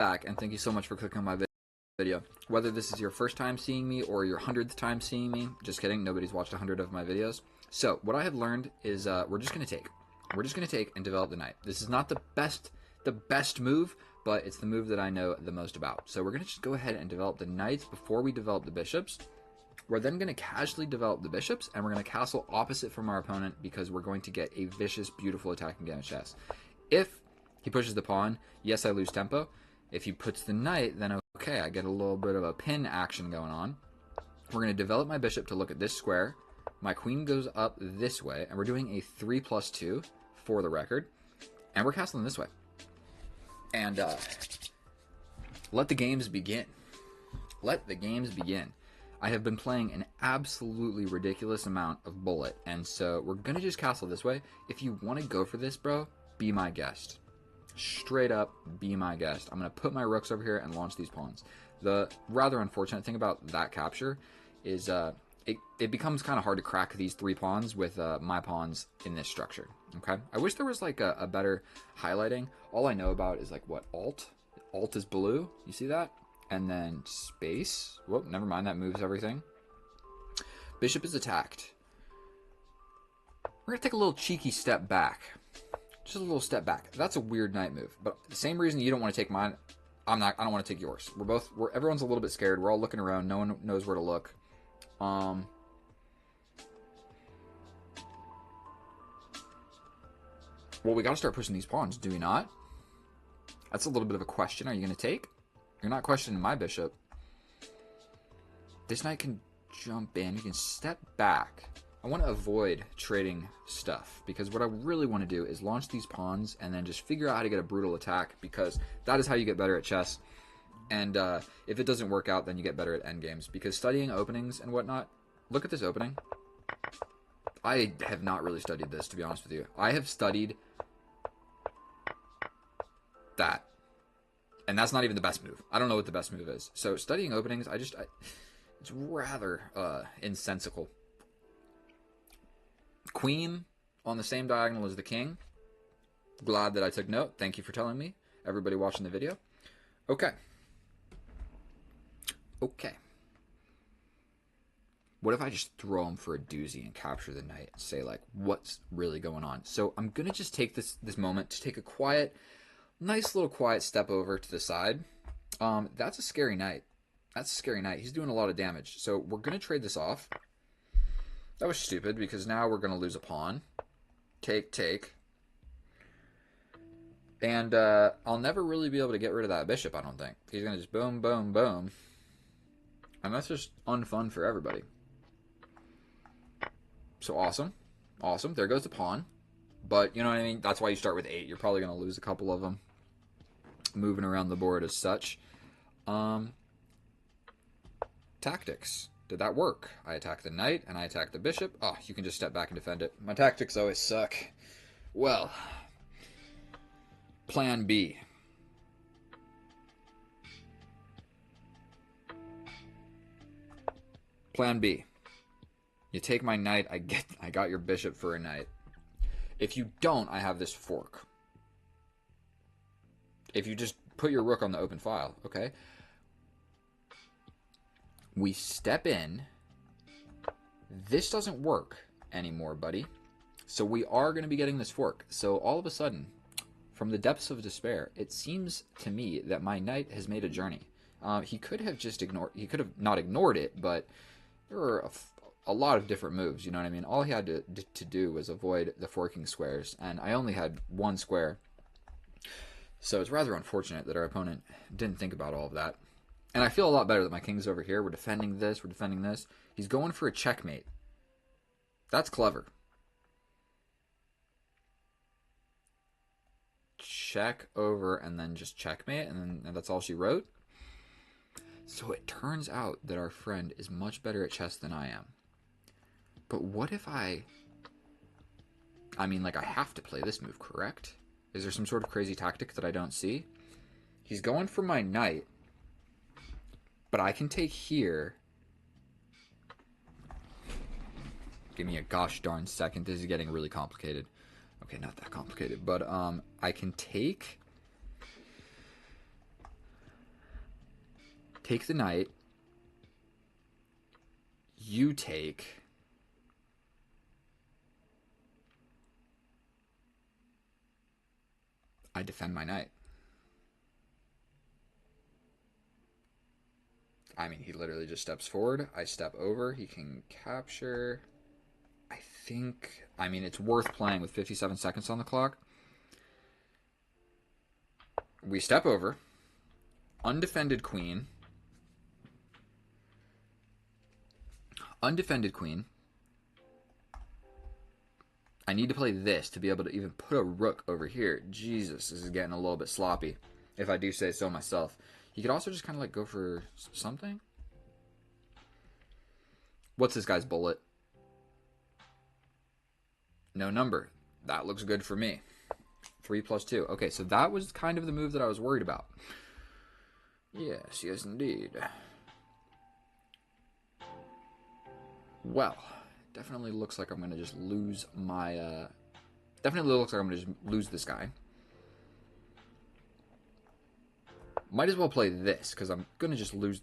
back, and thank you so much for clicking on my video. Whether this is your first time seeing me or your 100th time seeing me, just kidding, nobody's watched 100 of my videos. So what I have learned is we're just going to take and develop the knight. This is not the best move, but it's the move that I know the most about. So we're going to just go ahead and develop the knights before we develop the bishops. We're then going to casually develop the bishops, and we're going to castle opposite from our opponent because we're going to get a vicious, beautiful attacking game of chess. If he pushes the pawn, yes, I lose tempo. If he puts the knight, then okay, I get a little bit of a pin action going on. We're going to develop my bishop to look at this square. My queen goes up this way, and we're doing a 3+2 for the record. And we're castling this way. And let the games begin. Let the games begin. I have been playing an absolutely ridiculous amount of bullet, and so we're going to just castle this way. If you want to go for this, bro, be my guest. Straight up, be my guest. I'm going to put my rooks over here and launch these pawns. The rather unfortunate thing about that capture is it becomes kind of hard to crack these three pawns with my pawns in this structure. Okay, I wish there was like a better highlighting. All I know about is like what alt is blue. You see that? And then space. Whoop, never mind. That moves everything. Bishop is attacked. We're gonna take a little cheeky step back. Just a little step back. That's a weird knight move. But the same reason you don't want to take mine, I don't want to take yours. Everyone's a little bit scared. We're all looking around. No one knows where to look. Well, we got to start pushing these pawns, do we not? That's a little bit of a question. Are you going to take? You're not questioning my bishop. This knight can jump in. You can step back. I want to avoid trading stuff because what I really want to do is launch these pawns and then just figure out how to get a brutal attack because that is how you get better at chess. And if it doesn't work out, then you get better at endgames because studying openings and whatnot. Look at this opening. I have not really studied this, to be honest with you. I have studied that. And that's not even the best move. I don't know what the best move is. So studying openings, it's rather insensical. Queen on the same diagonal as the king. Glad that I took note. Thank you for telling me. Everybody watching the video. Okay. Okay. What if I just throw him for a doozy and capture the knight and say, like, what's really going on? So I'm going to just take this moment to take a nice little quiet step over to the side. That's a scary knight. That's a scary knight. He's doing a lot of damage. So we're going to trade this off. That was stupid because now we're going to lose a pawn. Take. And I'll never really be able to get rid of that bishop, I don't think. He's going to just boom, boom, boom. And that's just unfun for everybody. So awesome. Awesome. There goes the pawn. But, you know what I mean? That's why you start with 8. You're probably going to lose a couple of them. Moving around the board as such. Tactics. Did that work? I attack the knight and I attack the bishop. Oh, you can just step back and defend it. My tactics always suck. Well, plan B. Plan B. You take my knight, I got your bishop for a knight. If you don't, I have this fork. If you just put your rook on the open file, okay? We step in. This doesn't work anymore, buddy. So we are going to be getting this fork. So all of a sudden, from the depths of despair, it seems to me that my knight has made a journey. He could have just ignored, he could have not ignored it, but there were a lot of different moves, you know what I mean? All he had to do was avoid the forking squares, and I only had one square. So it's rather unfortunate that our opponent didn't think about all of that. And I feel a lot better that my king's over here. We're defending this, we're defending this. He's going for a checkmate. That's clever. Check over and then just checkmate, and that's all she wrote. So it turns out that our friend is much better at chess than I am. But what if I mean, like, I have to play this move, correct? Is there some sort of crazy tactic that I don't see? He's going for my knight, but I can take here. Give me a gosh darn second. This is getting really complicated. Okay, not that complicated, but I can take take the knight. You take... I defend my knight. I mean, he literally just steps forward. I step over. He can capture. I think... I mean, it's worth playing with 57 seconds on the clock. We step over. Undefended queen. Undefended queen. I need to play this to be able to even put a rook over here. Jesus, this is getting a little bit sloppy, if I do say so myself. He could also just kind of like go for something. What's this guy's bullet? No number. That looks good for me. 3 + 2. Okay, so that was kind of the move that I was worried about. Yes, yes indeed. Well, definitely looks like I'm going to just lose my... definitely looks like I'm going to just lose this guy. Might as well play this, because I'm going to just lose...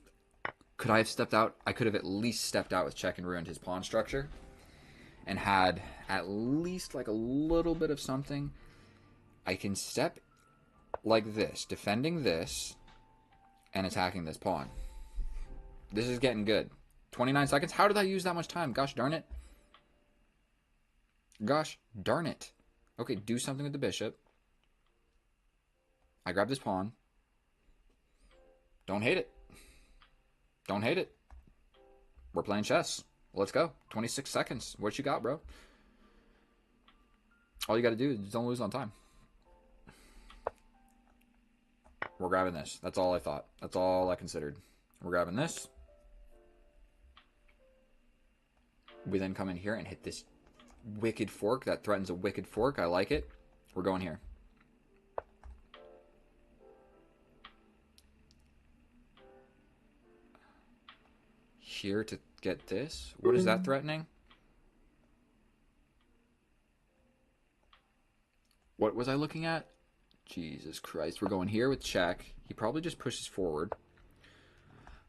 Could I have stepped out? I could have at least stepped out with check and ruined his pawn structure. And had at least like a little bit of something. I can step like this, defending this, and attacking this pawn. This is getting good. 29 seconds? How did I use that much time? Gosh darn it. Gosh darn it. Okay, do something with the bishop. I grab this pawn. Don't hate it. Don't hate it. We're playing chess. Let's go. 26 seconds. What you got, bro? All you got to do is don't lose on time. We're grabbing this. That's all I thought. That's all I considered. We're grabbing this. We then come in here and hit this wicked fork. That threatens a wicked fork. I like it. We're going here. Here to get this. What is that threatening? What was I looking at? Jesus Christ. We're going here with check. He probably just pushes forward.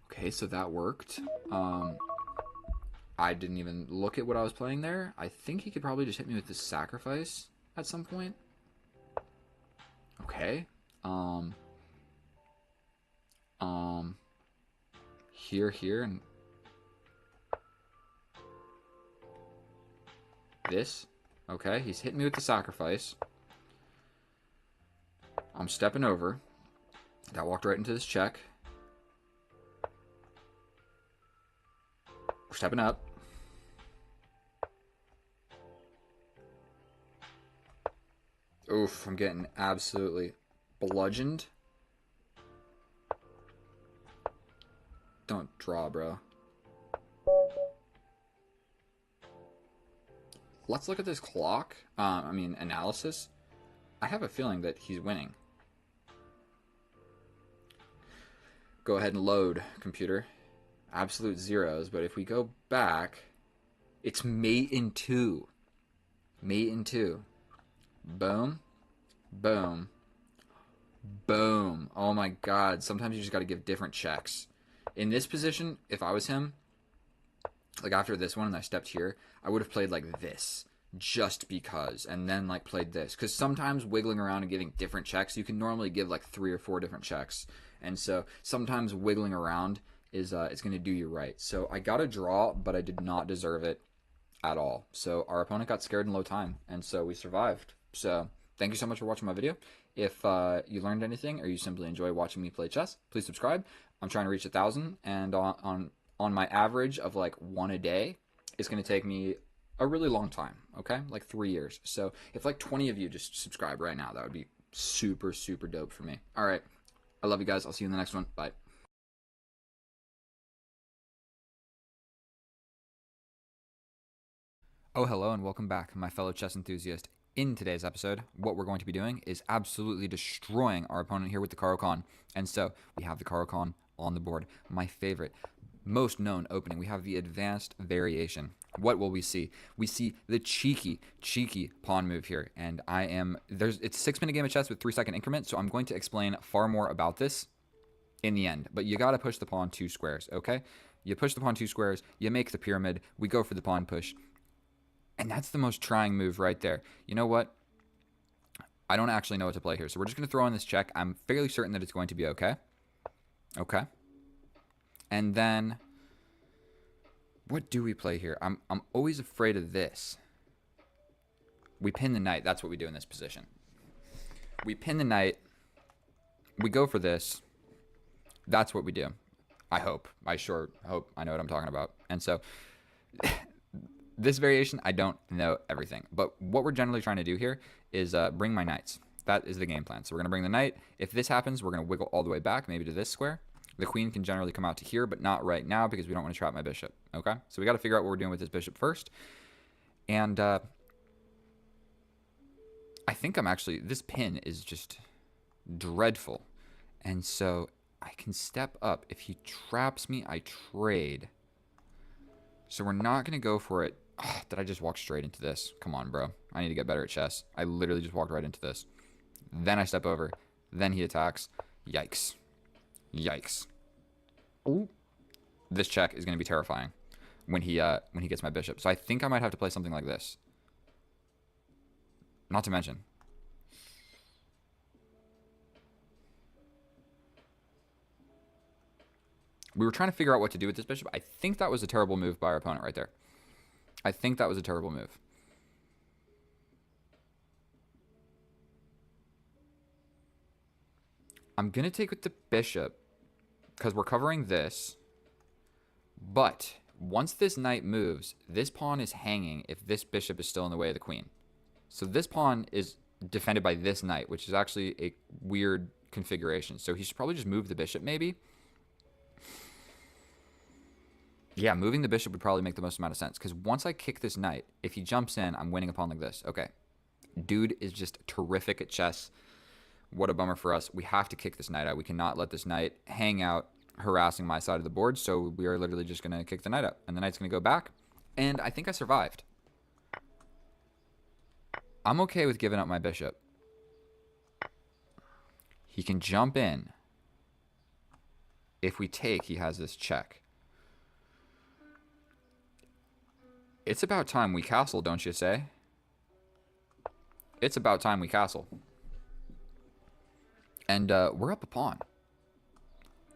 Okay, so that worked. I didn't even look at what I was playing there. I think he could probably just hit me with this sacrifice at some point. Okay. Here, and this. Okay, he's hitting me with the sacrifice. I'm stepping over. That walked right into this check. We're stepping up. Oof, I'm getting absolutely bludgeoned. Don't draw, bro. Let's look at this clock. Analysis. I have a feeling that he's winning. Go ahead and load, computer. Absolute zeros, but if we go back, it's mate in 2. Mate in 2. Boom. Boom. Boom. Oh my god. Sometimes you just got to give different checks. In this position, if I was him, like after this one and I stepped here, I would have played like this. Just because. And then like played this. Because sometimes wiggling around and giving different checks, you can normally give like 3 or 4 different checks. And so sometimes wiggling around is it's going to do you right. So I got a draw, but I did not deserve it at all. So our opponent got scared in low time, and so we survived. So thank you so much for watching my video. If you learned anything or you simply enjoy watching me play chess, please subscribe. I'm trying to reach 1,000, and on my average of like 1 a day, it's going to take me a really long time, okay? Like 3 years. So if like 20 of you just subscribe right now, that would be super, super dope for me. All right. I love you guys. I'll see you in the next one. Bye. Oh, hello and welcome back, my fellow chess enthusiast. In today's episode, what we're going to be doing is absolutely destroying our opponent here with the Caro-Kann. And so we have the Caro-Kann on the board. My favorite, most known opening. We have the advanced variation. What will we see? We see the cheeky pawn move here. And it's a 6-minute game of chess with 3-second increment, so I'm going to explain far more about this in the end. But you got to push the pawn 2 squares, okay? You push the pawn 2 squares, you make the pyramid, we go for the pawn push. And that's the most trying move right there. You know what? I don't actually know what to play here. So we're just going to throw in this check. I'm fairly certain that it's going to be okay. Okay. And then what do we play here? I'm always afraid of this. We pin the knight. That's what we do in this position. We pin the knight. We go for this. That's what we do. I hope. I sure hope I know what I'm talking about. And so this variation, I don't know everything. But what we're generally trying to do here is bring my knights. That is the game plan. So we're going to bring the knight. If this happens, we're going to wiggle all the way back, maybe to this square. The queen can generally come out to here, but not right now because we don't want to trap my bishop. Okay? So we got to figure out what we're doing with this bishop first. And I think I'm actually... This pin is just dreadful. And so I can step up. If he traps me, I trade. So we're not going to go for it. Oh, did I just walk straight into this? Come on, bro. I need to get better at chess. I literally just walked right into this. Then I step over. Then he attacks. Yikes. Yikes. Ooh. This check is going to be terrifying when he gets my bishop. So I think I might have to play something like this. Not to mention. We were trying to figure out what to do with this bishop. I think that was a terrible move by our opponent right there. I think that was a terrible move. I'm going to take with the bishop because we're covering this. But once this knight moves, this pawn is hanging if this bishop is still in the way of the queen. So this pawn is defended by this knight, which is actually a weird configuration. So he should probably just move the bishop maybe. Yeah, moving the bishop would probably make the most amount of sense. Because once I kick this knight, if he jumps in, I'm winning a pawn like this. Okay. Dude is just terrific at chess. What a bummer for us. We have to kick this knight out. We cannot let this knight hang out, harassing my side of the board. So we are literally just going to kick the knight out. And the knight's going to go back. And I think I survived. I'm okay with giving up my bishop. He can jump in. If we take, he has this check. It's about time we castle, don't you say? It's about time we castle. And we're up a pawn.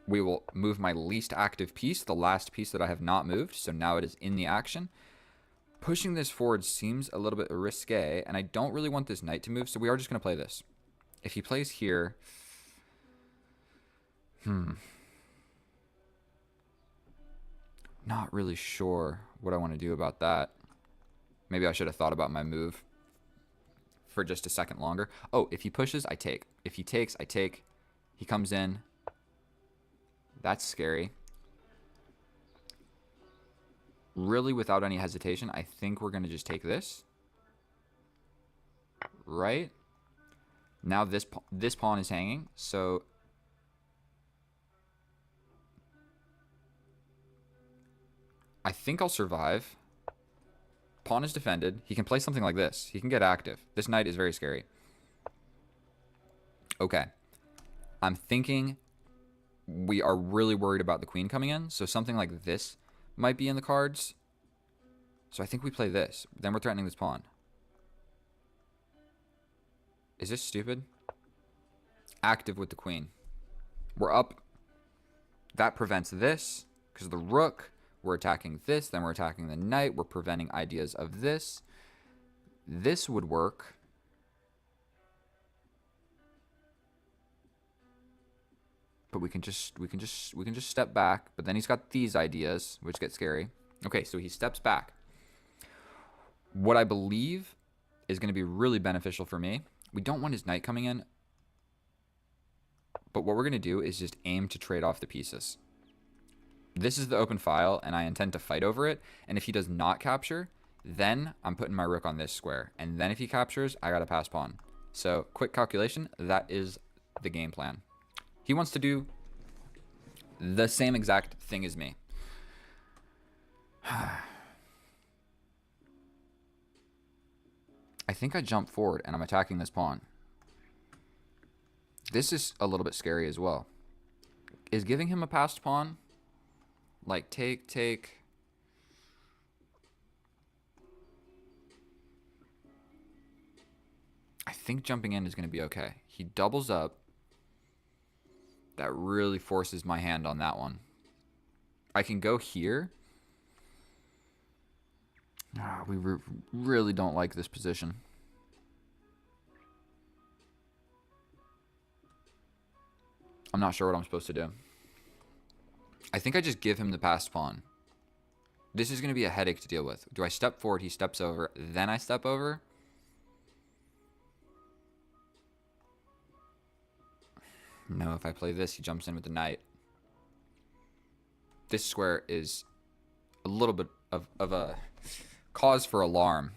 We will move my least active piece, the last piece that I have not moved. So now it is in the action. Pushing this forward seems a little bit risque, and I don't really want this knight to move, so we are just going to play this. If he plays here... Not really sure what I want to do about that. Maybe I should have thought about my move for just a second longer. Oh, if he pushes, I take. If he takes, I take. He comes in. That's scary. Really, without any hesitation, I think we're going to just take this. Right? Now this pawn is hanging, so... I think I'll survive. Pawn is defended. He can play something like this. He can get active. This knight is very scary. Okay. I'm thinking we are really worried about the queen coming in. So something like this might be in the cards. So I think we play this. Then we're threatening this pawn. Is this stupid? Active with the queen. We're up. That prevents this because of the rook. We're attacking this, then we're attacking the knight. We're preventing ideas of this. This would work. But we can just step back. But then he's got these ideas, which get scary. Okay, so he steps back. What I believe is going to be really beneficial for me. We don't want his knight coming in. But what we're going to do is just aim to trade off the pieces. This is the open file, and I intend to fight over it. And if he does not capture, then I'm putting my rook on this square. And then if he captures, I got to pass pawn. So, quick calculation, that is the game plan. He wants to do the same exact thing as me. I think I jump forward, and I'm attacking this pawn. This is a little bit scary as well. Is giving him a passed pawn? Like, take. I think jumping in is going to be okay. He doubles up. That really forces my hand on that one. I can go here. We really don't like this position. I'm not sure what I'm supposed to do. I think I just give him the passed pawn. This is going to be a headache to deal with. Do I step forward? He steps over. Then I step over. No, if I play this, he jumps in with the knight. This square is a little bit of a cause for alarm.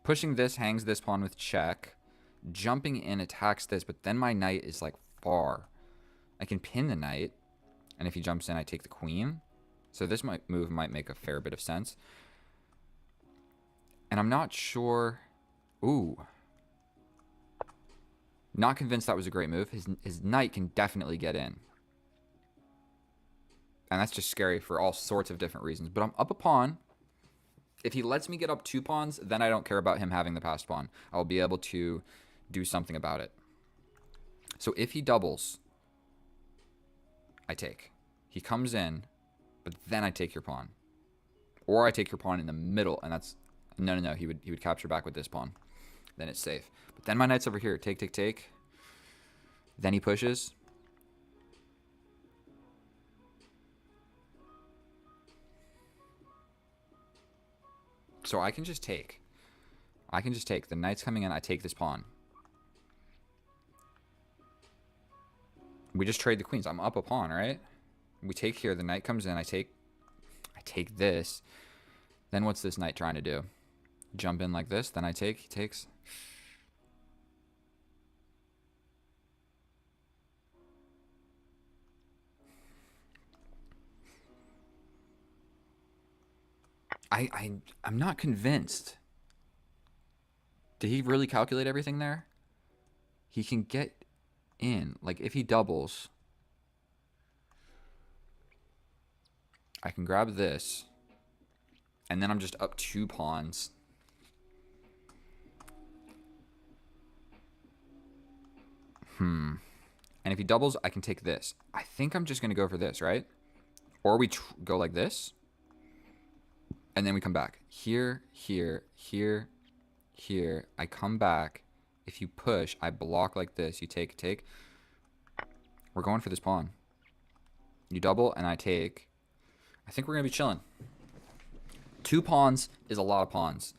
Pushing this hangs this pawn with check. Jumping in attacks this, but then my knight is like far. I can pin the knight, and if he jumps in, I take the queen. So this move might make a fair bit of sense. And I'm not sure... Ooh. Not convinced that was a great move. His knight can definitely get in. And that's just scary for all sorts of different reasons. But I'm up a pawn. If he lets me get up 2 pawns, then I don't care about him having the passed pawn. I'll be able to do something about it. So if he doubles, I take. He comes in, but then I take your pawn. Or I take your pawn in the middle, and that's... No. He would capture back with this pawn. Then it's safe. But then my knight's over here. Take. Then he pushes. So I can just take. The knight's coming in. I take this pawn. We just trade the queens. I'm up a pawn, right? We take here. The knight comes in. I take this. Then what's this knight trying to do? Jump in like this. Then I take. He takes. I'm not convinced. Did he really calculate everything there? He can get in. Like, if he doubles, I can grab this, and then I'm just up 2 pawns. And if he doubles, I can take this. I think I'm just going to go for this, right? Or we go like this. And then we come back. Here. I come back. If you push, I block like this. You take. We're going for this pawn. You double, and I take. I think we're going to be chilling. 2 pawns is a lot of pawns.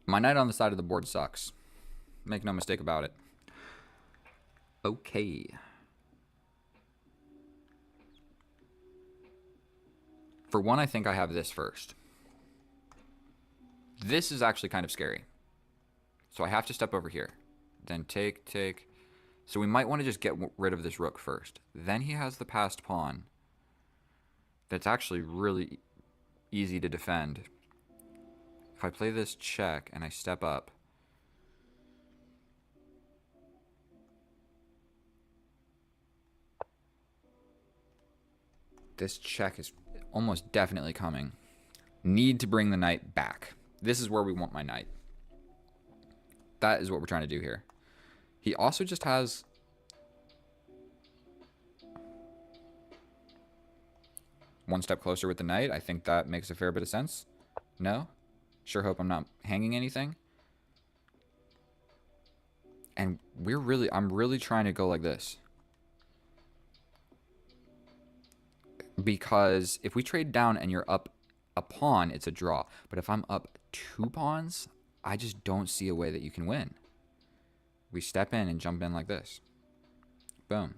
My knight on the side of the board sucks. Make no mistake about it. Okay. For one, I think I have this first. This is actually kind of scary. So I have to step over here. Then take. So we might want to just get rid of this rook first. Then he has the passed pawn. That's actually really easy to defend. If I play this check and I step up. This check is almost definitely coming. Need to bring the knight back. This is where we want my knight. That is what we're trying to do here. He also just has... one step closer with the knight. I think that makes a fair bit of sense. No? Sure hope I'm not hanging anything. And I'm really trying to go like this. Because if we trade down and you're up a pawn, it's a draw. But if I'm up 2 pawns, I just don't see a way that you can win. We step in and jump in like this. Boom.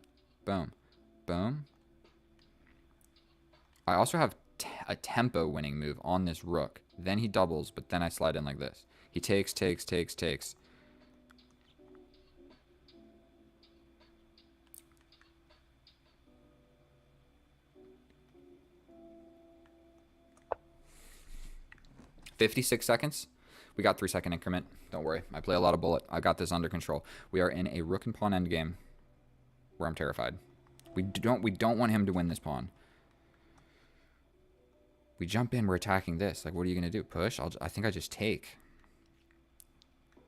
I also have a tempo winning move on this rook. Then he doubles, but then I slide in like this. He takes. 56 seconds. We got 3-second increment. Don't worry. I play a lot of bullet. I got this under control. We are in a rook and pawn endgame where I'm terrified. We don't want him to win this pawn. We jump in, we're attacking this. Like, what are you going to do? Push? I think I just take.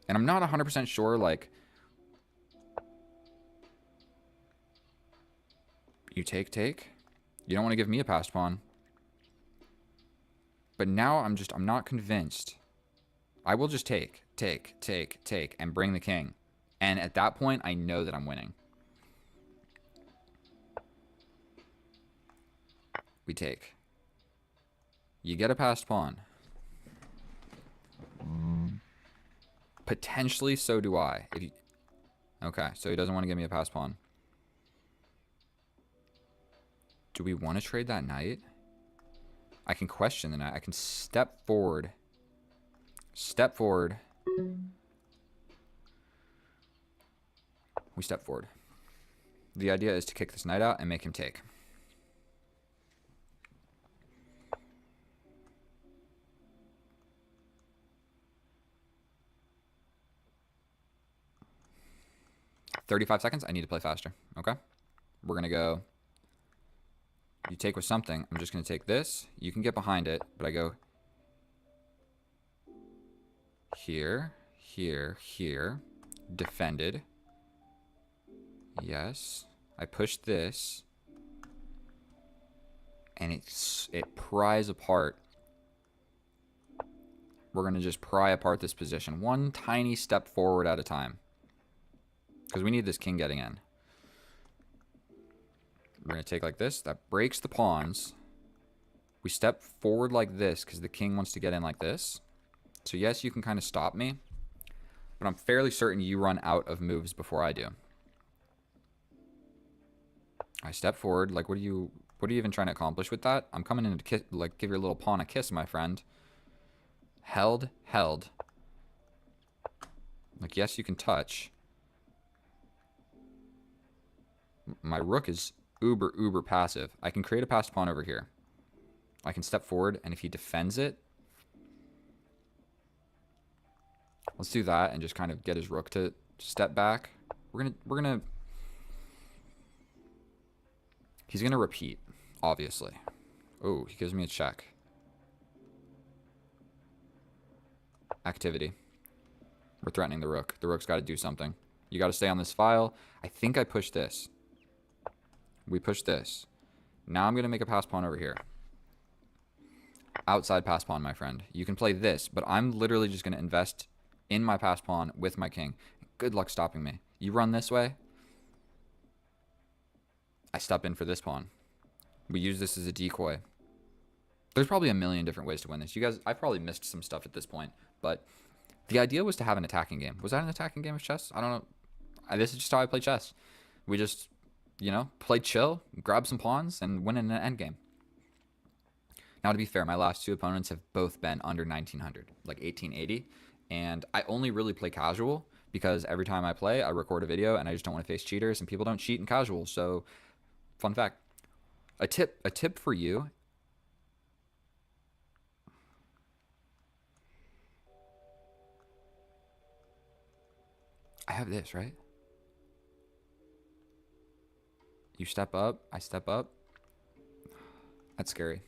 And I'm not 100% sure, like... You take? You don't want to give me a passed pawn. But now I'm not convinced. I will just take, and bring the king. And at that point, I know that I'm winning. We take. You get a passed pawn. Potentially, so do I. If you... Okay, so he doesn't want to give me a passed pawn. Do we want to trade that knight? I can question the knight. I can step forward. Step forward. We step forward. The idea is to kick this knight out and make him take. "35 seconds. I need to play faster." Okay. We're going to go. You take with something. I'm just going to take this. You can get behind it, but I go here, here, here. Defended. Yes. I push this. And it pries apart. We're going to just pry apart this position. One tiny step forward at a time. Because we need this king getting in. We're going to take like this. That breaks the pawns. We step forward like this because the king wants to get in like this. So yes, you can kind of stop me. But I'm fairly certain you run out of moves before I do. I step forward. Like, what are you even trying to accomplish with that? I'm coming in to kiss, like, give your little pawn a kiss, my friend. Held. Like, yes, you can touch. My rook is uber passive. I can create a passed pawn over here. I can step forward, and if he defends it, let's do that and just kind of get his rook to step back. He's gonna repeat, obviously. Oh, he gives me a check. Activity. We're threatening the rook. The rook's got to do something. You got to stay on this file. I think I pushed this. We pushed this. Now I'm going to make a pass pawn over here. Outside pass pawn, my friend. You can play this, but I'm literally just going to invest in my pass pawn with my king. Good luck stopping me. You run this way. I step in for this pawn. We use this as a decoy. There's probably a million different ways to win this. You guys, I probably missed some stuff at this point, but the idea was to have an attacking game. Was that an attacking game of chess? I don't know. This is just how I play chess. We just, you know, play chill, grab some pawns, and win in an endgame. Now, to be fair, my last two opponents have both been under 1900, like 1880, and I only really play casual because every time I play, I record a video, and I just don't want to face cheaters, and people don't cheat in casual. So, fun fact, a tip for you. I have this, right? You step up, I step up. That's scary.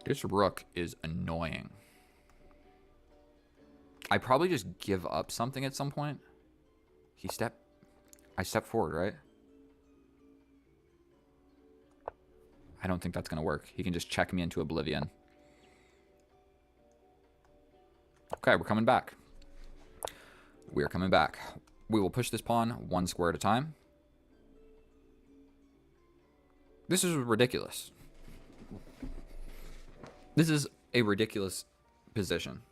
This rook is annoying. I probably just give up something at some point. I step forward, right? I don't think that's going to work. He can just check me into oblivion. Okay, we're coming back. We're coming back. We will push this pawn one square at a time. This is ridiculous. This is a ridiculous position.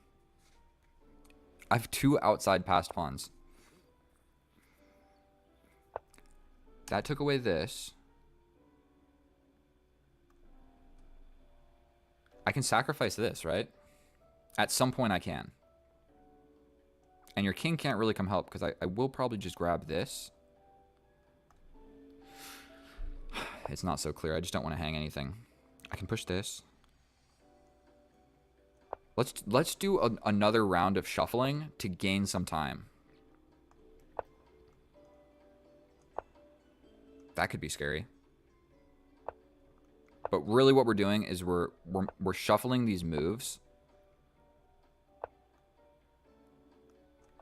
I have two outside passed pawns. That took away this. I can sacrifice this, right? At some point I can. And your king can't really come help because I will probably just grab this. It's not so clear. I just don't want to hang anything. I can push this. Let's do another round of shuffling to gain some time. That could be scary. But really what we're doing is we're shuffling these moves.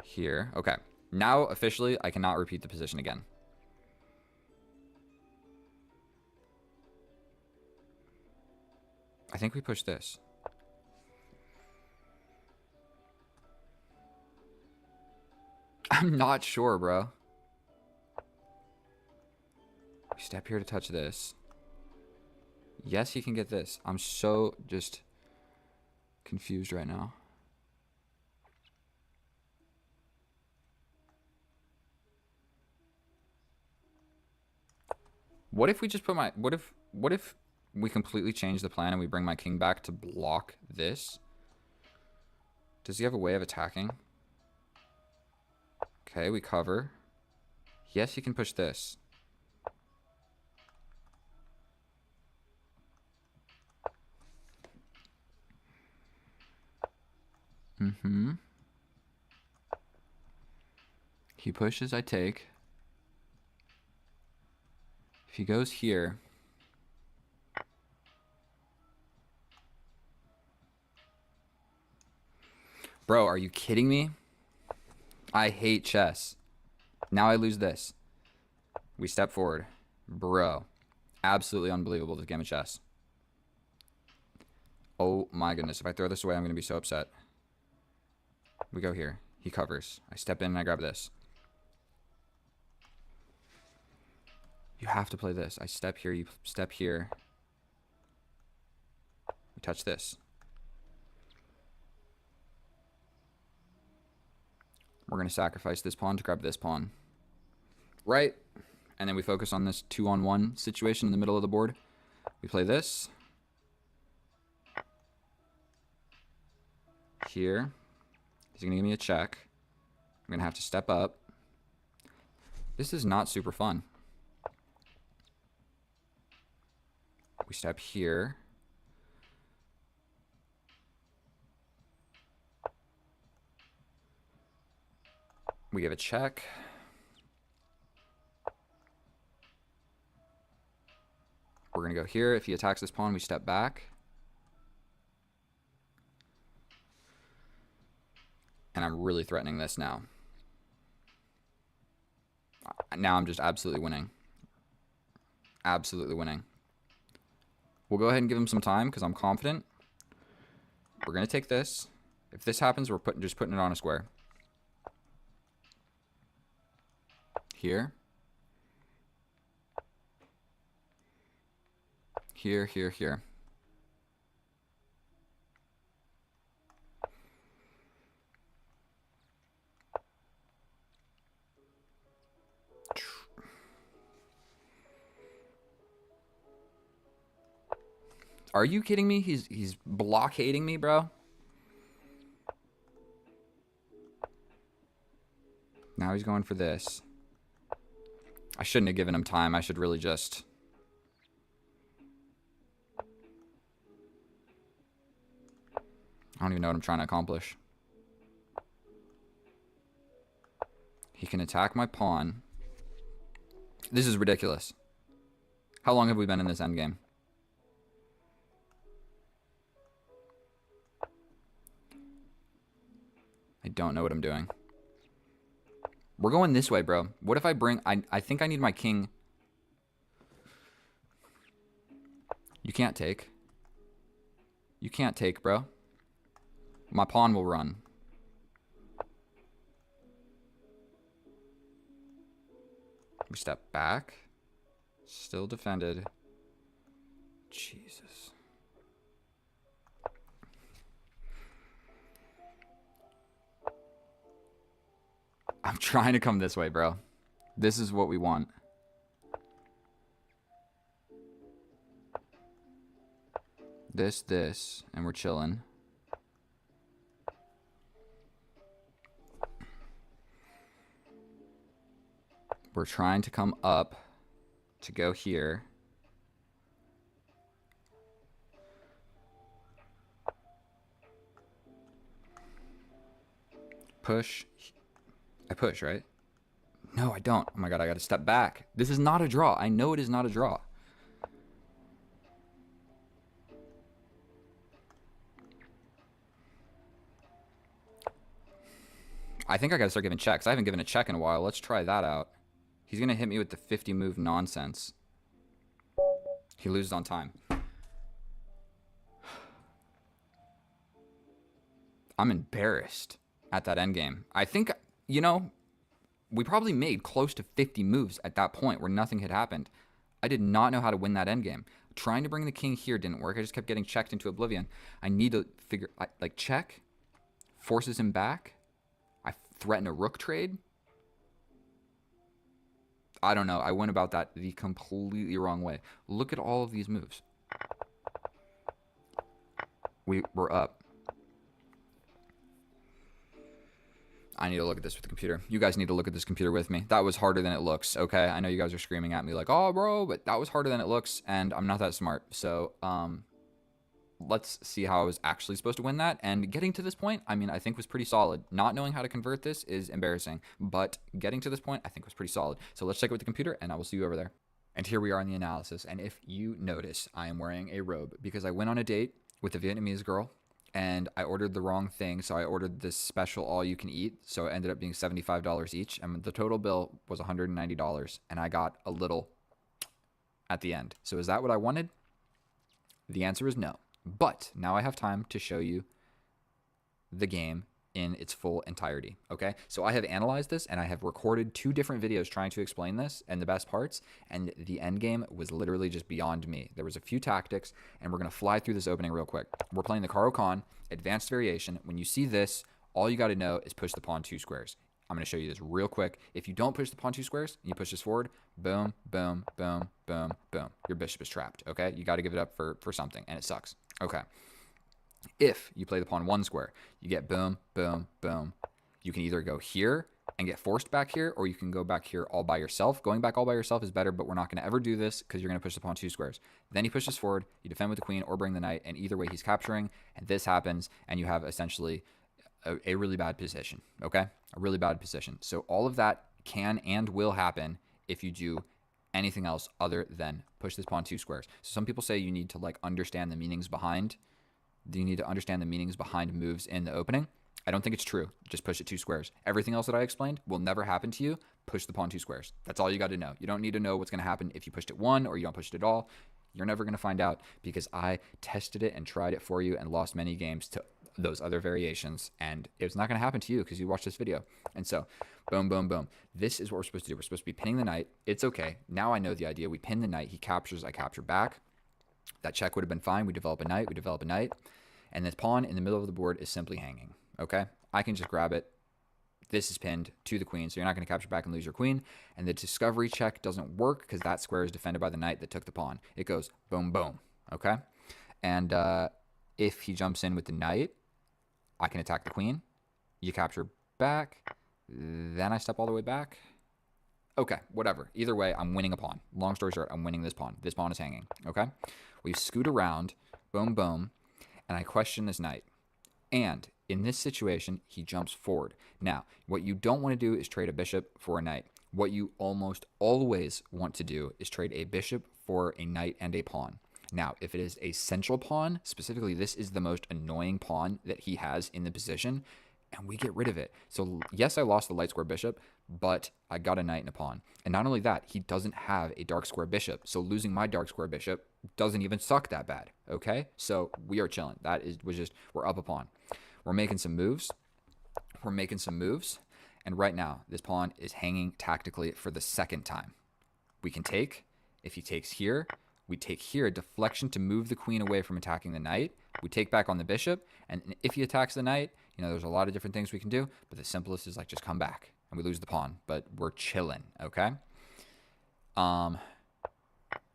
Here. Okay. Now, officially, I cannot repeat the position again. I think we push this. I'm not sure, bro. We step here to touch this. Yes, he can get this. I'm so just confused right now. What if we just put my... What if we completely change the plan and we bring my king back to block this? Does he have a way of attacking? Okay, we cover. Yes, he can push this. Mm-hmm. He pushes, I take. If he goes here... Bro, are you kidding me? I hate chess. Now I lose this. We step forward. Bro. Absolutely unbelievable, this game of chess. Oh my goodness. If I throw this away, I'm going to be so upset. We go here. He covers. I step in and I grab this. You have to play this. I step here. You step here. We touch this. We're going to sacrifice this pawn to grab this pawn. Right? And then we focus on this 2-on-1 situation in the middle of the board. We play this. Here. He's going to give me a check. I'm going to have to step up. This is not super fun. We step here. We give a check. We're going to go here. If he attacks this pawn, we step back. And I'm really threatening this now. Now I'm just absolutely winning. Absolutely winning. We'll go ahead and give him some time because I'm confident. We're going to take this. If this happens, we're just putting it on a square. Here. Here, here, here. Are you kidding me? He's blockading me, bro. Now he's going for this. I shouldn't have given him time. I should really just... I don't even know what I'm trying to accomplish. He can attack my pawn. This is ridiculous. How long have we been in this endgame? I don't know what I'm doing. We're going this way, bro. What if I bring... I think I need my king. You can't take. You can't take, bro. My pawn will run. We step back. Still defended. Jesus. I'm trying to come this way, bro. This is what we want. This, and we're chilling. We're trying to come up to go here. Push. I push, right? No, I don't. Oh my god, I gotta step back. This is not a draw. I know it is not a draw. I think I gotta start giving checks. I haven't given a check in a while. Let's try that out. He's gonna hit me with the 50 move nonsense. He loses on time. I'm embarrassed at that endgame. I think, you know, we probably made close to 50 moves at that point where nothing had happened. I did not know how to win that endgame. Trying to bring the king here didn't work. I just kept getting checked into oblivion. I need to figure, like, check, forces him back. I threaten a rook trade. I don't know. I went about that the completely wrong way. Look at all of these moves. We're up. I need to look at this with the computer. You guys need to look at this computer with me. That was harder than it looks, okay? I know you guys are screaming at me like, oh, bro, but that was harder than it looks, and I'm not that smart. So, let's see how I was actually supposed to win that. And getting to this point, I mean, I think was pretty solid. Not knowing how to convert this is embarrassing, but getting to this point, I think was pretty solid. So let's check it with the computer, and I will see you over there. And here we are in the analysis. And if you notice, I am wearing a robe because I went on a date with a Vietnamese girl, and I ordered the wrong thing. So I ordered this special all you can eat. So it ended up being $75 each. And the total bill was $190. And I got a little at the end. So is that what I wanted? The answer is no. But now I have time to show you the game in its full entirety, okay? So I have analyzed this, and I have recorded 2 different videos trying to explain this and the best parts, and the end game was literally just beyond me. There was a few tactics, and we're going to fly through this opening real quick. We're playing the Caro Kann advanced variation. When you see this, all you got to know is push the pawn 2 squares. I'm going to show you this real quick. If you don't push the pawn 2 squares and you push this forward, boom, boom, boom, boom, boom. Your bishop is trapped, okay? You got to give it up for something, and it sucks. Okay. If you play the pawn 1 square, you get boom, boom, boom. You can either go here and get forced back here, or you can go back here all by yourself. Going back all by yourself is better, but we're not going to ever do this because you're going to push the pawn 2 squares. Then he pushes forward, you defend with the queen or bring the knight, and either way he's capturing, and this happens, and you have essentially a really bad position, okay? A really bad position. So all of that can and will happen if you do anything else other than push this pawn 2 squares. So some people say you need to like understand the meanings behind moves in the opening. I don't think it's true. Just push it 2 squares. Everything else that I explained will never happen to you. Push the pawn 2 squares. That's all you got to know. You don't need to know what's going to happen if you pushed it 1 or you don't push it at all. You're never going to find out because I tested it and tried it for you and lost many games to those other variations, and it's not going to happen to you because you watched this video. And so boom, boom, boom. This is what we're supposed to do. We're supposed to be pinning the knight. It's okay. Now I know the idea. We pin the knight. He captures. I capture back. That check would have been fine. We develop a knight. And this pawn in the middle of the board is simply hanging, okay? I can just grab it. This is pinned to the queen, so you're not going to capture back and lose your queen. And the discovery check doesn't work because that square is defended by the knight that took the pawn. It goes boom, boom, okay? And if he jumps in with the knight, I can attack the queen. You capture back. Then I step all the way back. Okay, whatever. Either way, I'm winning a pawn. Long story short, I'm winning this pawn. This pawn is hanging, okay? We scoot around, boom, boom, and I question this knight. And in this situation, he jumps forward. Now, what you don't want to do is trade a bishop for a knight. What you almost always want to do is trade a bishop for a knight and a pawn. Now, if it is a central pawn, specifically this is the most annoying pawn that he has in the position, and we get rid of it. So yes, I lost the light square bishop, but I got a knight and a pawn. And not only that, he doesn't have a dark square bishop. So losing my dark square bishop doesn't even suck that bad, okay? So we are chilling. We're up a pawn. We're making some moves. And right now, this pawn is hanging tactically for the second time. We can take. If he takes here, we take here a deflection to move the queen away from attacking the knight. We take back on the bishop. And if he attacks the knight, there's a lot of different things we can do. But the simplest is like just come back. And we lose the pawn. But we're chilling, okay? I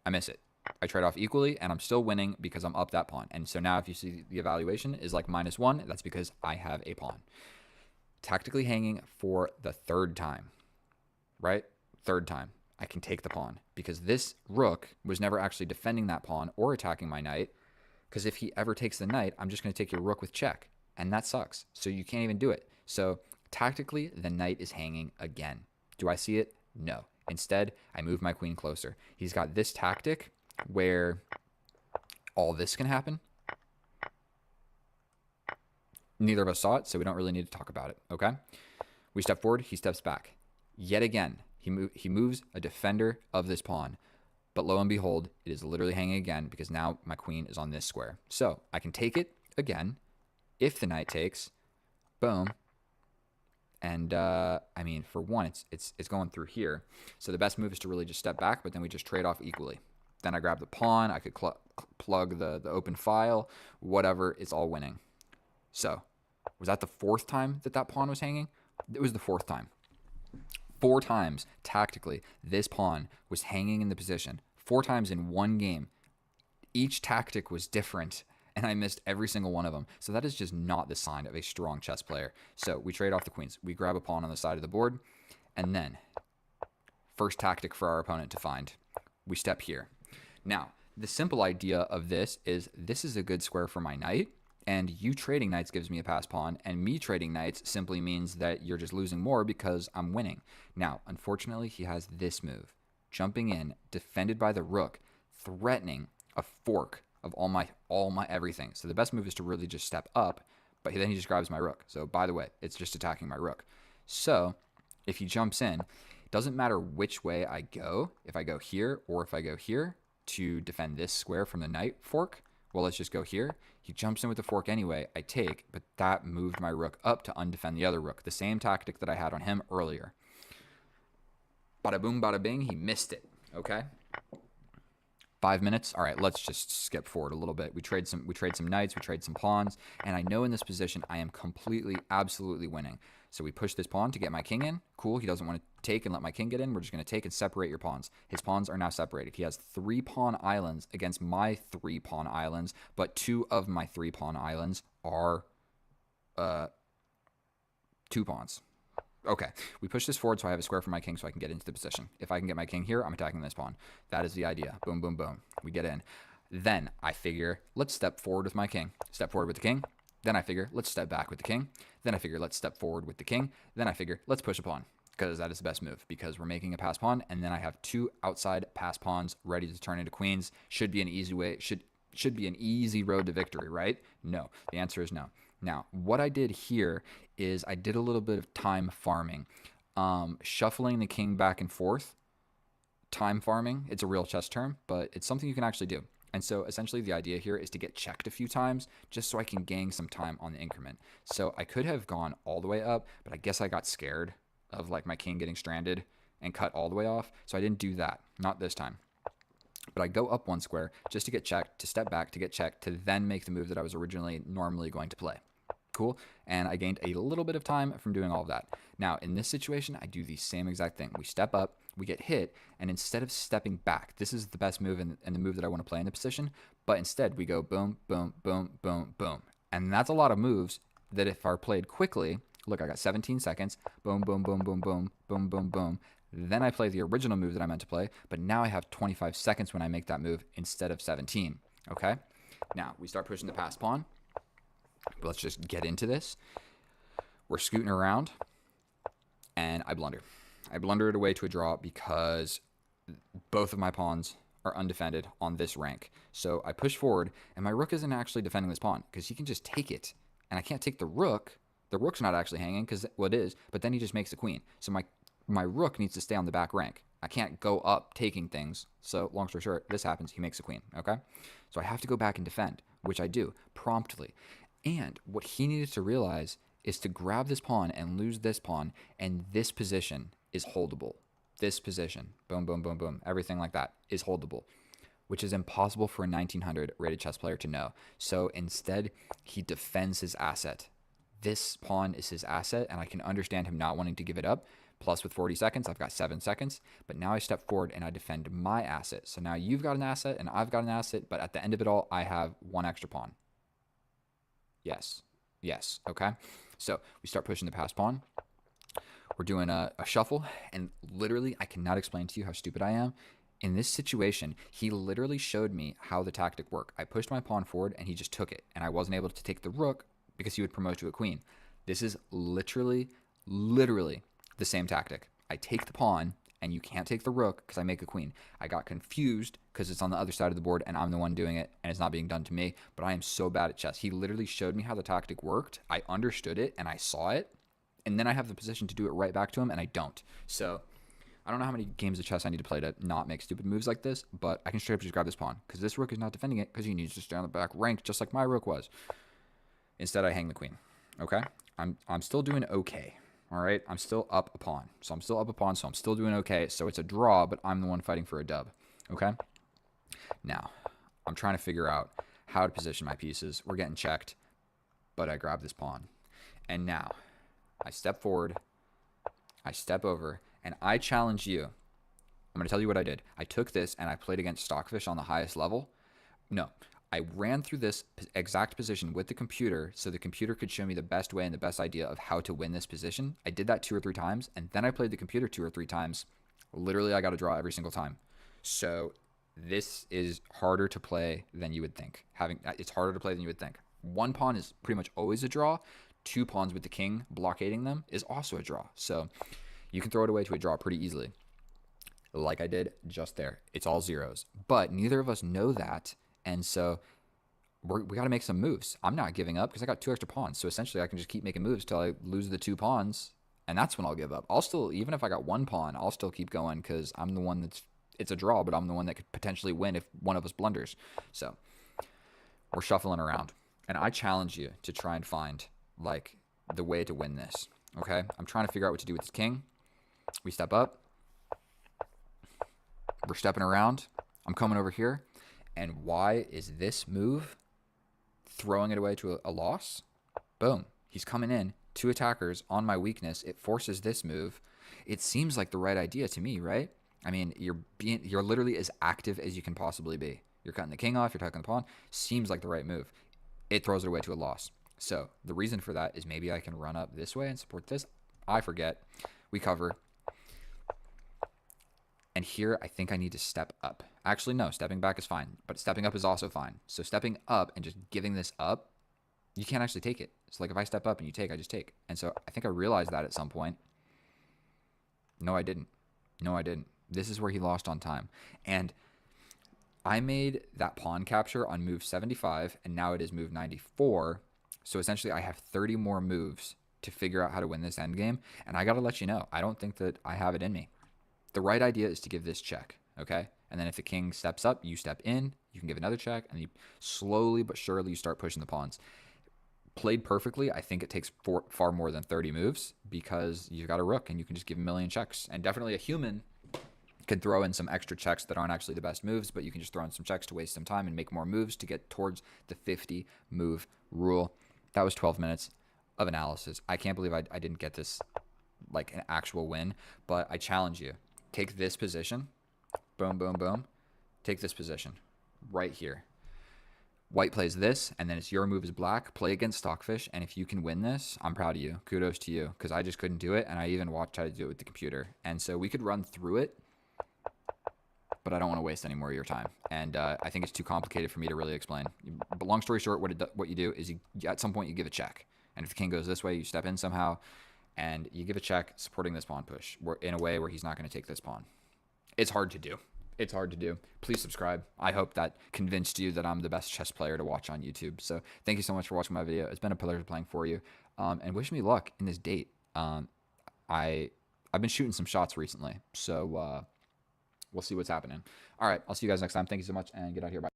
miss it. I trade off equally, and I'm still winning because I'm up that pawn. And so now if you see the evaluation is like -1, that's because I have a pawn. Tactically hanging for the third time, right? Third time. I can take the pawn because this rook was never actually defending that pawn or attacking my knight, because if he ever takes the knight, I'm just going to take your rook with check, and that sucks. So you can't even do it. So tactically, the knight is hanging again. Do I see it? No. Instead, I move my queen closer. He's got this tactic where all this can happen. Neither of us saw it, so we don't really need to talk about it, okay? We step forward, he steps back. Yet again, he moves a defender of this pawn. But lo and behold, it is literally hanging again because now my queen is on this square. So I can take it again if the knight takes. Boom. And, I mean, for one, it's going through here. So the best move is to really just step back, but then we just trade off equally. Then I grab the pawn. I could plug the open file. Whatever. It's all winning. So was that the fourth time that pawn was hanging? It was the fourth time. 4 times, tactically, this pawn was hanging in the position. 4 times in one game. Each tactic was different, and I missed every single one of them. So that is just not the sign of a strong chess player. So we trade off the queens. We grab a pawn on the side of the board, and then first tactic for our opponent to find. We step here. Now, the simple idea of this is a good square for my knight, and you trading knights gives me a pass pawn, and me trading knights simply means that you're just losing more because I'm winning. Now, unfortunately, he has this move. Jumping in, defended by the rook, threatening a fork of all my everything. So the best move is to really just step up, but then he just grabs my rook. So by the way, it's just attacking my rook. So if he jumps in, it doesn't matter which way I go, if I go here or if I go here to defend this square from the knight fork. Well, let's just go here. He jumps in with the fork anyway. I take, but that moved my rook up to undefend the other rook. The same tactic that I had on him earlier. Bada boom, bada bing. He missed it. Okay. 5 minutes. All right, let's just skip forward a little bit. We trade some knights, we trade some pawns, and I know in this position I am completely, absolutely winning. So we push this pawn to get my king in. Cool. He doesn't want to take and let my king get in. We're just going to take and separate your pawns. His pawns are now separated. He has 3 pawn islands against my 3 pawn islands, but 2 of my 3 pawn islands are 2 pawns. Okay, we push this forward so I have a square for my king so I can get into the position. If I can get my king here, I'm attacking this pawn. That is the idea. Boom, boom, boom. We get in. Then I figure, let's step forward with my king. Step forward with the king. Then I figure, let's step back with the king. Then I figure, let's step forward with the king. Then I figure, let's push a pawn because that is the best move because we're making a pass pawn. And then I have 2 outside pass pawns ready to turn into queens. Should be an easy way. Should be an easy road to victory, right? No. The answer is no. Now, what I did here is I did a little bit of time farming. Shuffling the king back and forth. Time farming. It's a real chess term, but it's something you can actually do. And so essentially the idea here is to get checked a few times just so I can gain some time on the increment. So I could have gone all the way up, but I guess I got scared of like my king getting stranded and cut all the way off. So I didn't do that. Not this time. But I go up 1 square just to get checked, to step back, to get checked, to then make the move that I was originally normally going to play. Cool. And I gained a little bit of time from doing all of that. Now, in this situation, I do the same exact thing. We step up, we get hit, and instead of stepping back, this is the best move and the move that I want to play in the position, but instead we go boom, boom, boom, boom, boom. And that's a lot of moves that if are played quickly, look, I got 17 seconds, boom, boom, boom, boom, boom, boom, boom, boom. Then I play the original move that I meant to play, but now I have 25 seconds when I make that move instead of 17. Okay? Now, we start pushing the pass pawn. Let's just get into this. We're scooting around, and I blunder. I blunder it away to a draw because both of my pawns are undefended on this rank. So I push forward, and my rook isn't actually defending this pawn because he can just take it, and I can't take the rook. The rook's not actually hanging because, well, it is, but then he just makes a queen. So my rook needs to stay on the back rank. I can't go up taking things. So long story short, this happens. He makes a queen, okay? So I have to go back and defend, which I do promptly. And what he needed to realize is to grab this pawn and lose this pawn, and this position is holdable. This position, boom, boom, boom, boom, everything like that is holdable, which is impossible for a 1900 rated chess player to know. So instead, he defends his asset. This pawn is his asset, and I can understand him not wanting to give it up. Plus, with 40 seconds, I've got 7 seconds. But now I step forward and I defend my asset. So now you've got an asset and I've got an asset, but at the end of it all, I have 1 extra pawn. Yes. Yes. Okay. So we start pushing the pass pawn. We're doing a shuffle, and literally, I cannot explain to you how stupid I am. In this situation, he literally showed me how the tactic worked. I pushed my pawn forward, and he just took it, and I wasn't able to take the rook because he would promote to a queen. This is literally the same tactic. I take the pawn, and you can't take the rook because I make a queen. I got confused because it's on the other side of the board, and I'm the one doing it, and it's not being done to me. But I am so bad at chess. He literally showed me how the tactic worked. I understood it, and I saw it, and then I have the position to do it right back to him, and I don't. So I don't know how many games of chess I need to play to not make stupid moves like this, but I can straight up just grab this pawn because this rook is not defending it because he needs to stay on the back rank just like my rook was. Instead, I hang the queen. Okay? I'm still doing okay. All right? I'm still up a pawn. So I'm still up a pawn, so I'm still doing okay. So it's a draw, but I'm the one fighting for a dub. Okay? Now, I'm trying to figure out how to position my pieces. We're getting checked, but I grab this pawn. And now, I step forward, I step over, and I challenge you. I'm going to tell you what I did. I took this and I played against Stockfish on the highest level. No, I ran through this exact position with the computer so the computer could show me the best way and the best idea of how to win this position. I did that 2 or 3 times, and then I played the computer 2 or 3 times. Literally, I got a draw every single time. So this is harder to play than you would think. It's harder to play than you would think. 1 pawn is pretty much always a draw. 2 pawns with the king blockading them is also a draw. So you can throw it away to a draw pretty easily. Like I did just there. It's all zeros. But neither of us know that. And so we got to make some moves. I'm not giving up because I got 2 extra pawns. So essentially I can just keep making moves till I lose the 2 pawns. And that's when I'll give up. I'll still, even if I got 1 pawn, I'll still keep going because I'm the one it's a draw, but I'm the one that could potentially win if one of us blunders. So we're shuffling around. And I challenge you to try and find like the way to win this. Okay? I'm trying to figure out what to do with this king. We step up. We're stepping around. I'm coming over here. And why is this move throwing it away to a loss? Boom. He's coming in. 2 attackers on my weakness. It forces this move. It seems like the right idea to me, right? I mean, you're literally as active as you can possibly be. You're cutting the king off. You're tucking the pawn. Seems like the right move. It throws it away to a loss. So the reason for that is maybe I can run up this way and support this. I forget. We cover. And here, I think I need to step up. Actually, no, stepping back is fine, but stepping up is also fine. So stepping up and just giving this up, you can't actually take it. So like if I step up and you take, I just take. And so I think I realized that at some point. No, I didn't. No, I didn't. This is where he lost on time. And I made that pawn capture on move 75, and now it is move 94. So essentially, I have 30 more moves to figure out how to win this endgame. And I got to let you know, I don't think that I have it in me. The right idea is to give this check, okay? And then if the king steps up, you step in, you can give another check, and you slowly but surely you start pushing the pawns. Played perfectly, I think it takes far more than 30 moves because you've got a rook and you can just give a million checks. And definitely a human could throw in some extra checks that aren't actually the best moves, but you can just throw in some checks to waste some time and make more moves to get towards the 50 move rule. That was 12 minutes of analysis. I can't believe I didn't get this like an actual win, but I challenge you. Take this position. Boom, boom, boom. Take this position right here. White plays this, and then it's your move as black. Play against Stockfish, and if you can win this, I'm proud of you. Kudos to you, because I just couldn't do it, and I even watched how to do it with the computer. And so we could run through it, but I don't want to waste any more of your time. And I think it's too complicated for me to really explain. But long story short, what you do is at some point you give a check. And if the king goes this way, you step in somehow, and you give a check supporting this pawn push in a way where he's not going to take this pawn. It's hard to do. It's hard to do. Please subscribe. I hope that convinced you that I'm the best chess player to watch on YouTube. So thank you so much for watching my video. It's been a pleasure playing for you. And wish me luck in this date. I've been shooting some shots recently. So we'll see what's happening. All right. I'll see you guys next time. Thank you so much, and get out here. Bye.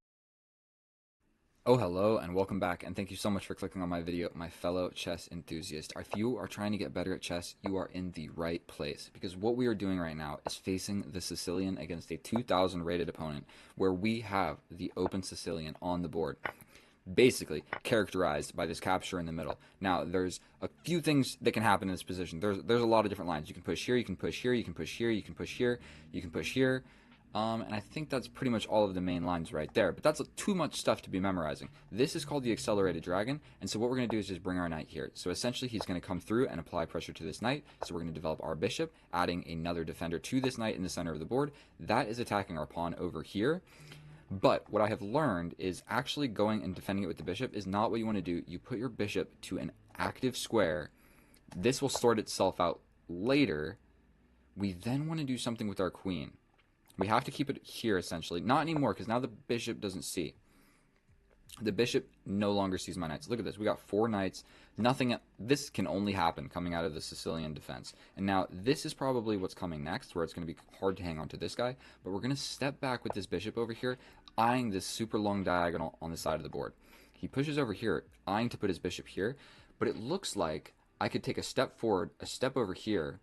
Oh, hello, and welcome back, and thank you so much for clicking on my video, my fellow chess enthusiast. If you are trying to get better at chess, you are in the right place, because what we are doing right now is facing the Sicilian against a 2,000 rated opponent, where we have the open Sicilian on the board, basically characterized by this capture in the middle. Now, there's a few things that can happen in this position. There's a lot of different lines. You can push here, you can push here, you can push here, you can push here, you can push here. And I think that's pretty much all of the main lines right there. But that's too much stuff to be memorizing. This is called the Accelerated Dragon. And so what we're going to do is just bring our knight here. So essentially he's going to come through and apply pressure to this knight. So we're going to develop our bishop, adding another defender to this knight in the center of the board. That is attacking our pawn over here. But what I have learned is actually going and defending it with the bishop is not what you want to do. You put your bishop to an active square. This will sort itself out later We then want to do something with our queen. We have to keep it here, essentially. Not anymore, because now the bishop doesn't see. The bishop no longer sees my knights. Look at this. We got 4 knights. Nothing. This can only happen coming out of the Sicilian defense. And now this is probably what's coming next, where it's going to be hard to hang on to this guy. But we're going to step back with this bishop over here, eyeing this super long diagonal on the side of the board. He pushes over here, eyeing to put his bishop here. But it looks like I could take a step forward, a step over here.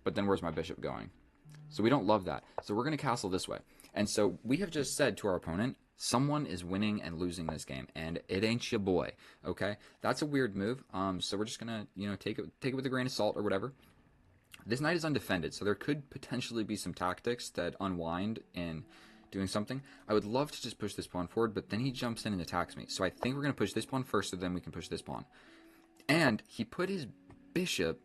But then where's my bishop going? So we don't love that. So we're going to castle this way. And so we have just said to our opponent, someone is winning and losing this game, and it ain't your boy. Okay, that's a weird move. So we're just gonna, take it with a grain of salt or whatever. This knight is undefended, so there could potentially be some tactics that unwind in doing something. I would love to just push this pawn forward, but then he jumps in and attacks me. So I think we're gonna push this pawn first, so then we can push this pawn. And he put his bishop.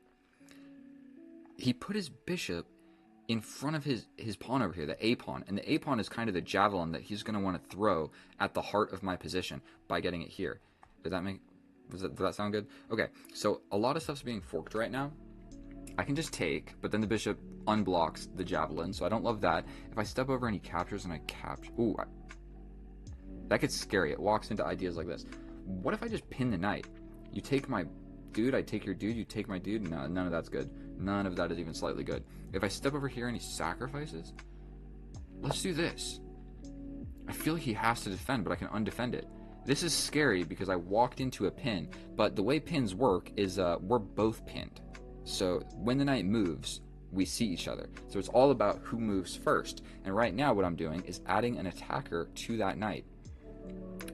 In front of his pawn over here, the A pawn. And the A pawn is kind of the javelin that he's going to want to throw at the heart of my position by getting it here. Does that sound good? Okay, so a lot of stuff's being forked right now. I can just take, but then the bishop unblocks the javelin, so I don't love that. If I step over and he captures and I capture... Ooh, that gets scary. It walks into ideas like this. What if I just pin the knight? You take my dude, I take your dude, you take my dude? No, none of that's good. None of that is even slightly good. If I step over here and he sacrifices, let's do this. I feel like he has to defend, but I can undefend it. This is scary because I walked into a pin, but the way pins work is we're both pinned. So when the knight moves, we see each other. So it's all about who moves first. And right now what I'm doing is adding an attacker to that knight.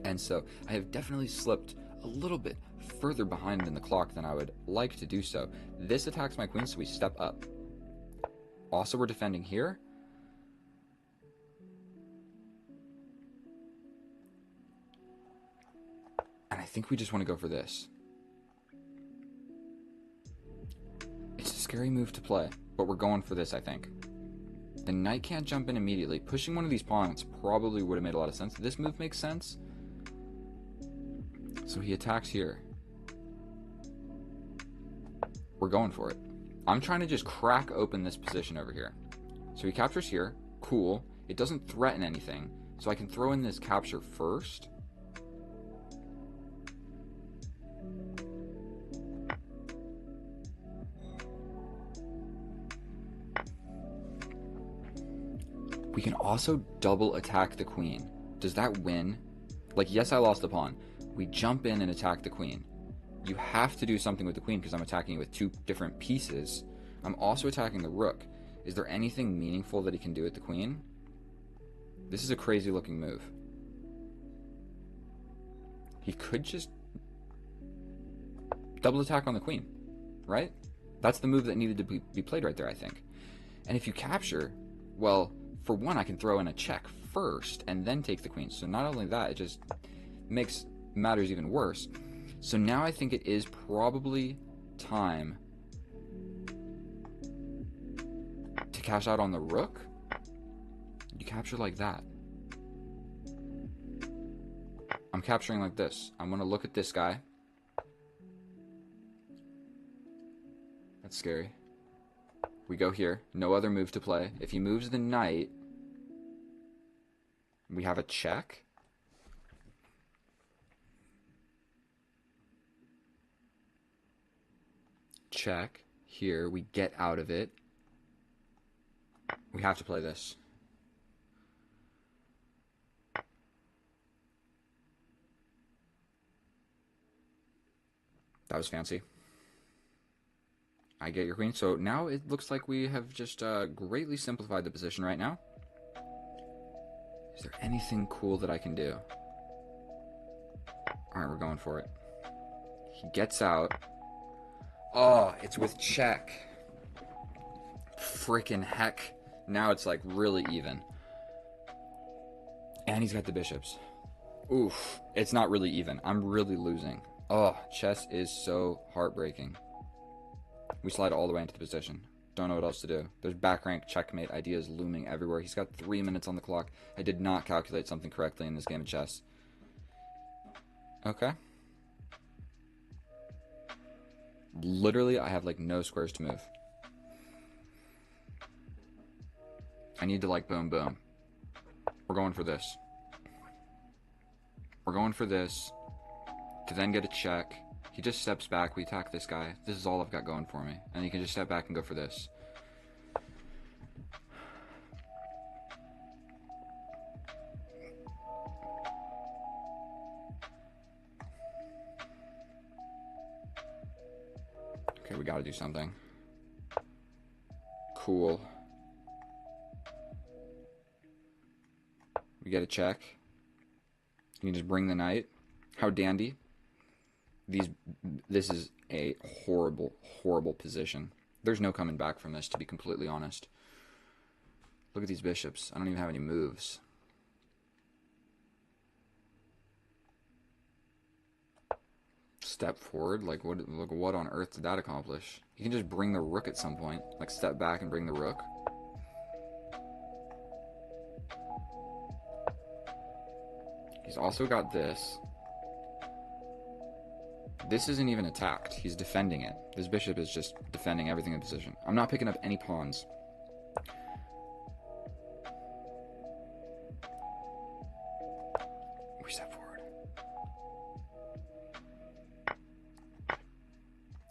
And so I have definitely slipped a little bit further behind in the clock than I would like to do so. This attacks my queen, so we step up. Also, we're defending here. And I think we just want to go for this. It's a scary move to play, but we're going for this, I think. The knight can't jump in immediately. Pushing one of these pawns probably would have made a lot of sense. This move makes sense. So he attacks here. We're going for it. I'm trying to just crack open this position over here. So he captures here. Cool. It doesn't threaten anything. So I can throw in this capture first. We can also double attack the queen. Does that win? Like, yes, I lost the pawn. We jump in and attack the queen. You have to do something with the queen because I'm attacking it with 2 different pieces. I'm also attacking the rook. Is there anything meaningful that he can do with the queen? This is a crazy looking move. He could just double attack on the queen, right? That's the move that needed to be played right there, I think. And if you capture, well, for one, I can throw in a check first and then take the queen. So not only that, it just makes matters even worse. So now I think it is probably time to cash out on the rook. You capture like that. I'm capturing like this. I'm going to look at this guy. That's scary. We go here. No other move to play. If he moves the knight, we have a check. Check. Here, we get out of it. We have to play this. That was fancy. I get your queen. So now it looks like we have just greatly simplified the position right now. Is there anything cool that I can do? Alright, we're going for it. He gets out. Oh, it's with check. Freaking heck. Now it's like really even. And he's got the bishops. Oof. It's not really even. I'm really losing. Oh, chess is so heartbreaking. We slide all the way into the position. Don't know what else to do. There's back rank checkmate ideas looming everywhere. He's got 3 minutes on the clock. I did not calculate something correctly in this game of chess. Okay. Literally, I have like no squares to move. I need to, like, boom, boom. We're going for this. We're going for this to then get a check. He just steps back. We attack this guy. This is all I've got going for me. And he can just step back and go for this. Okay, we gotta do something. Cool. We get a check. You can just bring the knight. How dandy. This is a horrible, horrible position. There's no coming back from this, to be completely honest. Look at these bishops. I don't even have any moves. Step forward? Like, what on earth did that accomplish? You can just bring the rook at some point. Like, step back and bring the rook. He's also got this. This isn't even attacked. He's defending it. This bishop is just defending everything in position. I'm not picking up any pawns. We step forward.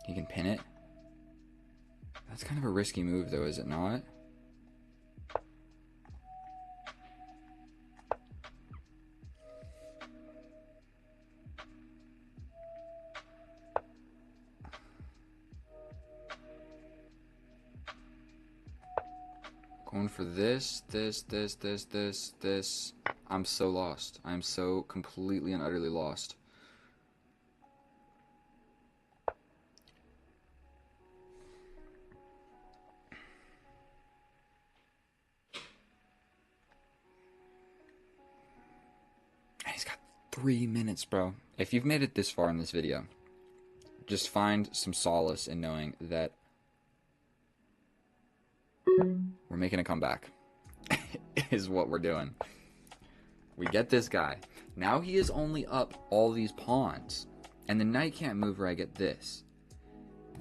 He can pin it. That's kind of a risky move, though, is it not? Going for this. I'm so lost. I'm so completely and utterly lost. And he's got 3 minutes, bro. If you've made it this far in this video, just find some solace in knowing that we're making a comeback, is what we're doing. We get this guy. Now he is only up all these pawns. And the knight can't move where I get this.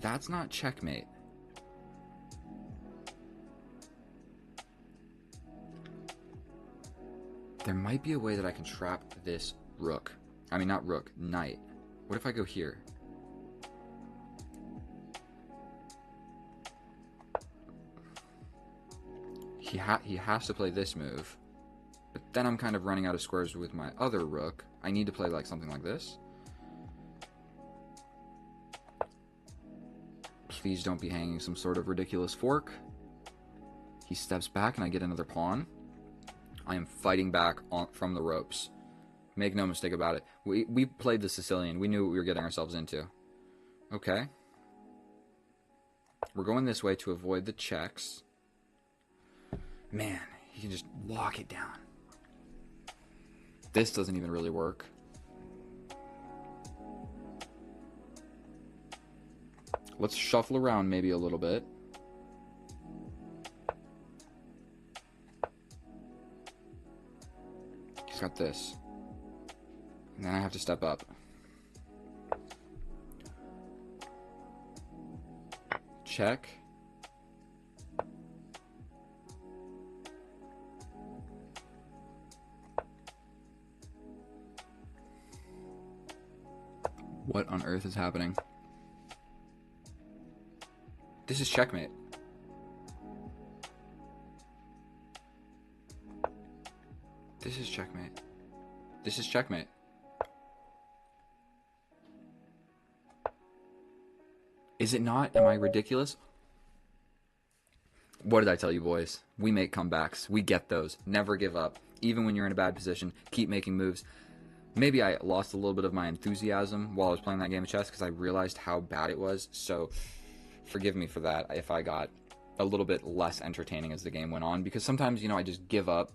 That's not checkmate. There might be a way that I can trap this rook. I mean, not rook, knight. What if I go here? He has to play this move. But then I'm kind of running out of squares with my other rook. I need to play like something like this. Please don't be hanging some sort of ridiculous fork. He steps back and I get another pawn. I am fighting back from the ropes. Make no mistake about it. We played the Sicilian. We knew what we were getting ourselves into. Okay. We're going this way to avoid the checks. Man, he can just lock it down. This doesn't even really work. Let's shuffle around maybe a little bit. He's got this. And then I have to step up. Check. What on earth is happening? This is checkmate. This is checkmate. This is checkmate. Is it not? Am I ridiculous? What did I tell you, boys? We make comebacks. We get those. Never give up. Even when you're in a bad position, keep making moves. Maybe I lost a little bit of my enthusiasm while I was playing that game of chess because I realized how bad it was. So forgive me for that if I got a little bit less entertaining as the game went on. Because sometimes, I just give up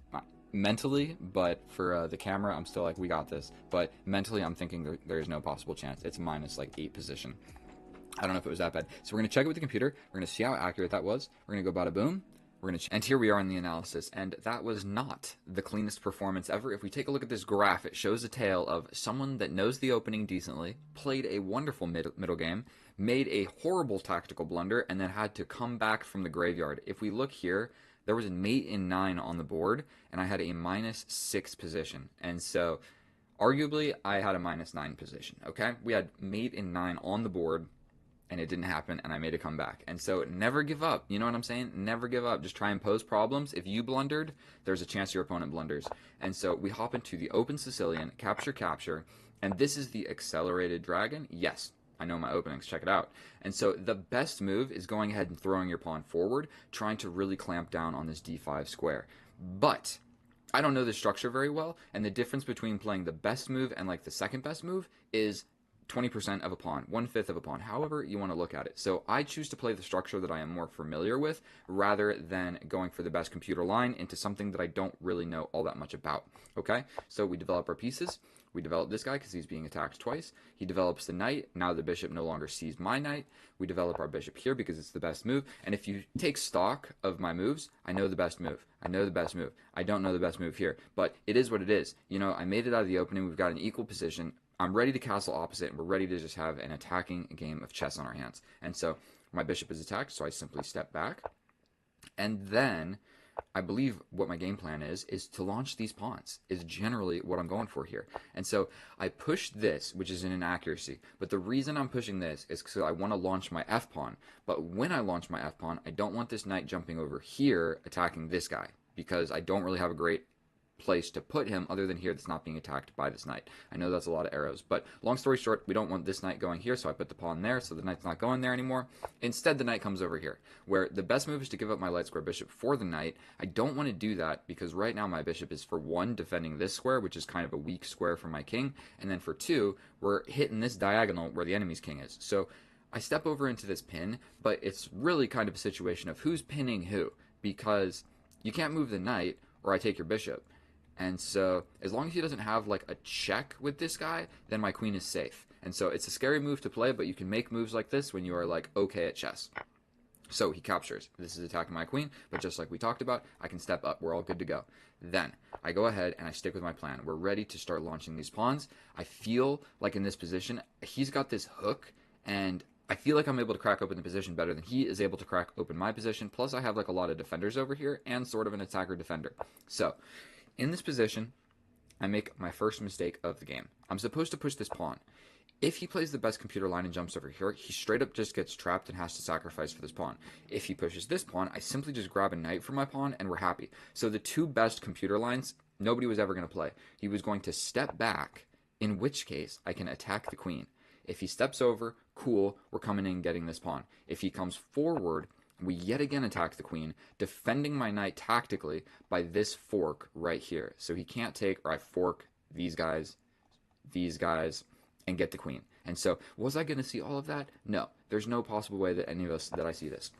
mentally. But for the camera, I'm still like, we got this. But mentally, I'm thinking there's no possible chance. It's minus like 8 position. I don't know if it was that bad. So we're going to check it with the computer. We're going to see how accurate that was. We're going to go bada boom. And here we are in the analysis, and that was not the cleanest performance ever. If we take a look at this graph, it shows a tale of someone that knows the opening decently, played a wonderful middle game, made a horrible tactical blunder, and then had to come back from the graveyard. If we look here, there was a mate in 9 on the board, and I had a -6 position. And so, arguably, I had a -9 position, okay? We had mate in 9 on the board, and it didn't happen, and I made a comeback. And so never give up. You know what I'm saying? Never give up. Just try and pose problems. If you blundered, there's a chance your opponent blunders. And so we hop into the open Sicilian, capture, capture, and this is the accelerated dragon. Yes, I know my openings. Check it out. And so the best move is going ahead and throwing your pawn forward, trying to really clamp down on this d5 square. But I don't know the structure very well, and the difference between playing the best move and like the second best move is 20% of a pawn, 1/5 of a pawn, however you want to look at it. So I choose to play the structure that I am more familiar with rather than going for the best computer line into something that I don't really know all that much about. Okay, so we develop our pieces. We develop this guy because he's being attacked twice. He develops the knight. Now the bishop no longer sees my knight. We develop our bishop here because it's the best move. And if you take stock of my moves, I know the best move. I know the best move. I don't know the best move here, but it is what it is. You know, I made it out of the opening. We've got an equal position. I'm ready to castle opposite, and we're ready to just have an attacking game of chess on our hands. And so my bishop is attacked, so I simply step back. And then I believe what my game plan is to launch these pawns, is generally what I'm going for here. And so I push this, which is an inaccuracy. But the reason I'm pushing this is because I want to launch my f-pawn. But when I launch my f-pawn, I don't want this knight jumping over here, attacking this guy, because I don't really have a great place to put him other than here that's not being attacked by this knight. I know that's a lot of arrows, but long story short, we don't want this knight going here, so I put the pawn there, so the knight's not going there anymore. Instead, the knight comes over here, where the best move is to give up my light square bishop for the knight. I don't want to do that because right now my bishop is, for one, defending this square, which is kind of a weak square for my king, and then for two, we're hitting this diagonal where the enemy's king is. So I step over into this pin, but it's really kind of a situation of who's pinning who, because you can't move the knight or I take your bishop. And so as long as he doesn't have like a check with this guy, then my queen is safe. And so it's a scary move to play, but you can make moves like this when you are like okay at chess. So he captures. This is attacking my queen, but just like we talked about, I can step up. We're all good to go. Then I go ahead and I stick with my plan. We're ready to start launching these pawns. I feel like in this position, he's got this hook, and I feel like I'm able to crack open the position better than he is able to crack open my position. Plus I have like a lot of defenders over here and sort of an attacker-defender. So in this position, I make my first mistake of the game. I'm supposed to push this pawn. If he plays the best computer line and jumps over here, he straight up just gets trapped and has to sacrifice for this pawn. If he pushes this pawn, I simply just grab a knight from my pawn and we're happy. So the two best computer lines, nobody was ever going to play. He was going to step back, in which case I can attack the queen. If he steps over, cool, we're coming in and getting this pawn. If he comes forward, we yet again attack the queen, defending my knight tactically by this fork right here. So he can't take, or I fork these guys, and get the queen. And so, was I going to see all of that? No. There's no possible way that any of us, that I see this.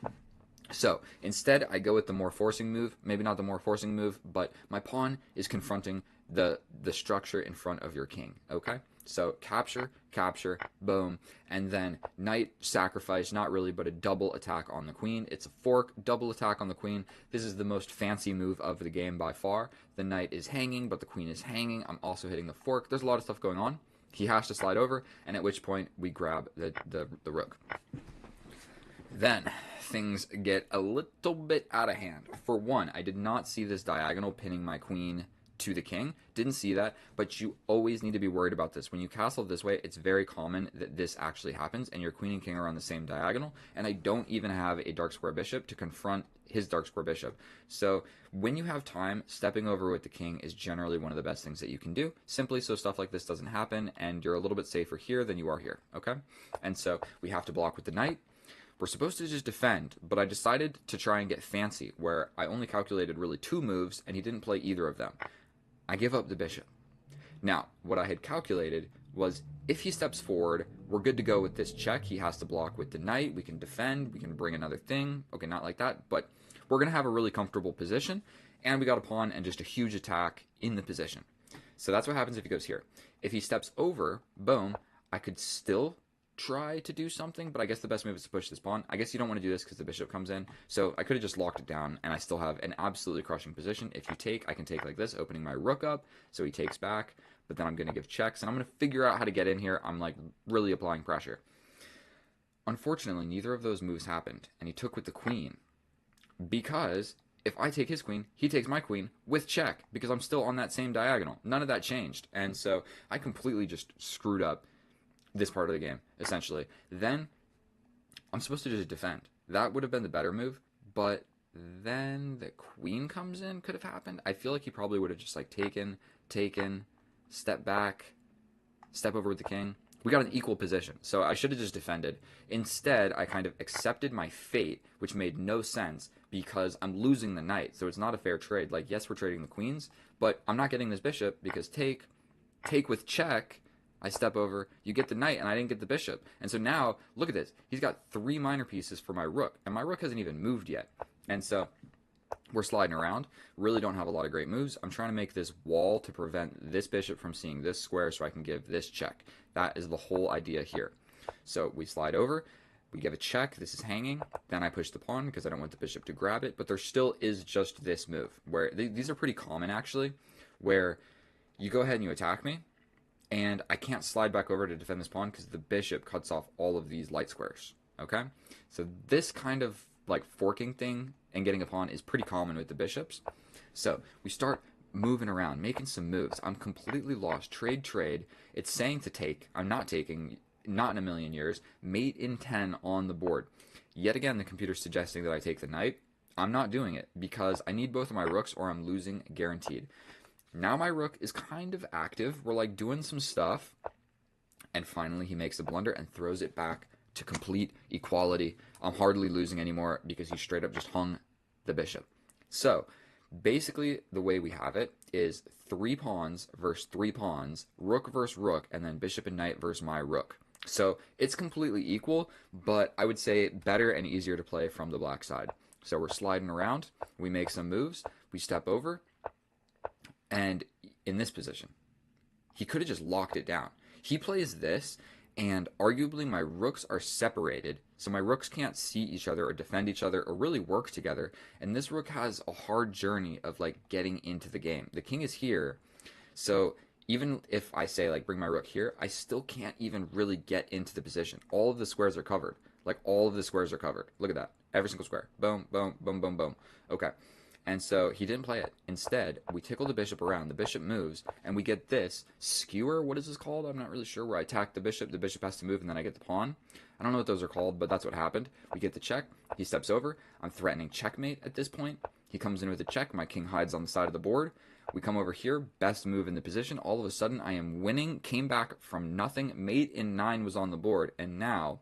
So, instead, I go with the more forcing move. Maybe not the more forcing move, but my pawn is confronting the structure in front of your king, okay? So capture, capture, boom, and then knight sacrifice, not really, but a double attack on the queen. It's a fork, double attack on the queen. This is the most fancy move of the game by far. The knight is hanging, but the queen is hanging. I'm also hitting the fork. There's a lot of stuff going on. He has to slide over, and at which point we grab the rook. Then things get a little bit out of hand. For one, I did not see this diagonal pinning my queen to the king. Didn't see that, but you always need to be worried about this. When you castle this way, it's very common that this actually happens, and your queen and king are on the same diagonal, and I don't even have a dark square bishop to confront his dark square bishop. So when you have time, stepping over with the king is generally one of the best things that you can do, simply so stuff like this doesn't happen, and you're a little bit safer here than you are here, okay? And so we have to block with the knight. We're supposed to just defend, but I decided to try and get fancy, where I only calculated really 2 moves, and he didn't play either of them. I give up the bishop. Now, what I had calculated was if he steps forward, we're good to go with this check. He has to block with the knight. We can defend. We can bring another thing. Okay, not like that, but we're going to have a really comfortable position, and we got a pawn and just a huge attack in the position. So that's what happens if he goes here. If he steps over, boom, I could still try to do something, but I guess the best move is to push this pawn. I guess you don't want to do this because the bishop comes in, so I could have just locked it down, and I still have an absolutely crushing position. If you take, I can take like this, opening my rook up, so he takes back, but then I'm going to give checks, and I'm going to figure out how to get in here. I'm like really applying pressure. Unfortunately, neither of those moves happened, and he took with the queen, because if I take his queen, he takes my queen with check because I'm still on that same diagonal. None of that changed. And so I completely just screwed up this part of the game, essentially. Then I'm supposed to just defend. That would have been the better move, but then the queen comes in, could have happened. I feel like he probably would have just like taken, step back, step over with the king. We got an equal position, so I should have just defended. Instead, I kind of accepted my fate, which made no sense because I'm losing the knight, so it's not a fair trade. Like, yes, we're trading the queens, but I'm not getting this bishop because take with check, I step over, you get the knight, and I didn't get the bishop. And so now, look at this. He's got 3 minor pieces for my rook, and my rook hasn't even moved yet. And so we're sliding around. Really don't have a lot of great moves. I'm trying to make this wall to prevent this bishop from seeing this square so I can give this check. That is the whole idea here. So we slide over. We give a check. This is hanging. Then I push the pawn because I don't want the bishop to grab it. But there still is just this move where these are pretty common, actually, where you go ahead and you attack me, and I can't slide back over to defend this pawn because the bishop cuts off all of these light squares. Okay? So this kind of like forking thing and getting a pawn is pretty common with the bishops. So we start moving around, making some moves. I'm completely lost. Trade. It's saying to take. I'm not taking. Not in a million years. Mate in 10 on the board. Yet again, the computer's suggesting that I take the knight. I'm not doing it because I need both of my rooks or I'm losing guaranteed. Now my rook is kind of active. We're like doing some stuff. And finally he makes a blunder and throws it back to complete equality. I'm hardly losing anymore because he straight up just hung the bishop. So basically the way we have it is 3 pawns versus 3 pawns, rook versus rook, and then bishop and knight versus my rook. So it's completely equal, but I would say better and easier to play from the black side. So we're sliding around, we make some moves, we step over, and in this position, he could have just locked it down. He plays this, and arguably my rooks are separated, so my rooks can't see each other or defend each other or really work together, and this rook has a hard journey of like getting into the game. The king is here, so even if I say like bring my rook here, I still can't even really get into the position. All of the squares are covered. Like all of the squares are covered. Look at that. Every single square. Boom, boom, boom, boom, boom. Okay. And so he didn't play it. Instead, we tickle the bishop around. The bishop moves, and we get this skewer. What is this called? I'm not really sure. Where I attack the bishop has to move, and then I get the pawn. I don't know what those are called, but that's what happened. We get the check. He steps over. I'm threatening checkmate at this point. He comes in with a check. My king hides on the side of the board. We come over here. Best move in the position. All of a sudden, I am winning. Came back from nothing. Mate in 9 was on the board, and now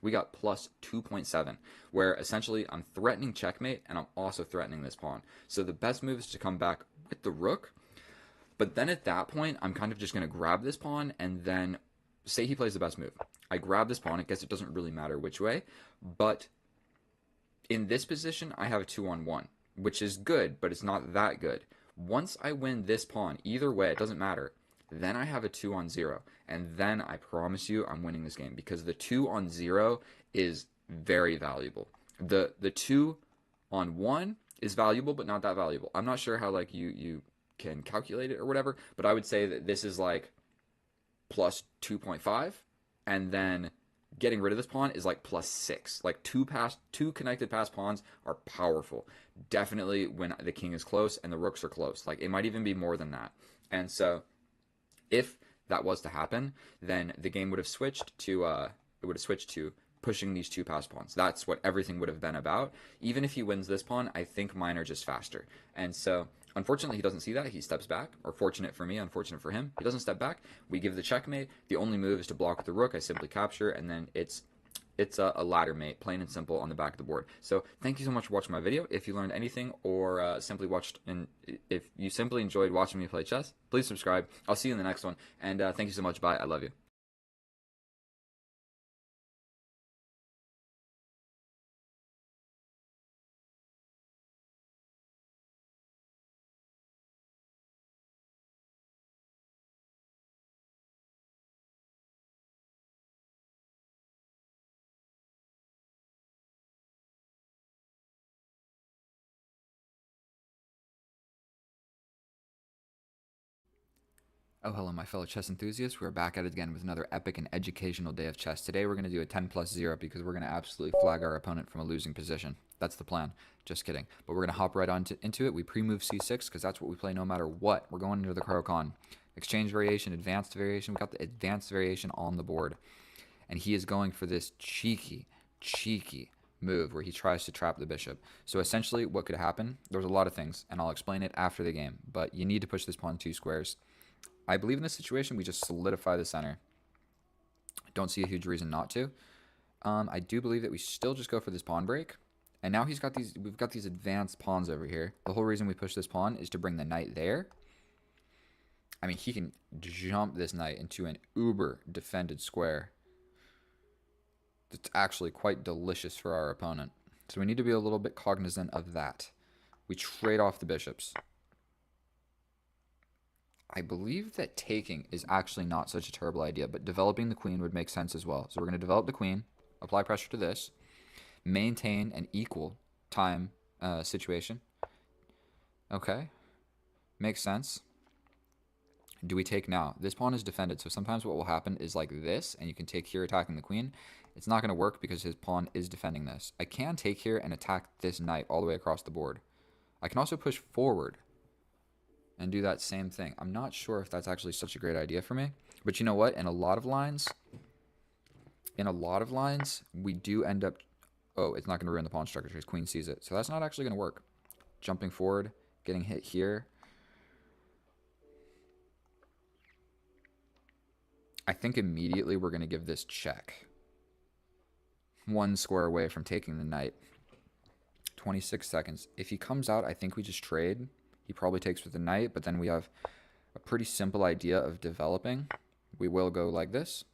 we got plus 2.7, where essentially I'm threatening checkmate and I'm also threatening this pawn. So the best move is to come back with the rook. But then at that point, I'm kind of just going to grab this pawn and then say he plays the best move. I grab this pawn. I guess it doesn't really matter which way. But in this position, I have a 2-on-1, which is good, but it's not that good. Once I win this pawn, either way, it doesn't matter. Then I have a 2-on-0, and then I promise you I'm winning this game because the 2-on-0 is very valuable. The 2-on-1 is valuable, but not that valuable. I'm not sure how like you can calculate it or whatever, but I would say that this is like plus 2.5, and then getting rid of this pawn is like plus 6. Like two connected pass pawns are powerful. Definitely when the king is close and the rooks are close. Like it might even be more than that. And so if that was to happen, then the game would have switched to pushing these 2 pass pawns. That's what everything would have been about. Even if he wins this pawn, I think mine are just faster. And so, unfortunately, he doesn't see that. He steps back. Or fortunate for me, unfortunate for him. He doesn't step back. We give the checkmate. The only move is to block with the rook. I simply capture, and then it's a ladder mate, plain and simple, on the back of the board. So thank you so much for watching my video. If you learned anything or if you simply enjoyed watching me play chess, please subscribe. I'll see you in the next one. And thank you so much. Bye. I love you. Oh, hello, my fellow chess enthusiasts. We're back at it again with another epic and educational day of chess. Today we're going to do a 10+0 because we're going to absolutely flag our opponent from a losing position. That's the plan. Just kidding. But we're going to hop right on into it. We pre-move c6 because that's what we play no matter what. We're going into the Caro-Kann. Exchange variation, advanced variation. We got the advanced variation on the board. And he is going for this cheeky move where he tries to trap the bishop. So essentially what could happen, there's a lot of things, and I'll explain it after the game. But you need to push this pawn 2 squares. I believe in this situation, we just solidify the center. Don't see a huge reason not to. I do believe that we still just go for this pawn break. And now we've got these advanced pawns over here. The whole reason we push this pawn is to bring the knight there. I mean, he can jump this knight into an uber defended square. It's actually quite delicious for our opponent. So we need to be a little bit cognizant of that. We trade off the bishops. I believe that taking is actually not such a terrible idea, but developing the queen would make sense as well. So we're going to develop the queen, apply pressure to this, maintain an equal time situation. Okay, makes sense. Do we take now? This pawn is defended, so sometimes what will happen is like this, and you can take here attacking the queen. It's not going to work because his pawn is defending this. I can take here and attack this knight all the way across the board. I can also push forward and do that same thing. I'm not sure if that's actually such a great idea for me, but you know what? In a lot of lines, we do end up... Oh, it's not going to ruin the pawn structure because queen sees it. So that's not actually going to work. Jumping forward, getting hit here. I think immediately we're going to give this check. 1 square away from taking the knight. 26 seconds. If he comes out, I think we just trade. He probably takes with the knight, but then we have a pretty simple idea of developing. We will go like this.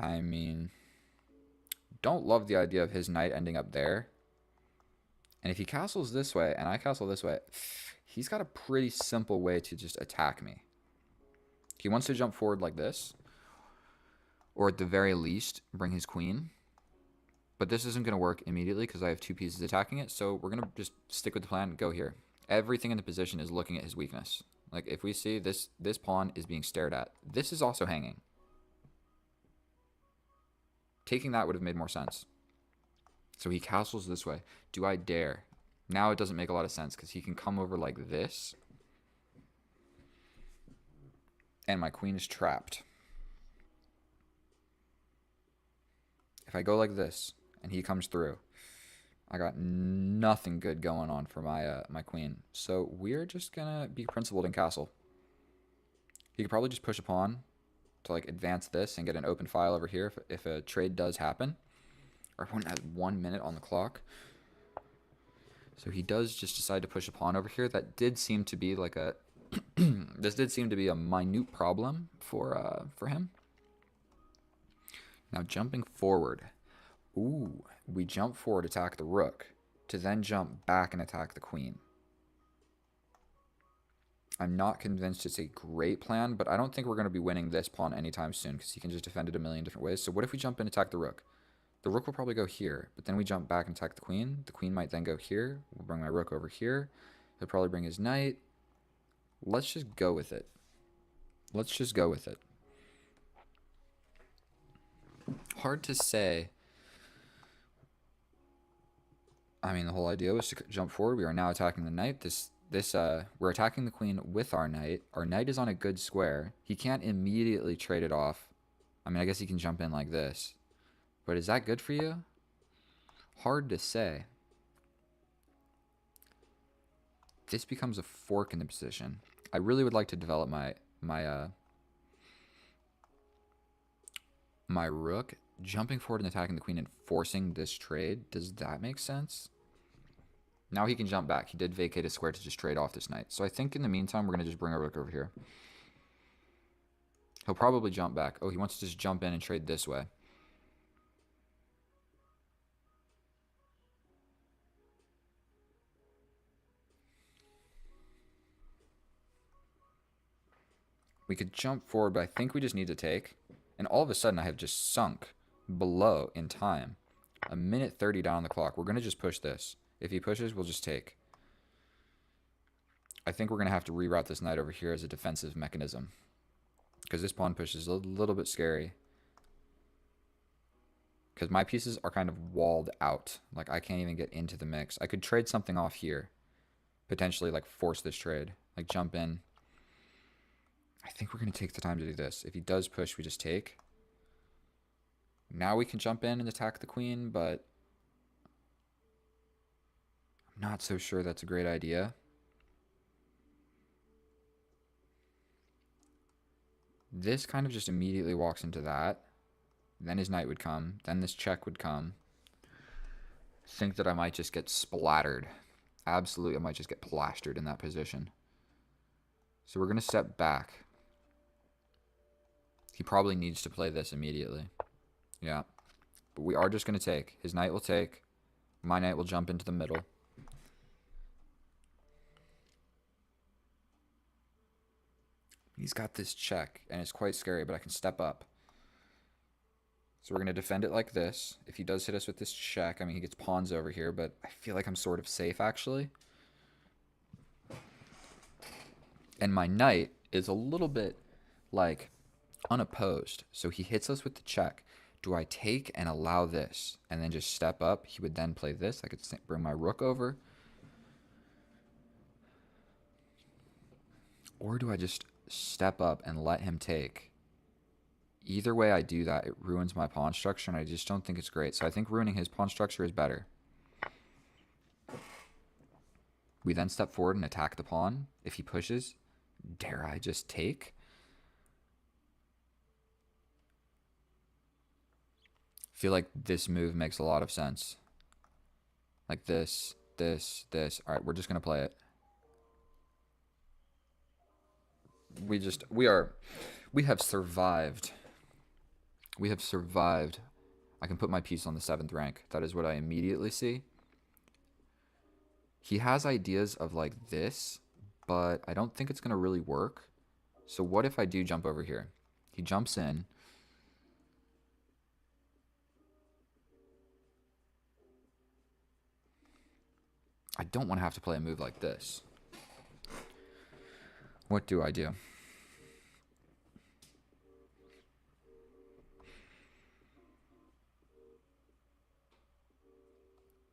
I mean, don't love the idea of his knight ending up there. And if he castles this way and I castle this way, he's got a pretty simple way to just attack me. He wants to jump forward like this, or at the very least, bring his queen. But this isn't going to work immediately because I have 2 pieces attacking it, so we're going to just stick with the plan and go here. Everything in the position is looking at his weakness. Like, if we see this pawn is being stared at, this is also hanging. Taking that would have made more sense. So he castles this way. Do I dare? Now it doesn't make a lot of sense because he can come over like this. And my queen is trapped. If I go like this and he comes through, I got nothing good going on for my queen. So we're just going to be principled and castle. He could probably just push a pawn to like advance this and get an open file over here if a trade does happen. Our opponent has 1 minute on the clock. So he does just decide to push a pawn over here. That did seem to be like a... this did seem to be a minute problem for him. Now jumping forward. Ooh, we jump forward, attack the rook, to then jump back and attack the queen. I'm not convinced it's a great plan, but I don't think we're going to be winning this pawn anytime soon because he can just defend it a million different ways. So what if we jump and attack the rook? The rook will probably go here, but then we jump back and attack the queen. The queen might then go here. We'll bring my rook over here. He'll probably bring his knight. Let's just go with it. Let's just go with it. Hard to say. I mean, the whole idea was to jump forward. We are now attacking the knight. We're attacking the queen with our knight. Our knight is on a good square. He can't immediately trade it off. I mean, I guess he can jump in like this. But is that good for you? Hard to say. This becomes a fork in the position. I really would like to develop my rook. Jumping forward and attacking the queen and forcing this trade. Does that make sense? Now he can jump back. He did vacate a square to just trade off this knight. So I think in the meantime, we're going to just bring our rook over here. He'll probably jump back. Oh, he wants to just jump in and trade this way. We could jump forward, but I think we just need to take. And all of a sudden, I have just sunk below in time. 1:30 down the clock. We're going to just push this. If he pushes, we'll just take. I think we're going to have to reroute this knight over here as a defensive mechanism. Because this pawn push is a little bit scary. Because my pieces are kind of walled out. Like, I can't even get into the mix. I could trade something off here. Potentially, like, force this trade. Like, jump in. I think we're going to take the time to do this. If he does push, we just take. Now we can jump in and attack the queen, but I'm not so sure that's a great idea. This kind of just immediately walks into that. Then his knight would come. Then this check would come. Think that I might just get splattered. Absolutely, I might just get plastered in that position. So we're going to step back. He probably needs to play this immediately. Yeah. But we are just going to take. His knight will take. My knight will jump into the middle. He's got this check, and it's quite scary, but I can step up. So we're going to defend it like this. If he does hit us with this check, I mean, he gets pawns over here, but I feel like I'm sort of safe, actually. And my knight is a little bit, like, unopposed. So he hits us with the check. Do I take and allow this and then just step up? He would then play this. I could bring my rook over. Or do I just step up and let him take? Either way I do that, it ruins my pawn structure, and I just don't think it's great. So I think ruining his pawn structure is better. We then step forward and attack the pawn. If he pushes, dare I just take? I feel like this move makes a lot of sense. Like this, this, this. All right, we're just going to play it. We have survived. We have survived. I can put my piece on the 7th rank. That is what I immediately see. He has ideas of like this, but I don't think it's going to really work. So what if I do jump over here? He jumps in. I don't want to have to play a move like this. What do I do?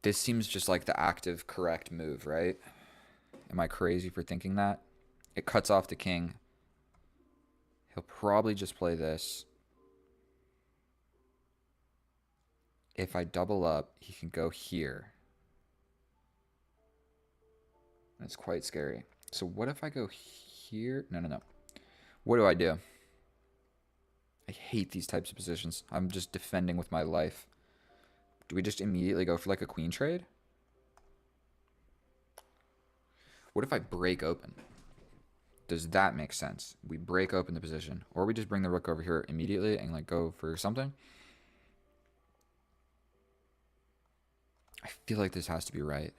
This seems just like the active, correct move, right? Am I crazy for thinking that? It cuts off the king. He'll probably just play this. If I double up, he can go here. That's quite scary. So what if I go here? No. What do I do? I hate these types of positions. I'm just defending with my life. Do we just immediately go for like a queen trade? What if I break open? Does that make sense? We break open the position. Or we just bring the rook over here immediately and like go for something? I feel like this has to be right.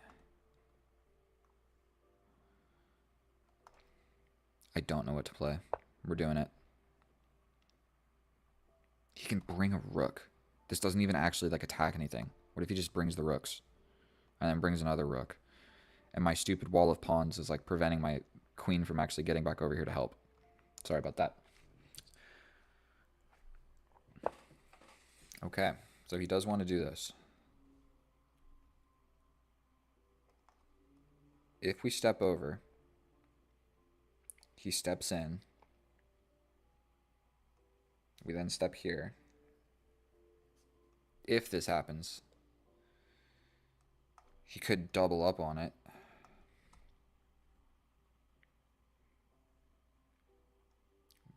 I don't know what to play. We're doing it. He can bring a rook. This doesn't even actually like attack anything. What if he just brings the rooks? And then brings another rook. And my stupid wall of pawns is like preventing my queen from actually getting back over here to help. Sorry about that. Okay, so he does want to do this. If we step over, he steps in. We then step here. If this happens, he could double up on it.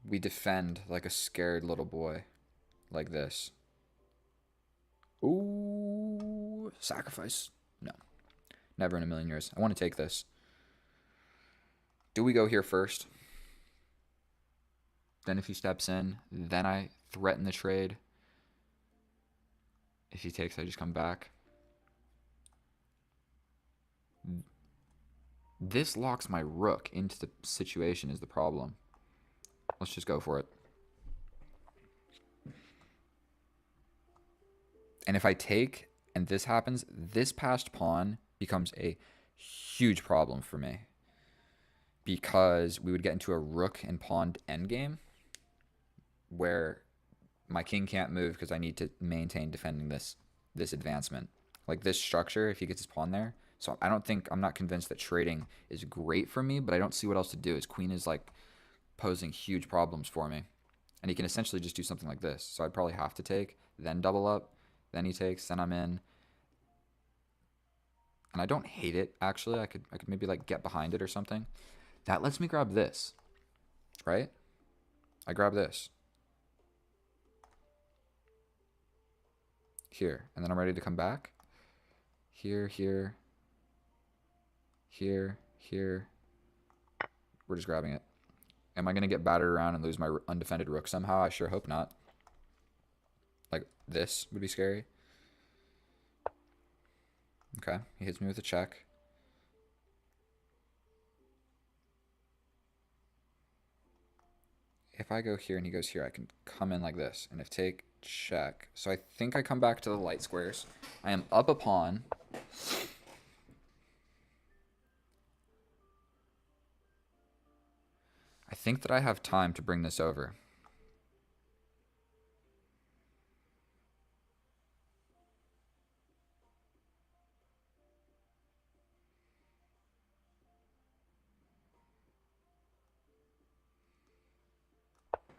We defend like a scared little boy. Like this. Ooh, sacrifice. No. Never in a million years. I want to take this. Do we go here first? Then if he steps in, then I threaten the trade. If he takes, I just come back. This locks my rook into the situation is the problem. Let's just go for it. And if I take and this happens, this passed pawn becomes a huge problem for me. Because we would get into a rook and pawn endgame where my king can't move because I need to maintain defending this advancement. Like this structure, if he gets his pawn there. So I'm not convinced that trading is great for me, but I don't see what else to do. His queen is like posing huge problems for me. And he can essentially just do something like this. So I'd probably have to take, then double up, then he takes, then I'm in. And I don't hate it, actually. I could maybe like get behind it or something. That lets me grab this, right? I grab this. Here. And then I'm ready to come back. Here, here. Here, here. We're just grabbing it. Am I going to get battered around and lose my undefended rook somehow? I sure hope not. Like, this would be scary. Okay, he hits me with a check. If I go here and he goes here, I can come in like this. And if take, check. So I think I come back to the light squares. I am up a pawn. I think that I have time to bring this over.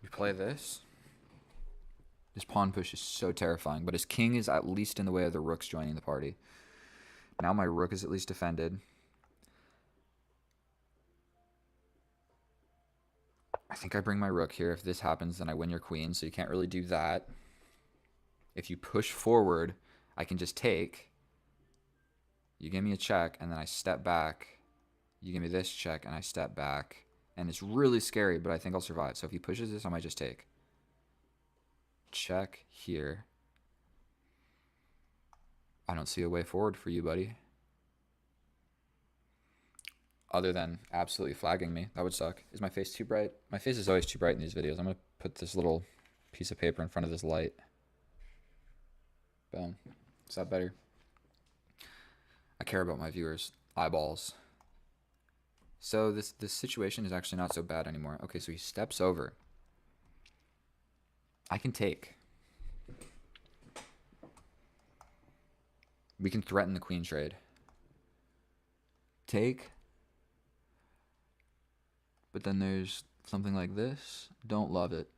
We play this. This pawn push is so terrifying, but his king is at least in the way of the rooks joining the party. Now my rook is at least defended. I think I bring my rook here. If this happens, then I win your queen, so you can't really do that. If you push forward, I can just take. You give me a check, and then I step back. You give me this check, and I step back. And it's really scary, but I think I'll survive. So if he pushes this, I might just take. Check here. I don't see a way forward for you, buddy. Other than absolutely flagging me. That would suck. Is my face too bright? My face is always too bright in these videos. I'm going to put this little piece of paper in front of this light. Boom. Is that better? I care about my viewers' eyeballs. So this situation is actually not so bad anymore. Okay, so he steps over. I can take. We can threaten the queen trade. Take. But then there's something like this. Don't love it.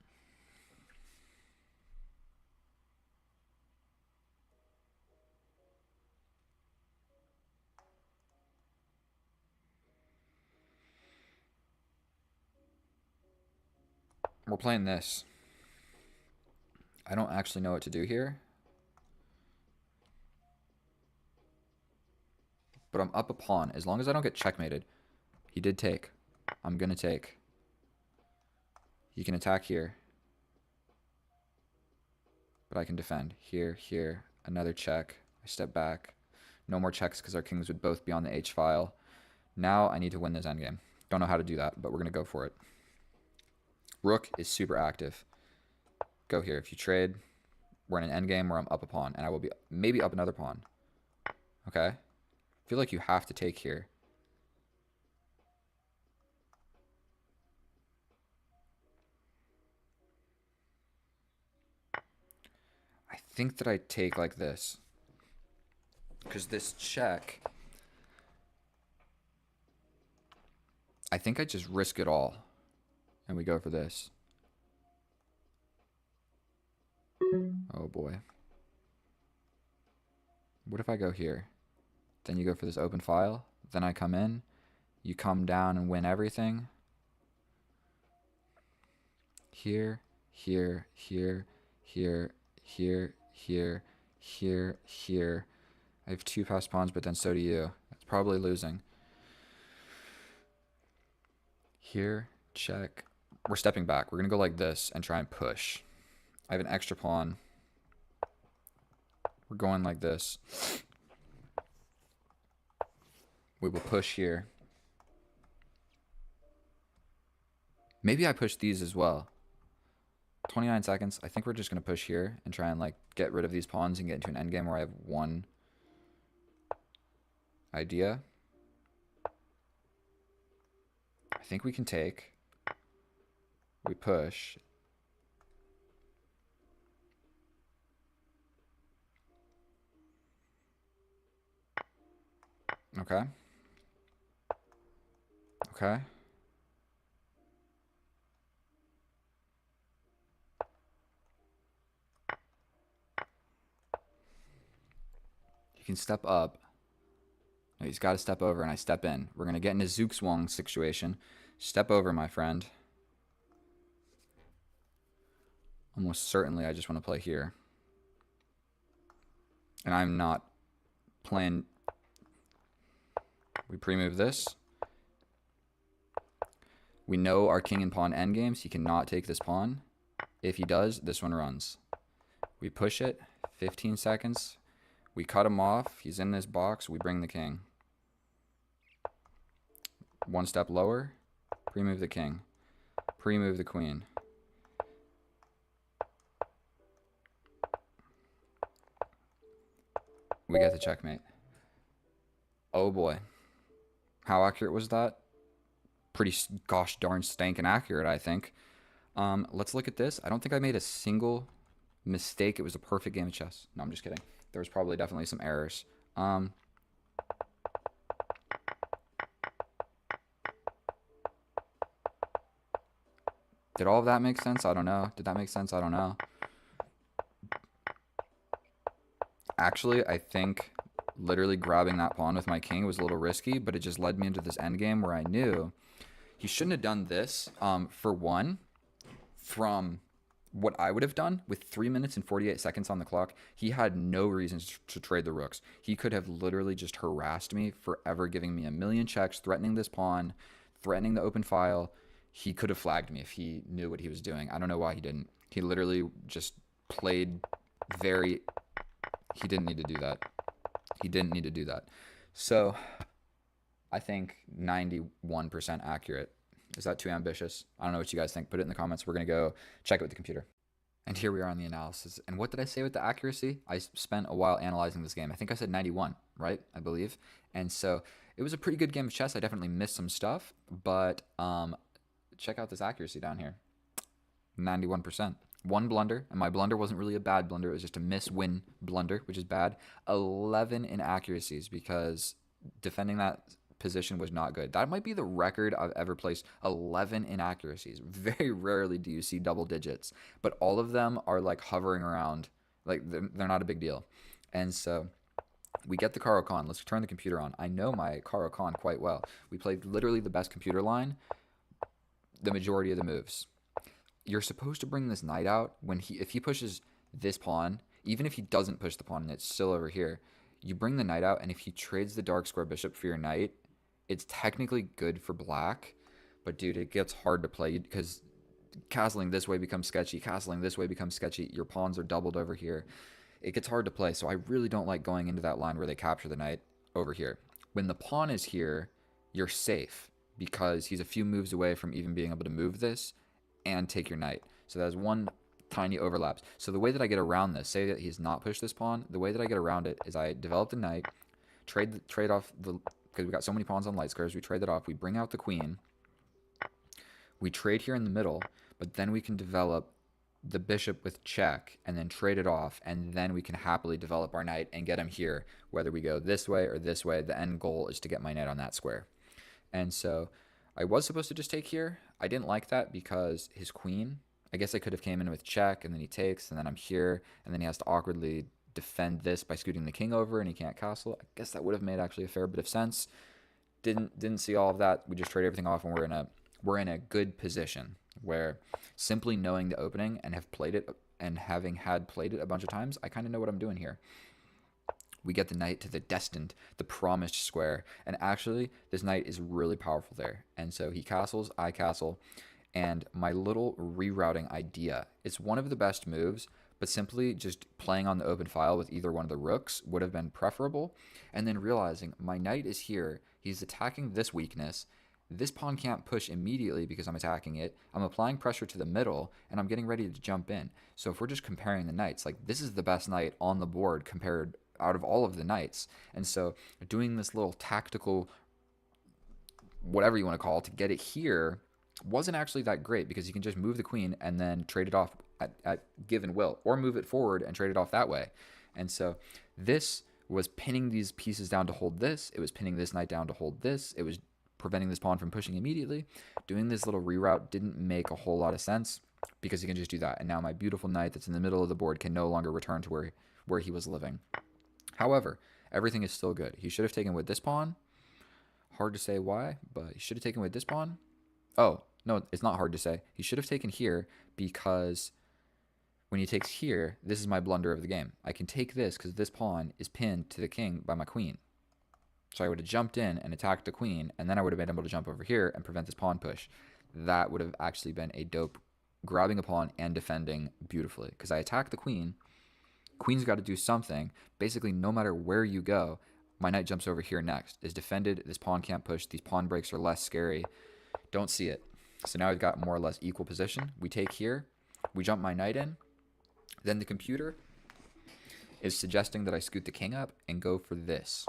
We're playing this. I don't actually know what to do here. But I'm up a pawn. As long as I don't get checkmated. He did take. I'm going to take. He can attack here. But I can defend. Here, here. Another check. I step back. No more checks because our kings would both be on the H file. Now I need to win this endgame. Don't know how to do that, but we're going to go for it. Rook is super active. Go here. If you trade, we're in an endgame where I'm up a pawn. And I will be maybe up another pawn. Okay? I feel like you have to take here. I think that I take like this. Because this check... I think I just risk it all. And we go for this. Oh boy. What if I go here? Then you go for this open file. Then I come in. You come down and win everything. Here, here, here, here, here, here, here, here. I have 2 passed pawns, but then so do you. That's probably losing. Here, check. We're stepping back. We're going to go like this and try and push. I have an extra pawn. We're going like this. We will push here. Maybe I push these as well. 29 seconds. I think we're just going to push here and try and like get rid of these pawns and get into an endgame where I have one idea. I think we can take. We push. Okay. Okay. He can step up. No, he's got to step over, and I step in. We're going to get in a Zugzwang situation. Step over, my friend. Almost certainly I just want to play here. And I'm not playing... We pre-move this. We know our king and pawn endgames. He cannot take this pawn. If he does, this one runs. We push it. 15 seconds. We cut him off. He's in this box. We bring the king. One step lower. Pre-move the king. Pre-move the queen. We get the checkmate. Oh boy. How accurate was that? Pretty gosh darn stankin' accurate, I think. Let's look at this. I don't think I made a single mistake. It was a perfect game of chess. No, I'm just kidding. There was probably definitely some errors. Did all of that make sense? I don't know. Did that make sense? I don't know. Actually, I think literally grabbing that pawn with my king was a little risky, but it just led me into this endgame where I knew he shouldn't have done this. For one, from what I would have done with 3 minutes and 48 seconds on the clock, he had no reason to trade the rooks. He could have literally just harassed me forever, giving me a million checks, threatening this pawn, threatening the open file. He could have flagged me if he knew what he was doing. I don't know why he didn't. He literally just played very... He didn't need to do that. He didn't need to do that. So I think 91% accurate. Is that too ambitious? I don't know what you guys think. Put it in the comments. We're going to go check it with the computer. And here we are on the analysis. And what did I say with the accuracy? I spent a while analyzing this game. I think I said 91, right? I believe. And so it was a pretty good game of chess. I definitely missed some stuff. But check out this accuracy down here. 91%. One blunder, and my blunder wasn't really a bad blunder. It was just a miss-win blunder, which is bad. 11 inaccuracies because defending that position was not good. That might be the record I've ever placed. 11 inaccuracies. Very rarely do you see double digits, but all of them are like hovering around. Like they're not a big deal. And so we get the Caro-Kann. Let's turn the computer on. I know my Caro-Kann quite well. We played literally the best computer line the majority of the moves. You're supposed to bring this knight out when if he pushes this pawn, even if he doesn't push the pawn and it's still over here, you bring the knight out, and if he trades the dark square bishop for your knight, it's technically good for black, but dude, it gets hard to play because castling this way becomes sketchy, castling this way becomes sketchy, your pawns are doubled over here. It gets hard to play, so I really don't like going into that line where they capture the knight over here. When the pawn is here, you're safe because he's a few moves away from even being able to move this and take your knight. So that's one tiny overlaps. So the way that I get around this, say that he's not pushed this pawn, the way that I get around it is I develop the knight, trade off the, because we got so many pawns on light squares, we trade that off, we bring out the queen, we trade here in the middle, but then we can develop the bishop with check and then trade it off, and then we can happily develop our knight and get him here, whether we go this way or this way. The end goal is to get my knight on that square. And so I was supposed to just take here. I didn't like that because his queen, I guess I could have came in with check, and then he takes, and then I'm here, and then he has to awkwardly defend this by scooting the king over, and he can't castle. I guess that would have made actually a fair bit of sense. Didn't see all of that. We just trade everything off, and we're in a good position where simply knowing the opening and have played it and having had played it a bunch of times, I kind of know what I'm doing here. We get the knight to the destined, the promised square. And actually, this knight is really powerful there. And so he castles, I castle. And my little rerouting idea, it's one of the best moves, but simply just playing on the open file with either one of the rooks would have been preferable. And then realizing my knight is here. He's attacking this weakness. This pawn can't push immediately because I'm attacking it. I'm applying pressure to the middle, and I'm getting ready to jump in. So if we're just comparing the knights, like this is the best knight on the board compared out of all of the knights. And so doing this little tactical, whatever you want to call it, to get it here wasn't actually that great because you can just move the queen and then trade it off at given will, or move it forward and trade it off that way. And so this was pinning these pieces down to hold this. It was pinning this knight down to hold this. It was preventing this pawn from pushing immediately. Doing this little reroute didn't make a whole lot of sense because he can just do that. And now my beautiful knight that's in the middle of the board can no longer return to where he was living. However, everything is still good. He should have taken with this pawn. Hard to say why, but he should have taken with this pawn. Oh, no, it's not hard to say. He should have taken here because when he takes here, this is my blunder of the game. I can take this because this pawn is pinned to the king by my queen. So I would have jumped in and attacked the queen, and then I would have been able to jump over here and prevent this pawn push. That would have actually been a dope grabbing a pawn and defending beautifully. Because I attack the queen. Queen's got to do something. Basically, no matter where you go, my knight jumps over here next. Is defended. This pawn can't push. These pawn breaks are less scary. Don't see it. So now we've got more or less equal position. We take here. We jump my knight in. Then the computer is suggesting that I scoot the king up and go for this.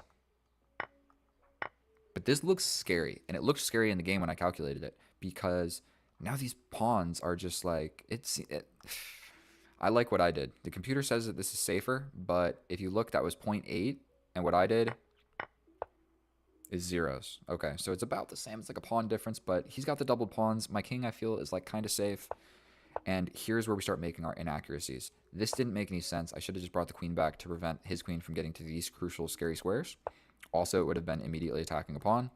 But this looks scary, and it looked scary in the game when I calculated it, because now these pawns are just like, I like what I did. The computer says that this is safer, but if you look, that was 0.8, and what I did is zeros. Okay, so it's about the same. It's like a pawn difference, but he's got the doubled pawns. My king, I feel, is like kind of safe. And here's where we start making our inaccuracies. This didn't make any sense. I should have just brought the queen back to prevent his queen from getting to these crucial, scary squares. Also, it would have been immediately attacking a pawn.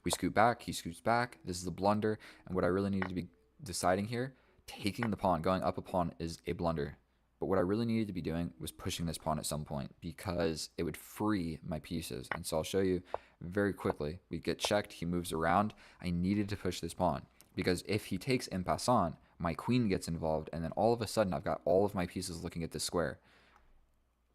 We scoot back. He scoots back. This is a blunder. And what I really needed to be deciding here, taking the pawn, going up a pawn is a blunder. But what I really needed to be doing was pushing this pawn at some point because it would free my pieces. And so I'll show you very quickly. We get checked. He moves around. I needed to push this pawn because if he takes en passant, my queen gets involved, and then all of a sudden I've got all of my pieces looking at this square.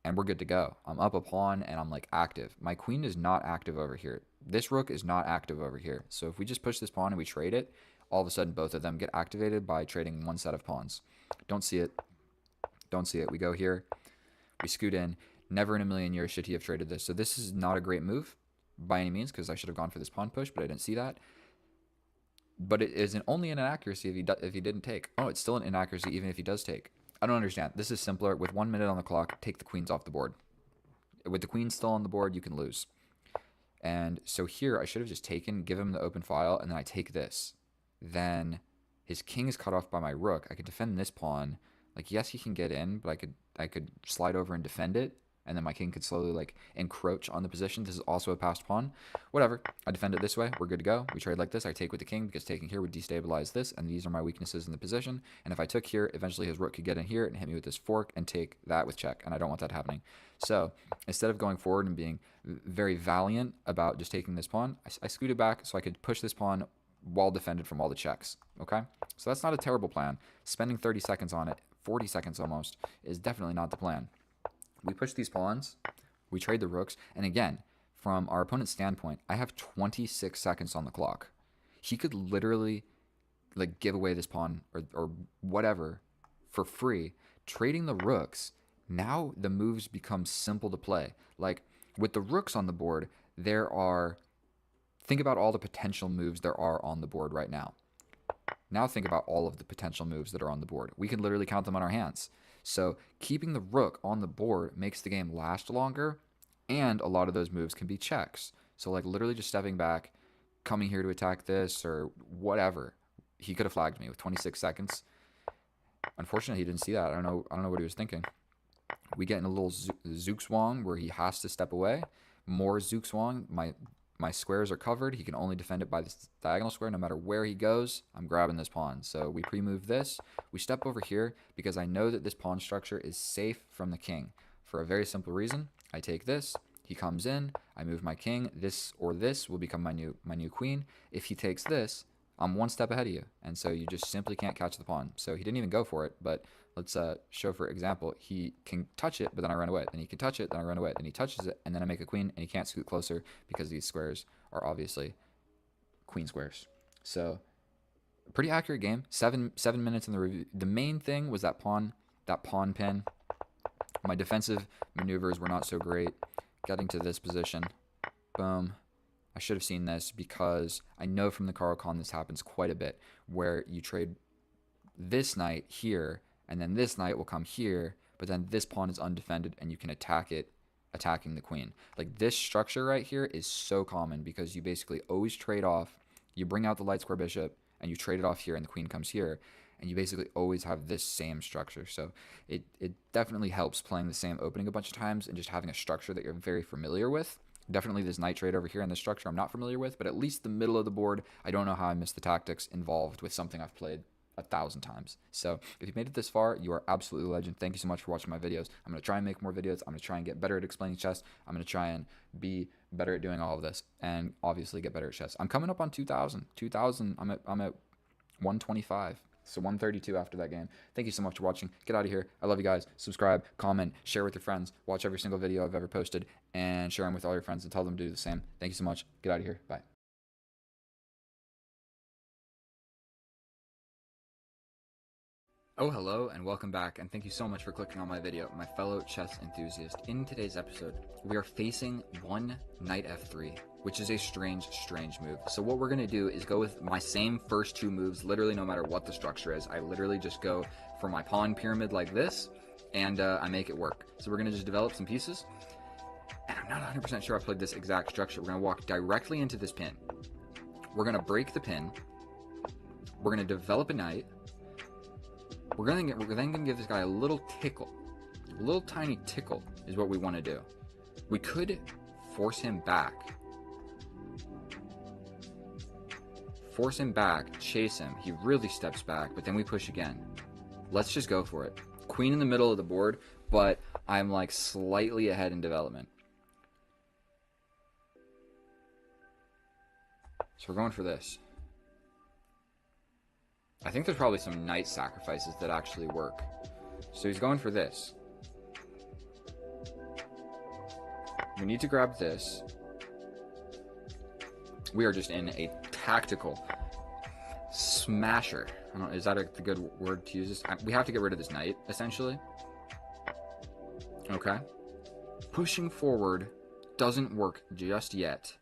And we're good to go. I'm up a pawn, and I'm like active. My queen is not active over here. This rook is not active over here. So if we just push this pawn and we trade it, all of a sudden both of them get activated by trading one set of pawns. Don't see it. Don't see it. We go here. We scoot in. Never in a million years should he have traded this. So this is not a great move by any means because I should have gone for this pawn push, but I didn't see that. But it isn't only an inaccuracy if he didn't take. Oh, it's still an inaccuracy even if he does take. I don't understand. This is simpler. With 1 minute on the clock, take the queens off the board. With the queen still on the board, you can lose. And so here, I should have just taken, give him the open file, and then I take this. Then his king is cut off by my rook. I could defend this pawn. Like, yes, he can get in, but I could slide over and defend it. And then my king could slowly, like, encroach on the position. This is also a passed pawn. Whatever. I defend it this way. We're good to go. We trade like this. I take with the king because taking here would destabilize this. And these are my weaknesses in the position. And if I took here, eventually his rook could get in here and hit me with this fork and take that with check. And I don't want that happening. So instead of going forward and being very valiant about just taking this pawn, I scooted back so I could push this pawn while defended from all the checks. Okay? So that's not a terrible plan. Spending 30 seconds on it, 40 seconds almost, is definitely not the plan. We push these pawns, we trade the rooks, and again, from our opponent's standpoint, I have 26 seconds on the clock. He could literally like give away this pawn or whatever for free. Trading the rooks, now the moves become simple to play. Like with the rooks on the board, think about all the potential moves there are on the board right now. Now think about all of the potential moves that are on the board. We can literally count them on our hands. So keeping the rook on the board makes the game last longer, and a lot of those moves can be checks. So like literally just stepping back, coming here to attack this or whatever. He could have flagged me with 26 seconds. Unfortunately, he didn't see that. I don't know what he was thinking. We get in a little Zugzwang where he has to step away. More Zugzwang. My squares are covered. He can only defend it by this diagonal square. No matter where he goes, I'm grabbing this pawn. So we pre-move this. We step over here because I know that this pawn structure is safe from the king. For a very simple reason, I take this. He comes in. I move my king. This or this will become my new queen. If he takes this, I'm one step ahead of you. And so you just simply can't catch the pawn. So he didn't even go for it. But let's show, for example, he can touch it, but then I run away. Then he can touch it, then I run away. Then he touches it, and then I make a queen, and he can't scoot closer because these squares are obviously queen squares. So pretty accurate game. Seven minutes in the review. The main thing was that pawn pin. My defensive maneuvers were not so great. Getting to this position. Boom. I should have seen this because I know from the Caro-Kann this happens quite a bit, where you trade this knight here, and then this knight will come here, but then this pawn is undefended, and you can attack it attacking the queen. Like, this structure right here is so common because you basically always trade off. You bring out the light square bishop and you trade it off here, and the queen comes here, and you basically always have this same structure. So it definitely helps playing the same opening a bunch of times and just having a structure that you're very familiar with. Definitely this knight trade over here in this structure I'm not familiar with, but at least the middle of the board, I don't know how I missed the tactics involved with something I've played 1,000 times. So if you've made it this far, you are absolutely a legend. Thank you so much for watching my videos. I'm going to try and make more videos. I'm going to try and get better at explaining chess. I'm going to try and be better at doing all of this, and obviously get better at chess. I'm coming up on 2,000. I'm at 125. So 132 after that game. Thank you so much for watching. Get out of here. I love you guys. Subscribe, comment, share with your friends. Watch every single video I've ever posted, and share them with all your friends and tell them to do the same. Thank you so much. Get out of here. Bye. Oh, hello, and welcome back, and thank you so much for clicking on my video, my fellow chess enthusiast. In today's episode, we are facing one knight f3, which is a strange move. So what we're going to do is go with my same first two moves, literally no matter what the structure is. I literally just go for my pawn pyramid like this, and I make it work. So we're going to just develop some pieces, and I'm not 100% sure I played this exact structure. We're going to walk directly into this pin. We're going to break the pin. We're going to develop a knight. We're then going to give this guy a little tickle. A little tiny tickle is what we want to do. We could force him back. Force him back, chase him. He really steps back, but then we push again. Let's just go for it. Queen in the middle of the board, but I'm like slightly ahead in development. So we're going for this. I think there's probably some knight sacrifices that actually work. So he's going for this. We need to grab this. We are just in a tactical smasher. I don't know, is that the good word to use? We have to get rid of this knight, essentially. Okay. Pushing forward doesn't work just yet.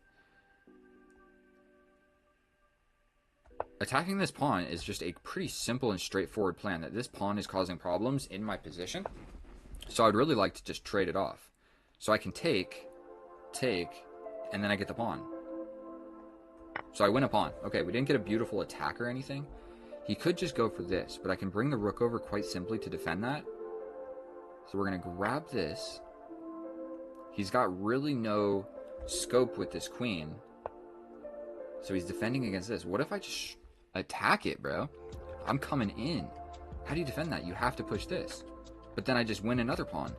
Attacking this pawn is just a pretty simple and straightforward plan. That this pawn is causing problems in my position. So I'd really like to just trade it off. So I can take, and then I get the pawn. So I win a pawn. Okay, we didn't get a beautiful attack or anything. He could just go for this, but I can bring the rook over quite simply to defend that. So we're going to grab this. He's got really no scope with this queen. So he's defending against this. What if I just attack it, bro? I'm coming in. How do you defend that? You have to push this. But then I just win another pawn.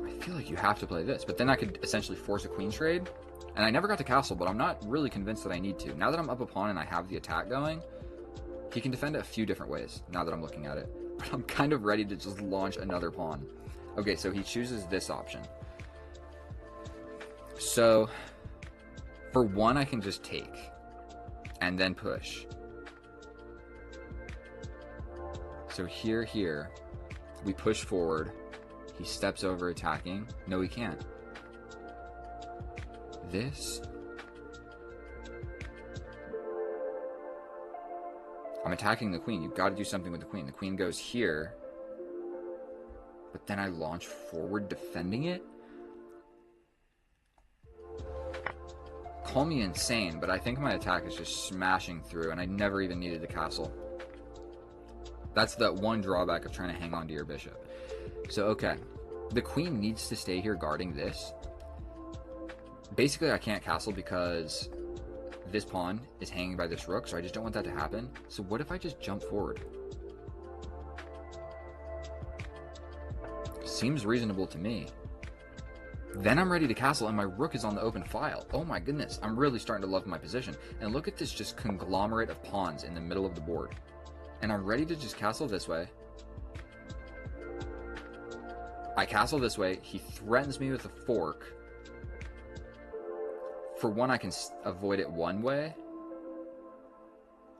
I feel like you have to play this. But then I could essentially force a queen trade. And I never got to castle, but I'm not really convinced that I need to. Now that I'm up a pawn and I have the attack going, he can defend it a few different ways, now that I'm looking at it. But I'm kind of ready to just launch another pawn. Okay, so he chooses this option. So, for one, I can just take, and then push. So here, we push forward. He steps over attacking. No, he can't. This. I'm attacking the queen. You've got to do something with the queen. The queen goes here, but then I launch forward defending it? Call me insane, but I think my attack is just smashing through, and I never even needed the castle. That's the one drawback of trying to hang on to your bishop. So, okay. The queen needs to stay here guarding this. Basically, I can't castle because this pawn is hanging by this rook, so I just don't want that to happen. So what if I just jump forward? Seems reasonable to me. Then I'm ready to castle, and my rook is on the open file. Oh my goodness, I'm really starting to love my position. And look at this just conglomerate of pawns in the middle of the board. And I'm ready to just castle this way. I castle this way. He threatens me with a fork. For one, I can avoid it one way.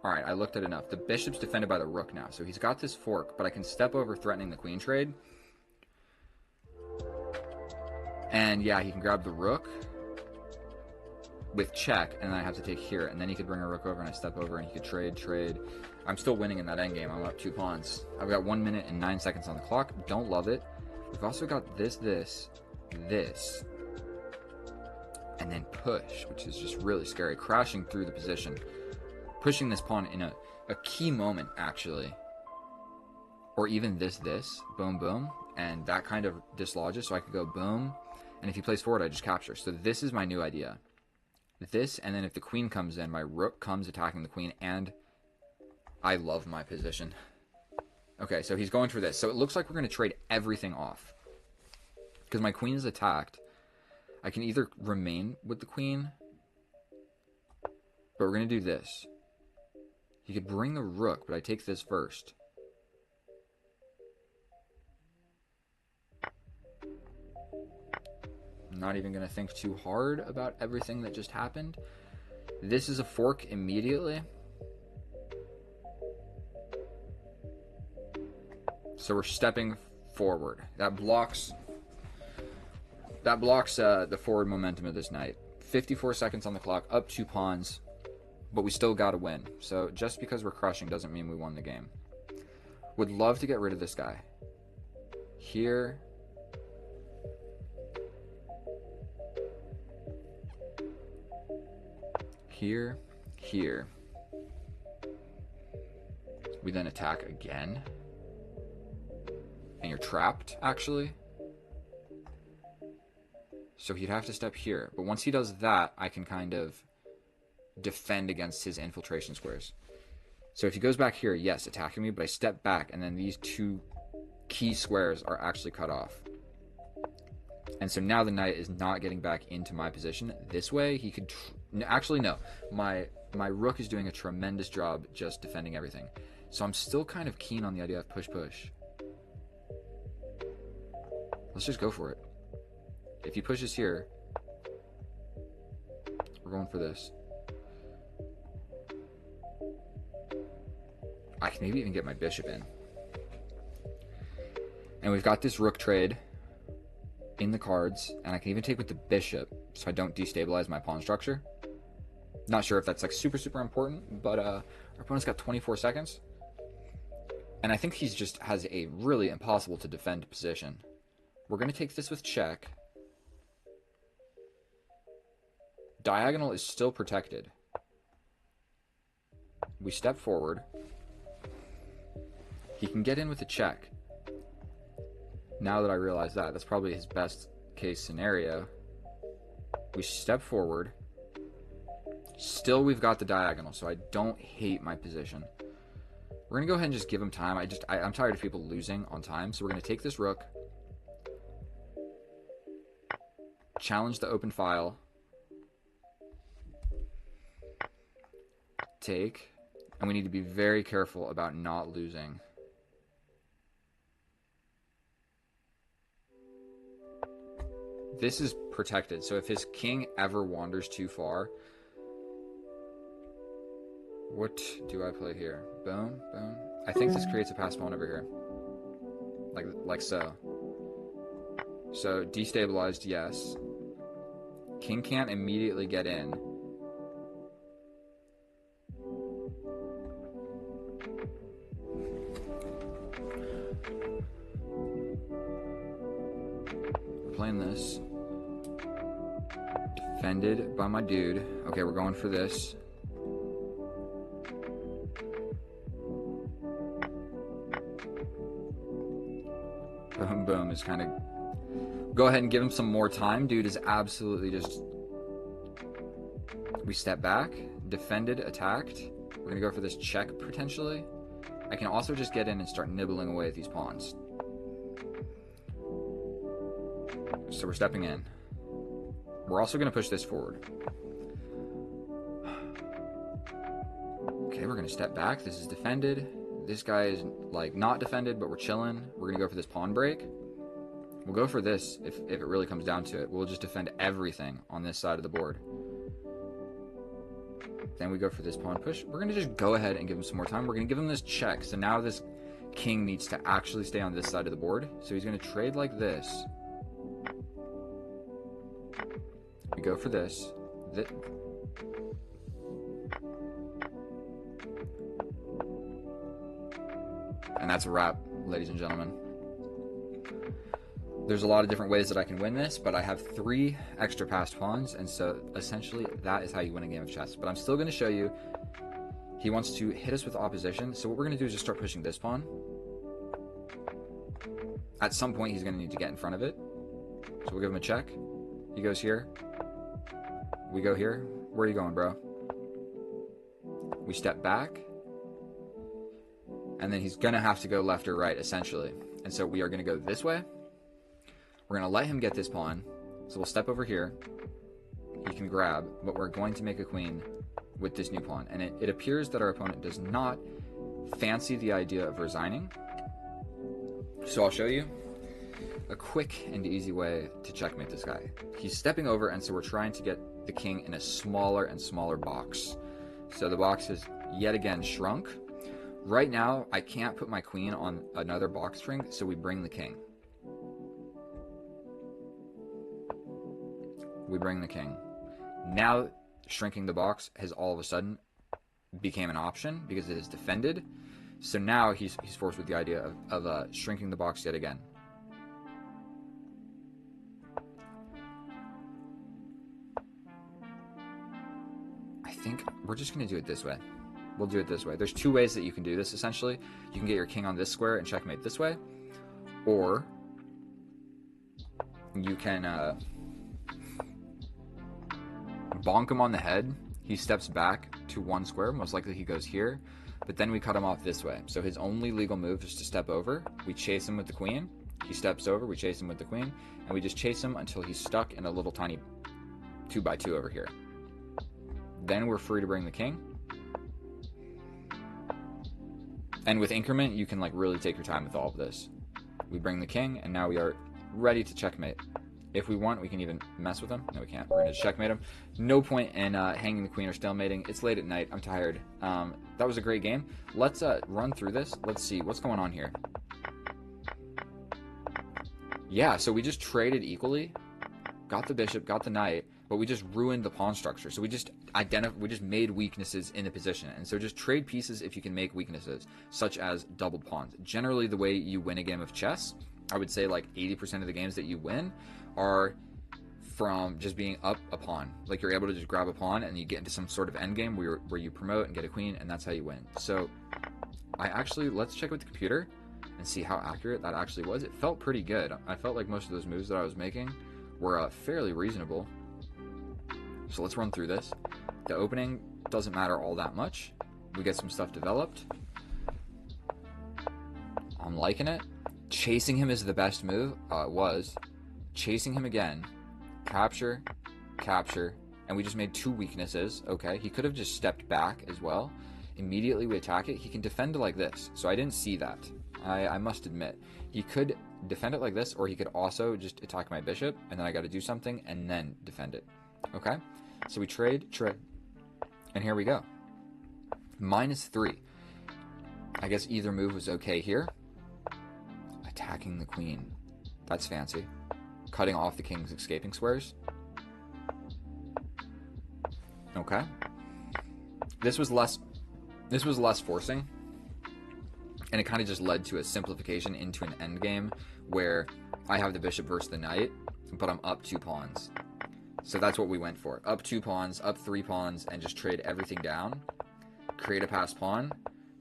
Alright, I looked at enough. The bishop's defended by the rook now, so he's got this fork, but I can step over threatening the queen trade. And yeah, he can grab the rook with check, and then I have to take here, and then he could bring a rook over, and I step over, and he could trade. I'm still winning in that endgame. I'm up 2 pawns. I've got 1 minute and 9 seconds on the clock. Don't love it. We've also got this, and then push, which is just really scary. Crashing through the position. Pushing this pawn in a key moment, actually. Or even this, boom, boom, and that kind of dislodges, so I could go boom, and if he plays forward, I just capture. So this is my new idea. This, and then if the queen comes in, my rook comes attacking the queen, and I love my position. Okay, so he's going for this. So it looks like we're going to trade everything off. Because my queen is attacked. I can either remain with the queen, but we're going to do this. He could bring the rook, but I take this first. I'm not even going to think too hard about everything that just happened. This is a fork immediately. So we're stepping forward. That blocks the forward momentum of this knight. 54 seconds on the clock, up 2 pawns, but we still got to win. So just because we're crushing doesn't mean we won the game. Would love to get rid of this guy. Here. Here. Here. We then attack again. And you're trapped, actually. So he'd have to step here. But once he does that, I can kind of defend against his infiltration squares. So if he goes back here, yes, attacking me, but I step back, and then these 2 key squares are actually cut off. And so now the knight is not getting back into my position. This way, he could... Actually, no. My rook is doing a tremendous job just defending everything. So I'm still kind of keen on the idea of push-push. Let's just go for it. If he pushes here, we're going for this. I can maybe even get my bishop in. And we've got this rook trade in the cards, and I can even take with the bishop so I don't destabilize my pawn structure. Not sure if that's like super important, but our opponent's got 24 seconds. And I think he's just has a really impossible to defend position. We're going to take this with check. Diagonal is still protected. We step forward. He can get in with a check. Now that I realize that, that's probably his best case scenario. We step forward. Still, we've got the diagonal, so I don't hate my position. We're going to go ahead and just give him time. I'm tired of people losing on time, so we're going to take this rook. Challenge the open file. Take. And we need to be very careful about not losing. This is protected, so if his king ever wanders too far... What do I play here? Boom, boom. I think this creates a pass pawn over here. Like so. So, destabilized, yes. King can't immediately get in. We're playing this. Defended by my dude. Okay, we're going for this. Boom, boom is kind of... Go ahead and give him some more time. Dude is absolutely just... We step back. Defended, attacked. We're going to go for this check, potentially. I can also just get in and start nibbling away at these pawns. So we're stepping in. We're also going to push this forward. Okay, we're going to step back. This is defended. This guy is, like, not defended, but we're chilling. We're going to go for this pawn break. We'll go for this if it really comes down to it. We'll just defend everything on this side of the board. Then we go for this pawn push. We're going to just go ahead and give him some more time. We're going to give him this check. So now this king needs to actually stay on this side of the board. So he's going to trade like this. We go for this. And that's a wrap, ladies and gentlemen. There's a lot of different ways that I can win this, but I have 3 extra passed pawns, and so essentially that is how you win a game of chess. But I'm still going to show you. He wants to hit us with opposition, so what we're going to do is just start pushing this pawn. At some point, he's going to need to get in front of it, so we'll give him a check. He goes here. We go here. Where are you going, bro? We step back, and then he's going to have to go left or right, essentially. And so we are going to go this way. We're going to let him get this pawn. So we'll step over here. He can grab, but we're going to make a queen with this new pawn. And it appears that our opponent does not fancy the idea of resigning. So I'll show you a quick and easy way to checkmate this guy. He's stepping over, and so we're trying to get the king in a smaller and smaller box. So the box has yet again shrunk. Right now, I can't put my queen on another box string, so we bring the king. We bring the king. Now, shrinking the box has all of a sudden became an option because it is defended. So now he's forced with the idea of shrinking the box yet again. I think we're just going to do it this way. We'll do it this way. There's 2 ways that you can do this, essentially. You can get your king on this square and checkmate this way. Or you can bonk him on the head. He steps back to 1 square. Most likely he goes here. But then we cut him off this way. So his only legal move is to step over. We chase him with the queen. He steps over. We chase him with the queen. And we just chase him until he's stuck in a little tiny 2x2 over here. Then we're free to bring the king. And with increment, you can like really take your time with all of this. We bring the king, and now we are ready to checkmate. If we want, we can even mess with him. No, we can't. We're going to checkmate him. No point in hanging the queen or stalemating. It's late at night. I'm tired. That was a great game. Let's run through this. Let's see what's going on here. Yeah, so we just traded equally. Got the bishop, got the knight, but we just ruined the pawn structure. So we just made weaknesses in the position. And so just trade pieces if you can make weaknesses, such as doubled pawns. Generally, the way you win a game of chess, I would say like 80% of the games that you win are from just being up a pawn. Like you're able to just grab a pawn and you get into some sort of end game where you promote and get a queen, and that's how you win. So let's check with the computer and see how accurate that actually was. It felt pretty good. I felt like most of those moves that I was making were fairly reasonable. So let's run through this. The opening doesn't matter all that much. We get some stuff developed. I'm liking it. Chasing him is the best move. It was. Chasing him again. Capture, capture, and we just made 2 weaknesses. Okay, he could have just stepped back as well. Immediately we attack it. He can defend it like this. So I didn't see that. I must admit. He could defend it like this, or he could also just attack my bishop, and then I got to do something, and then defend it. Okay? So we trade, and here we go. -3. I guess either move was okay here. Attacking the queen. That's fancy. Cutting off the king's escaping squares. Okay. This was less forcing, and it kind of just led to a simplification into an endgame where I have the bishop versus the knight, but I'm up 2 pawns. So that's what we went for. Up 2 pawns, up 3 pawns, and just trade everything down. Create a passed pawn,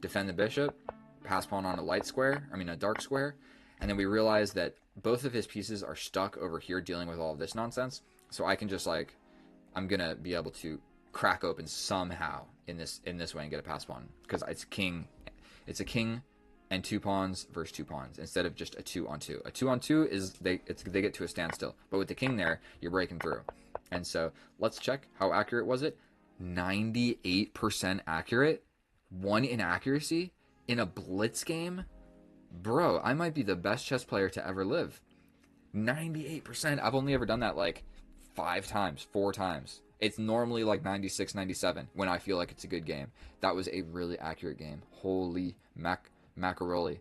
defend the bishop, pass pawn on a dark square, and then we realized that both of his pieces are stuck over here dealing with all of this nonsense. So I can just I'm gonna be able to crack open somehow in this way and get a passed pawn, because it's a king and 2 pawns versus 2 pawns instead of just a 2-on-2. A 2-on-2 is they get to a standstill, but with the king there, you're breaking through. And so let's check how accurate was it. 98% accurate. 1 inaccuracy in a blitz game. Bro, I might be the best chess player to ever live. 98%. I've only ever done that like 5 times, 4 times. It's normally like 96, 97 when I feel like it's a good game. That was a really accurate game. Holy macaroni.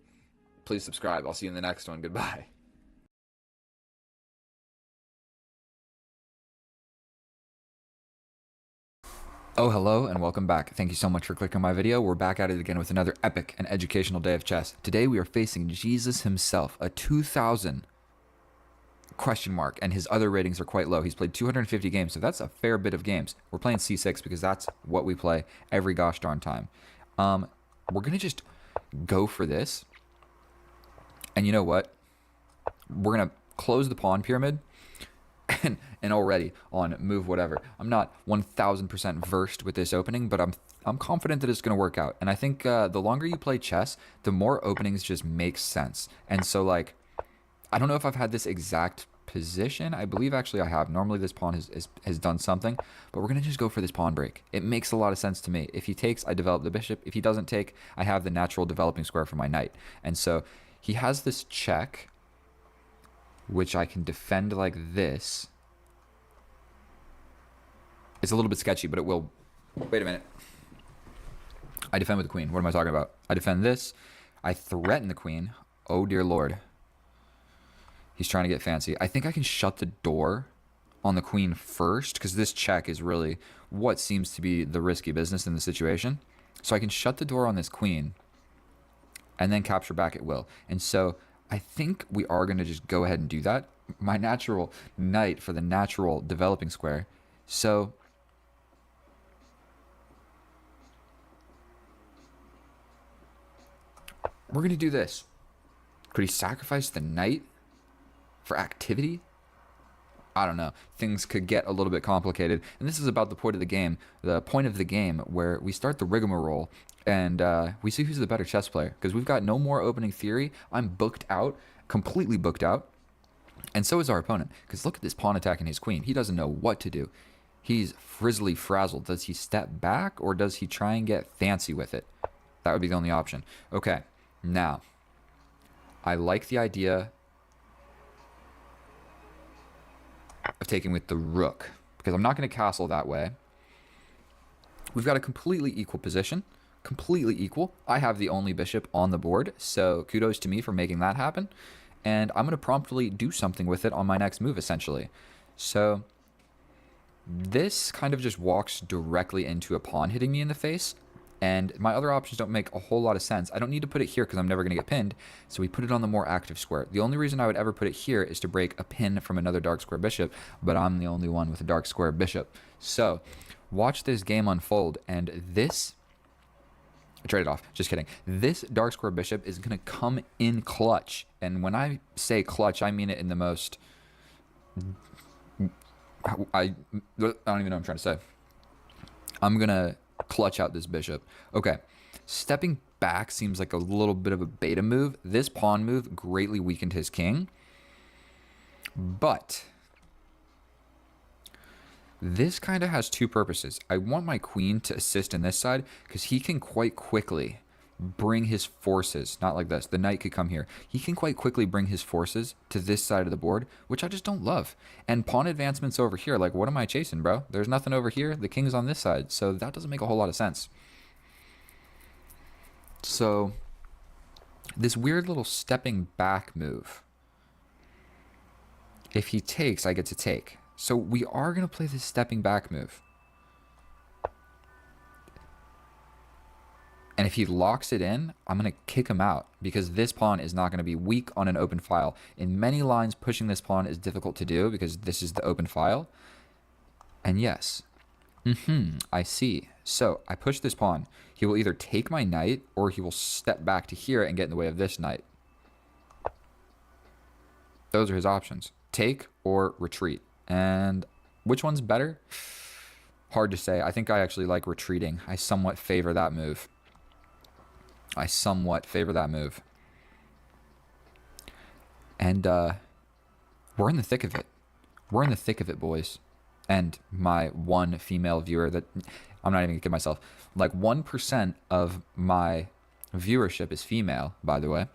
Please subscribe. I'll see you in the next one. Goodbye. Oh, hello, and welcome back. Thank you so much for clicking on my video. We're back at it again with another epic and educational day of chess. Today we are facing Jesus himself, a 2,000 question mark, and his other ratings are quite low. He's played 250 games, so that's a fair bit of games. We're playing C6 because that's what we play every gosh darn time. We're going to just go for this. And you know what? We're going to close the pawn pyramid. And already on move whatever. I'm not 1000% versed with this opening, but I'm confident that it's going to work out. And I think the longer you play chess, the more openings just make sense. And so, like, I don't know if I've had this exact position. I believe actually I have. Normally this pawn has done something, but we're going to just go for this pawn break. It makes a lot of sense to me. If he takes, I develop the bishop. If he doesn't take, I have the natural developing square for my knight. And so he has this check, which I can defend like this. It's a little bit sketchy, but it will. Wait a minute. I defend with the queen. What am I talking about? I defend this. I threaten the queen. Oh, dear Lord. He's trying to get fancy. I think I can shut the door on the queen first, because this check is really what seems to be the risky business in the situation. So I can shut the door on this queen and then capture back at will. And so I think we are going to just go ahead and do that. My natural knight for the natural developing square. So we're going to do this. Could he sacrifice the knight for activity? I don't know. Things could get a little bit complicated. And this is about the point of the game. The point of the game where we start the rigmarole and we see who's the better chess player. Because we've got no more opening theory. I'm booked out. Completely booked out. And so is our opponent. Because look at this pawn attacking his queen. He doesn't know what to do. He's frizzly frazzled. Does he step back or does he try and get fancy with it? That would be the only option. Okay. Now, I like the idea of taking with the rook, because I'm not going to castle that way. We've got a completely equal position, completely equal. I have the only bishop on the board, so kudos to me for making that happen. And I'm going to promptly do something with it on my next move, essentially. So this kind of just walks directly into a pawn hitting me in the face. And my other options don't make a whole lot of sense. I don't need to put it here because I'm never going to get pinned. So we put it on the more active square. The only reason I would ever put it here is to break a pin from another dark square bishop. But I'm the only one with a dark square bishop. So watch this game unfold. And this... I traded off. Just kidding. This dark square bishop is going to come in clutch. And when I say clutch, I mean it in the most... I don't even know what I'm trying to say. I'm going to clutch out this bishop. Okay, stepping back seems like a little bit of a beta move. This pawn move greatly weakened his king, but this kind of has two purposes. I want my queen to assist in this side because he can quite quickly bring his forces, not like this, the knight could come here. He can quite quickly bring his forces to this side of the board, which I just don't love. And pawn advancements over here, like what am I chasing, bro? There's nothing over here. The king's on this side, so that doesn't make a whole lot of sense. So this weird little stepping back move. If he takes, I get to take. So we are going to play this stepping back move. And if he locks it in, I'm going to kick him out because this pawn is not going to be weak on an open file. In many lines, pushing this pawn is difficult to do because this is the open file. And yes, I see. So I push this pawn. He will either take my knight or he will step back to here and get in the way of this knight. Those are his options. Take or retreat. And which one's better? Hard to say. I think I actually like retreating. I somewhat favor that move. And we're in the thick of it. We're in the thick of it, boys. And my one female viewer that... I'm not even going to kid myself. Like 1% of my viewership is female, by the way.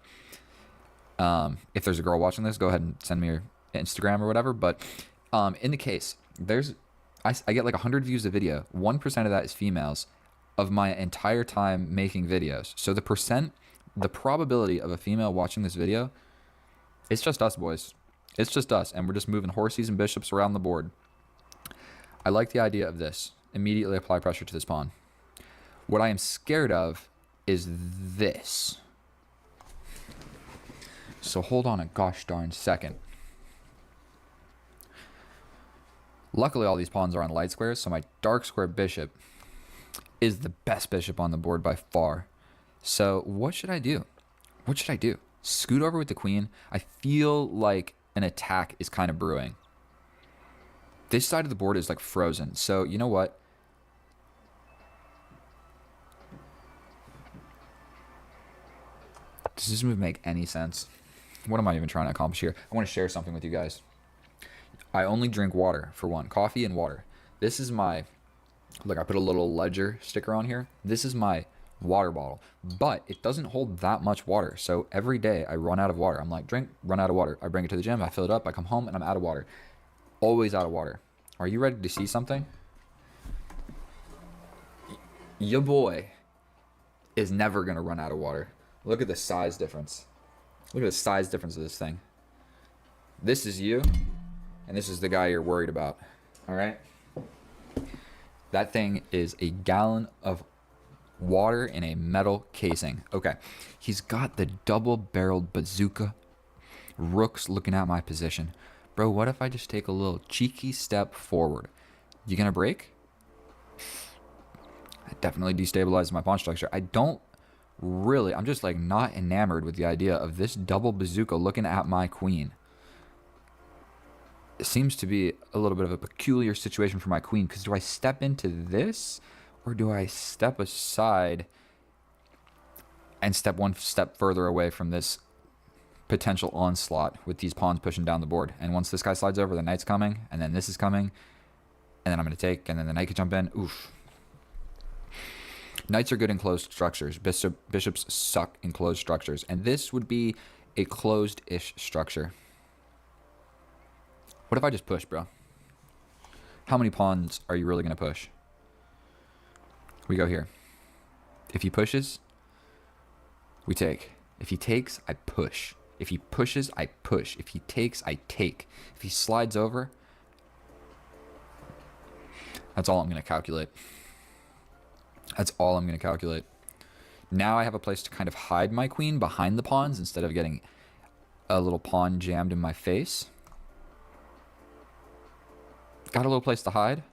If there's a girl watching this, go ahead and send me your Instagram or whatever. But in the case, I get like 100 views a video. 1% of that is females of my entire time making videos. So the probability of a female watching this video, it's just us, boys. It's just us, and we're just moving horses and bishops around the board. I like the idea of this. Immediately apply pressure to this pawn. What I am scared of is this. So hold on a gosh darn second. Luckily, all these pawns are on light squares, so my dark square bishop is the best bishop on the board by far. So what should I do? What should I do? Scoot over with the queen? I feel like an attack is kind of brewing. This side of the board is like frozen. So you know what? Does this move make any sense? What am I even trying to accomplish here? I want to share something with you guys. I only drink water, for one. Coffee and water. This is my... Look, I put a little ledger sticker on here. This is my water bottle. But it doesn't hold that much water. So every day I run out of water. I'm like, drink, run out of water. I bring it to the gym. I fill it up. I come home and I'm out of water. Always out of water. Are you ready to see something? Your boy is never going to run out of water. Look at the size difference. Look at the size difference of this thing. This is you, and this is the guy you're worried about. All right? That thing is a gallon of water in a metal casing. Okay. He's got the double-barreled bazooka. Rook's looking at my position. Bro, what if I just take a little cheeky step forward? You gonna break? I definitely destabilized my pawn structure. I'm just like not enamored with the idea of this double bazooka looking at my queen. It seems to be a little bit of a peculiar situation for my queen, because do I step into this or do I step aside and step one step further away from this potential onslaught with these pawns pushing down the board? And once this guy slides over, the knight's coming, and then this is coming, and then I'm going to take, and then the knight could jump in. Oof. Knights are good in closed structures. Bishops suck in closed structures. And this would be a closed-ish structure. What if I just push, bro? How many pawns are you really going to push? We go here. If he pushes, we take. If he takes, I push. If he pushes, I push. If he takes, I take. If he slides over, that's all I'm going to calculate. That's all I'm going to calculate. Now I have a place to kind of hide my queen behind the pawns instead of getting a little pawn jammed in my face. Got a little place to hide.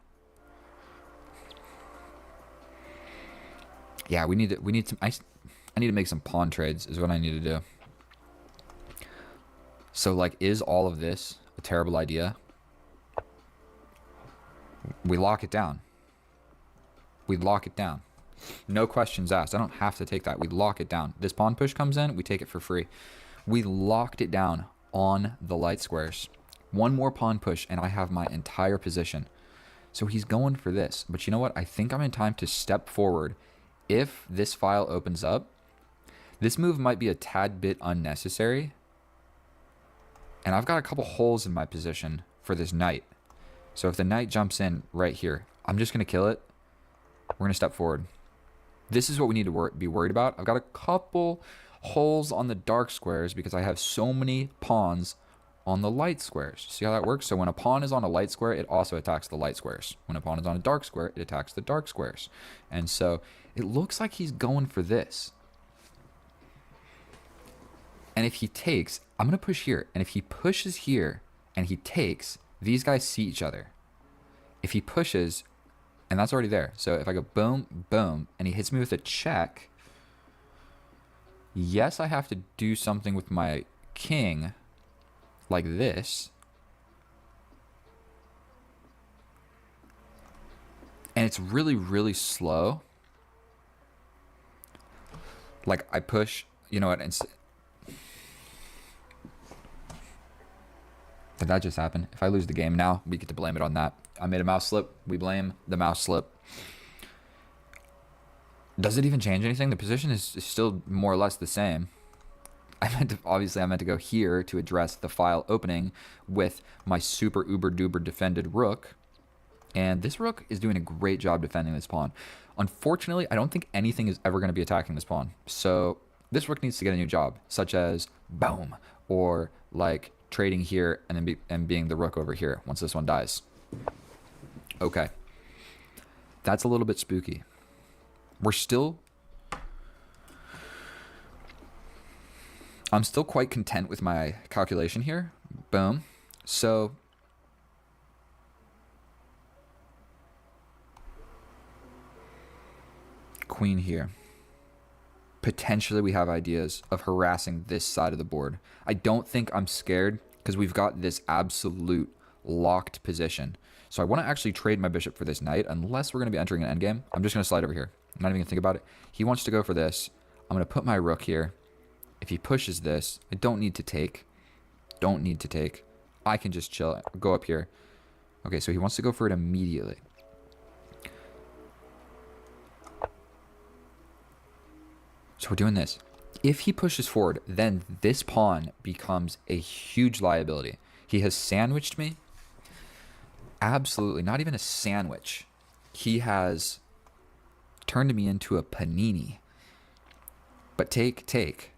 Yeah, I need to make some pawn trades is what I need to do. So like, is all of this a terrible idea? We lock it down. We lock it down. No questions asked. I don't have to take that. We lock it down. This pawn push comes in, we take it for free. We locked it down on the light squares. One more pawn push and I have my entire position. So he's going for this. But you know what? I think I'm in time to step forward. If this file opens up, this move might be a tad bit unnecessary. And I've got a couple holes in my position for this knight. So if the knight jumps in right here, I'm just going to kill it. We're going to step forward. This is what we need to be worried about. I've got a couple holes on the dark squares because I have so many pawns on the light squares. See how that works? So when a pawn is on a light square, it also attacks the light squares. When a pawn is on a dark square, it attacks the dark squares. And so it looks like he's going for this. And if he takes, I'm going to push here. And if he pushes here and he takes, these guys see each other. If he pushes... And that's already there. So if I go boom, boom, and he hits me with a check, yes, I have to do something with my king like this. And it's really, really slow. Like I push, you know what? Did that just happen? If I lose the game now, we get to blame it on that. I made a mouse slip. We blame the mouse slip. Does it even change anything? The position is still more or less the same. Obviously, I meant to go here to address the file opening with my super uber duper defended rook. And this rook is doing a great job defending this pawn. Unfortunately, I don't think anything is ever going to be attacking this pawn. So this rook needs to get a new job, such as boom, or like trading here and then being the rook over here once this one dies. Okay. That's a little bit spooky. I'm still quite content with my calculation here. Boom. So queen here. Potentially we have ideas of harassing this side of the board. I don't think I'm scared because we've got this absolute locked position. So I want to actually trade my bishop for this knight unless we're going to be entering an endgame. I'm just going to slide over here. I'm not even going to think about it. He wants to go for this. I'm going to put my rook here. If he pushes this, I don't need to take. Don't need to take. I can just chill. Go up here. Okay, so he wants to go for it immediately. So we're doing this. If he pushes forward, then this pawn becomes a huge liability. He has sandwiched me. Absolutely, not even a sandwich. He has turned me into a panini. But take, take.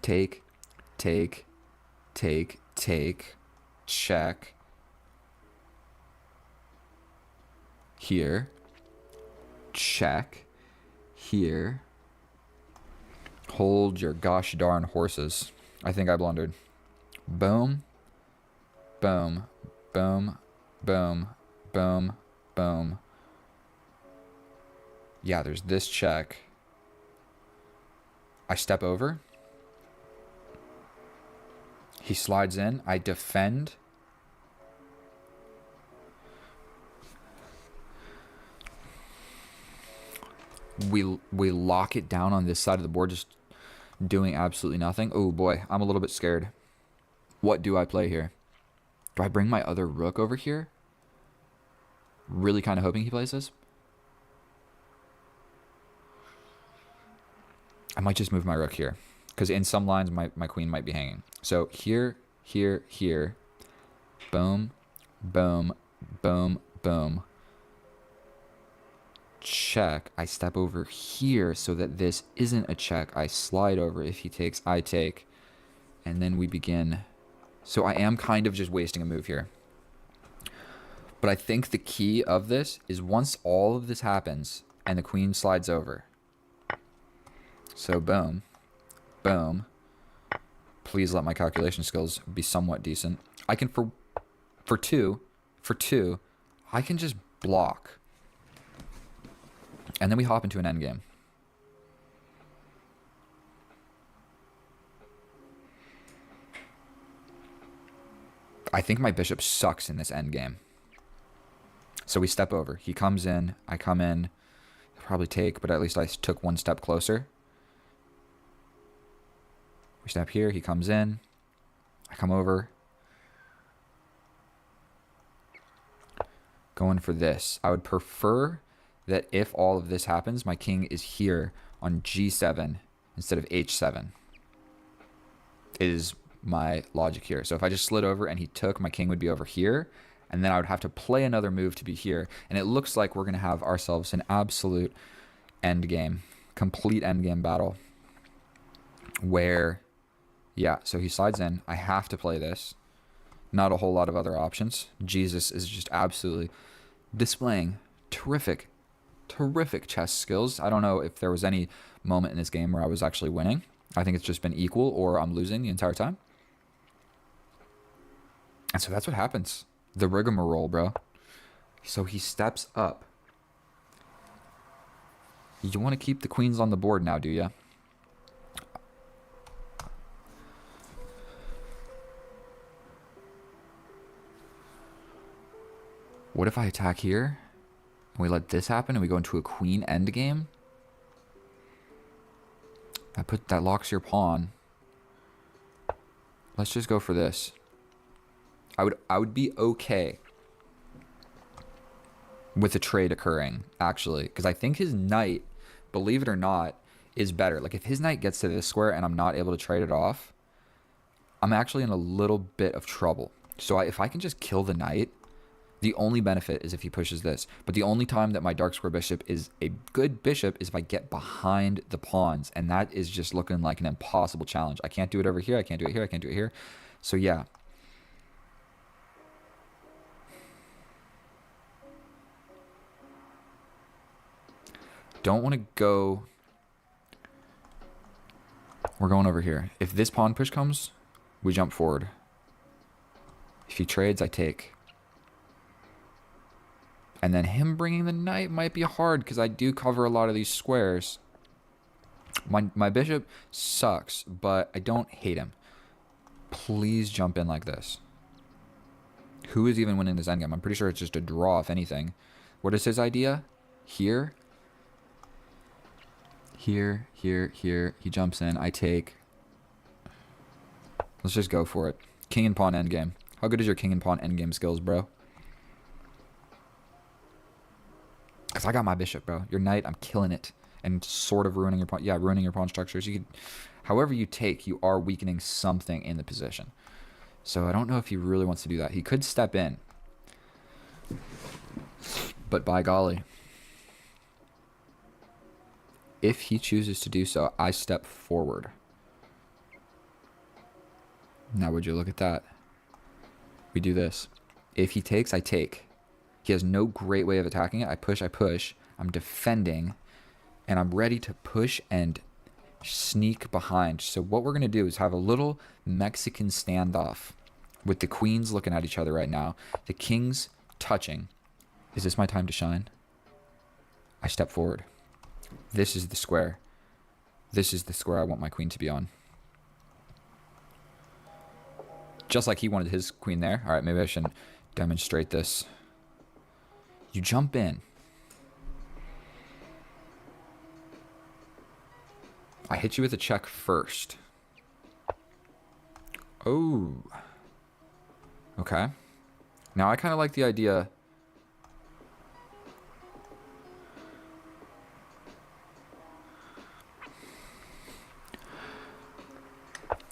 Take, take, take, take. Check. Here. Check. Here. Hold your gosh darn horses. I think I blundered. Boom. Boom. Boom. Boom. Boom. Boom. Yeah, there's this check. I step over. He slides in. I defend. We lock it down on this side of the board, just doing absolutely nothing. Oh boy, I'm a little bit scared. What do I play here? Do I bring my other rook over here? Really kind of hoping he plays this. I might just move my rook here, because in some lines my queen might be hanging. So here, here, here. Boom, boom, boom, boom. Check. I step over here so that this isn't a check. I slide over. If he takes, I take. And then we begin. So I am kind of just wasting a move here. But I think the key of this is once all of this happens and the queen slides over. So boom, boom. Please let my calculation skills be somewhat decent. I can, for two, I can just block. And then we hop into an endgame. I think my bishop sucks in this endgame. So we step over. He comes in. I come in. He'll probably take, but at least I took one step closer. We step here. He comes in. I come over. Going for this. I would prefer that if all of this happens, my king is here on g7 instead of h7. Is my logic here. So if I just slid over and he took, my king would be over here, and then I would have to play another move to be here. And it looks like we're going to have ourselves an absolute endgame, complete endgame battle where, yeah, so he slides in. I have to play this. Not a whole lot of other options. Jesus is just absolutely displaying terrific chess skills. I don't know if there was any moment in this game where I was actually winning. I think it's just been equal or I'm losing the entire time. And so that's what happens. The rigmarole, bro. So he steps up. You want to keep the queens on the board now, do you? What if I attack here? And we let this happen and we go into a queen endgame? That locks your pawn. Let's just go for this. I would be okay with the trade occurring, actually, because I think his knight, believe it or not, is better. Like if his knight gets to this square and I'm not able to trade it off, I'm actually in a little bit of trouble. So if I can just kill the knight, the only benefit is if he pushes this. But the only time that my dark square bishop is a good bishop is if I get behind the pawns. And that is just looking like an impossible challenge. I can't do it over here. I can't do it here. I can't do it here. So yeah. Don't want to go. We're going over here. If this pawn push comes, we jump forward. If he trades, I take. And then him bringing the knight might be hard because I do cover a lot of these squares. My bishop sucks, but I don't hate him. Please jump in like this. Who is even winning this endgame? I'm pretty sure it's just a draw, if anything. What is his idea? Here. Here, here, here. He jumps in. I take. Let's just go for it. King and pawn endgame. How good is your king and pawn endgame skills, bro? Because I got my bishop, bro. Your knight, I'm killing it. And sort of ruining your pawn. Yeah, ruining your pawn structures. You could, however you take, you are weakening something in the position. So I don't know if he really wants to do that. He could step in. But by golly. If he chooses to do so, I step forward. Now would you look at that? We do this. If he takes, I take. He has no great way of attacking it. I push, I'm defending, and I'm ready to push and sneak behind. So what we're going to do is have a little Mexican standoff with the queens looking at each other right now. The kings touching. Is this my time to shine? I step forward. This is the square. This is the square I want my queen to be on. Just like he wanted his queen there. All right, maybe I shouldn't demonstrate this. You jump in. I hit you with a check first. Oh. Okay. Now I kind of like the idea.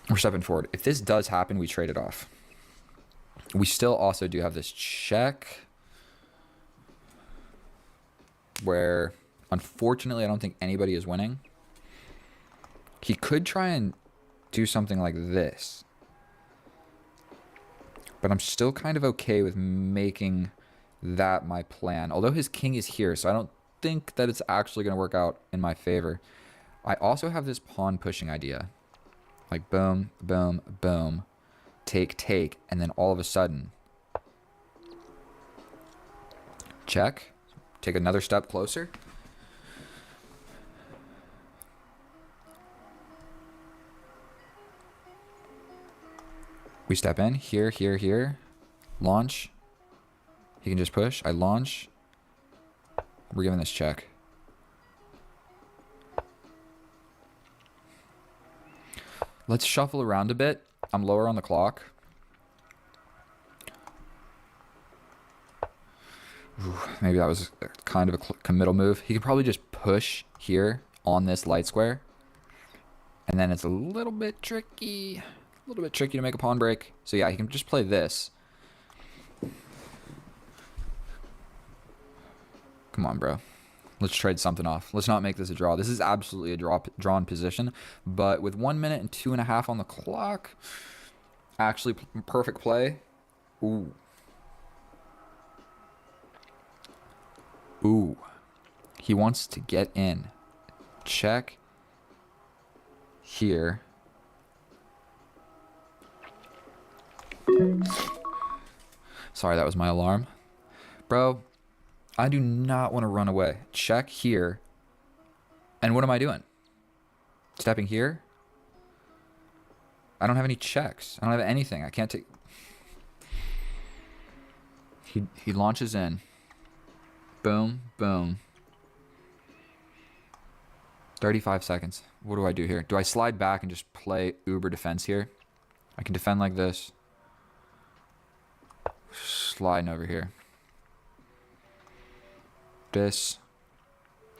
We're stepping forward. If this does happen, we trade it off. We still also do have this check where, unfortunately, I don't think anybody is winning. He could try and do something like this. But I'm still kind of okay with making that my plan. Although his king is here, so I don't think that it's actually going to work out in my favor. I also have this pawn pushing idea. Like boom, boom, boom. Take, take. And then all of a sudden. Check. Take another step closer. We step in. Here, here, here. Launch. He can just push. I launch. We're giving this check. Let's shuffle around a bit. I'm lower on the clock. Ooh, maybe that was kind of a committal move. He could probably just push here on this light square. And then it's a little bit tricky. A little bit tricky to make a pawn break. So yeah, he can just play this. Come on, bro. Let's trade something off. Let's not make this a draw. This is absolutely a drawn position. But with 1 minute and 2.5 on the clock, actually perfect play. Ooh. Ooh. He wants to get in. Check. Here. Sorry, that was my alarm. Bro, I do not want to run away. Check here. And what am I doing? Stepping here? I don't have any checks. I don't have anything. I can't take... He launches in. Boom, boom. 35 seconds. What do I do here? Do I slide back and just play uber defense here? I can defend like this. Sliding over here. This.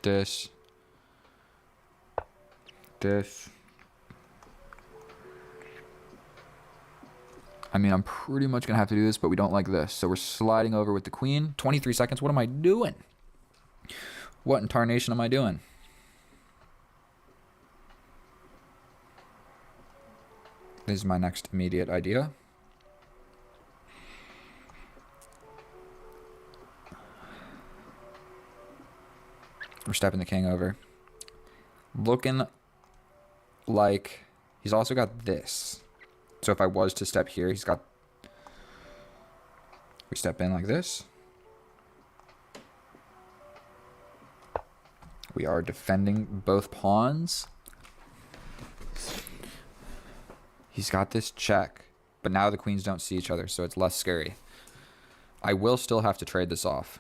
This. This. I mean, I'm pretty much going to have to do this, but we don't like this. So we're sliding over with the queen. 23 seconds. What am I doing? What in tarnation am I doing? This is my next immediate idea. We're stepping the king over. Looking like he's also got this. So if I was to step here, he's got... We step in like this. We are defending both pawns. He's got this check, but now the queens don't see each other, so it's less scary. I will still have to trade this off.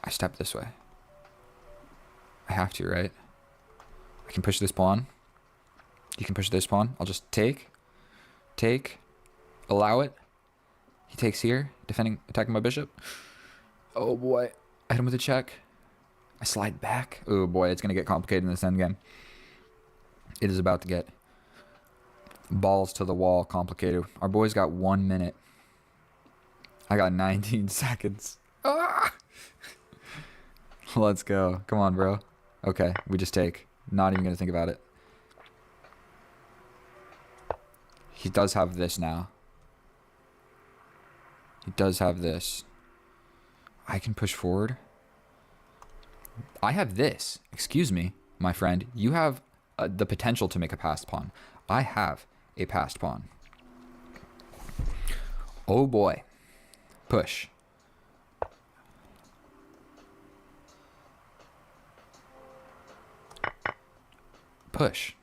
I step this way. I have to, right? I can push this pawn. You can push this pawn. I'll just take, allow it. He takes here, attacking my bishop. Oh boy, I hit him with a check. I slide back. Oh boy, it's gonna get complicated in this endgame. It is about to get balls to the wall complicated. Our boy's got 1 minute. I got 19 seconds. Ah! Let's go. Come on, bro. Okay, we just take. Not even gonna think about it. He does have this now. He does have this. I can push forward. I have this. Excuse me, my friend. You have the potential to make a passed pawn. I have a passed pawn. Oh boy. Push. Push.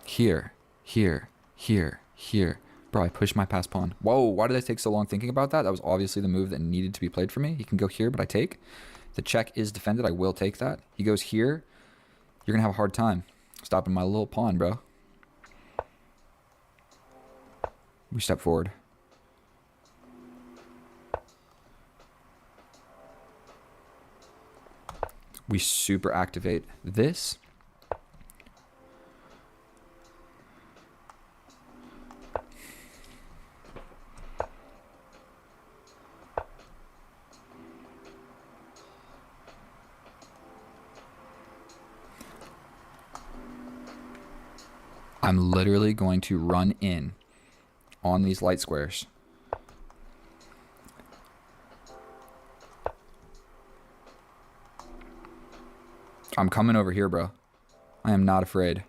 Here, here, here, here. Bro, I pushed my passed pawn. Whoa, why did I take so long thinking about that? That was obviously the move that needed to be played for me. He can go here, but I take. The check is defended. I will take that. He goes here. You're going to have a hard time stopping my little pawn, bro. We step forward. We super activate this. I'm literally going to run in on these light squares. I'm coming over here, bro. I am not afraid.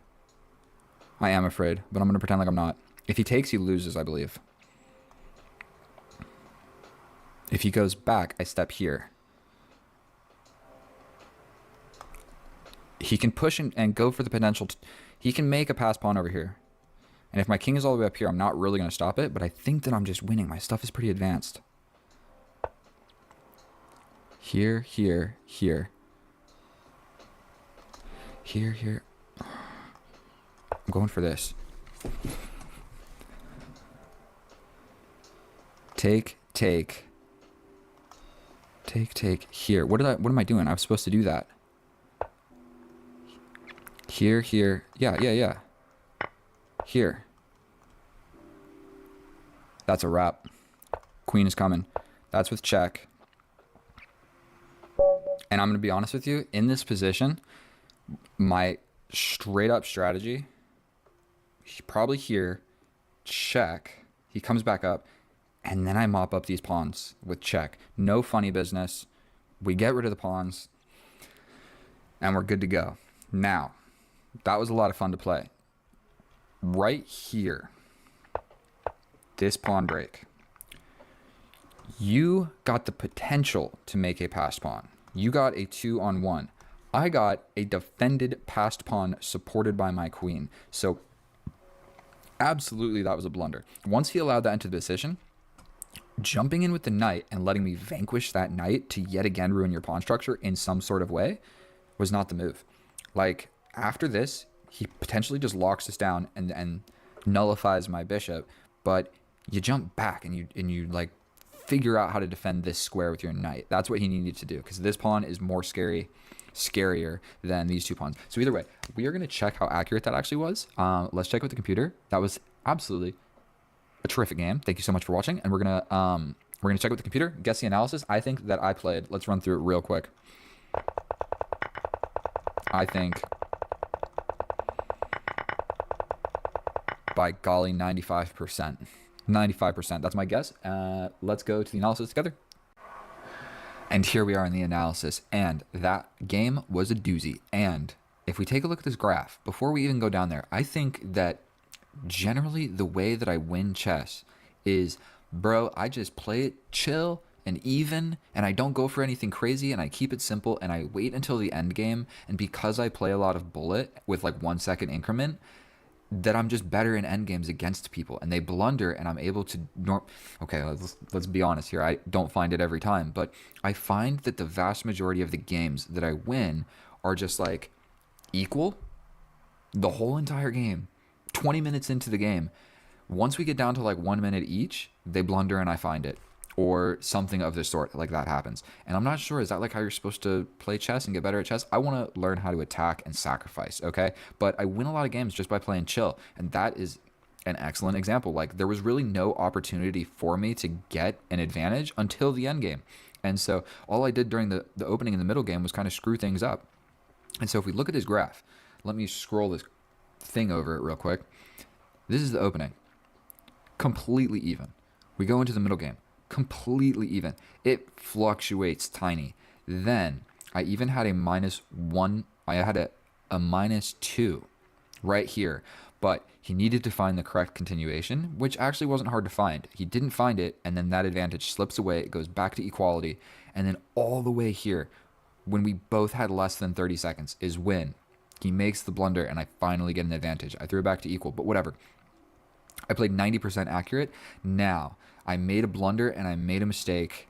I am afraid, but I'm going to pretend like I'm not. If he takes, he loses, I believe. If he goes back, I step here. He can push and go for the potential. He can make a pass pawn over here. And if my king is all the way up here, I'm not really going to stop it, but I think that I'm just winning. My stuff is pretty advanced. Here, here, here. Here, here. I'm going for this. Take, take. Take, take. Here. What am I doing? I was supposed to do that. Here, here. Yeah, yeah, yeah. Here. That's a wrap. Queen is coming. That's with check. And I'm going to be honest with you. In this position, my straight up strategy, probably here, check. He comes back up. And then I mop up these pawns with check. No funny business. We get rid of the pawns. And we're good to go. Now, that was a lot of fun to play. Right here, this pawn break, you got the potential to make a passed pawn. You got a 2-on-1. I got a defended passed pawn supported by my queen. So absolutely that was a blunder. Once he allowed that into the decision, jumping in with the knight and letting me vanquish that knight to yet again ruin your pawn structure in some sort of way was not the move. Like, after this, he potentially just locks us down and nullifies my bishop, but you jump back and you like figure out how to defend this square with your knight. That's what he needed to do, because this pawn is more scarier than these two pawns. So either way, we are going to check how accurate that actually was. Let's check with the computer. That was absolutely a terrific game. Thank you so much for watching, and we're gonna check with the computer, guess the analysis. I think that I played. Let's run through it real quick. I think, by golly, 95%. 95%. That's my guess. Let's go to the analysis together. And here we are in the analysis, and that game was a doozy. And if we take a look at this graph, before we even go down there, I think that generally the way that I win chess is, bro, I just play it chill and even, and I don't go for anything crazy, and I keep it simple, and I wait until the end game. And because I play a lot of bullet with like 1 second increment, that I'm just better in end games against people, and they blunder, and I'm able to okay, let's be honest here. I don't find it every time, but I find that the vast majority of the games that I win are just like equal the whole entire game. 20 minutes into the game, once we get down to like 1 minute each, they blunder and I find it, or something of the sort like that happens. And I'm not sure, is that like how you're supposed to play chess and get better at chess? I want to learn how to attack and sacrifice, okay? But I win a lot of games just by playing chill, and that is an excellent example. Like, there was really no opportunity for me to get an advantage until the end game. And so all I did during the opening and the middle game was kind of screw things up. And so if we look at this graph, let me scroll this thing over it real quick. This is the opening. Completely even. We go into the middle game. Completely even. It fluctuates tiny. Then I even had a -1. I had a -2 right here. But he needed to find the correct continuation, which actually wasn't hard to find. He didn't find it, and then that advantage slips away. It goes back to equality. And then all the way here, when we both had less than 30 seconds, is when he makes the blunder, and I finally get an advantage. I threw it back to equal, but whatever. I played 90% accurate. Now, I made a blunder, and I made a mistake,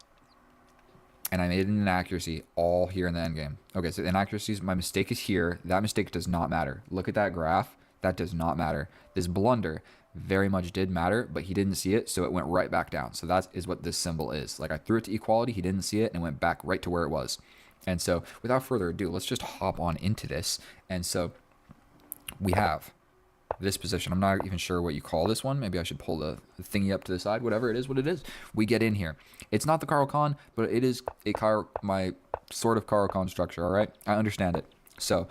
and I made an inaccuracy all here in the end game. Okay, so inaccuracies, my mistake is here. That mistake does not matter. Look at that graph. That does not matter. This blunder very much did matter, but he didn't see it, so it went right back down. So that is what this symbol is. Like, I threw it to equality, he didn't see it, and it went back right to where it was. And so without further ado, let's just hop on into this. And so we have this position. I'm not even sure what you call this one. Maybe I should pull the thingy up to the side. Whatever it is, what it is. We get in here. It's not the Caro-Kann, but it is my sort of Caro-Kann structure, all right? I understand it. So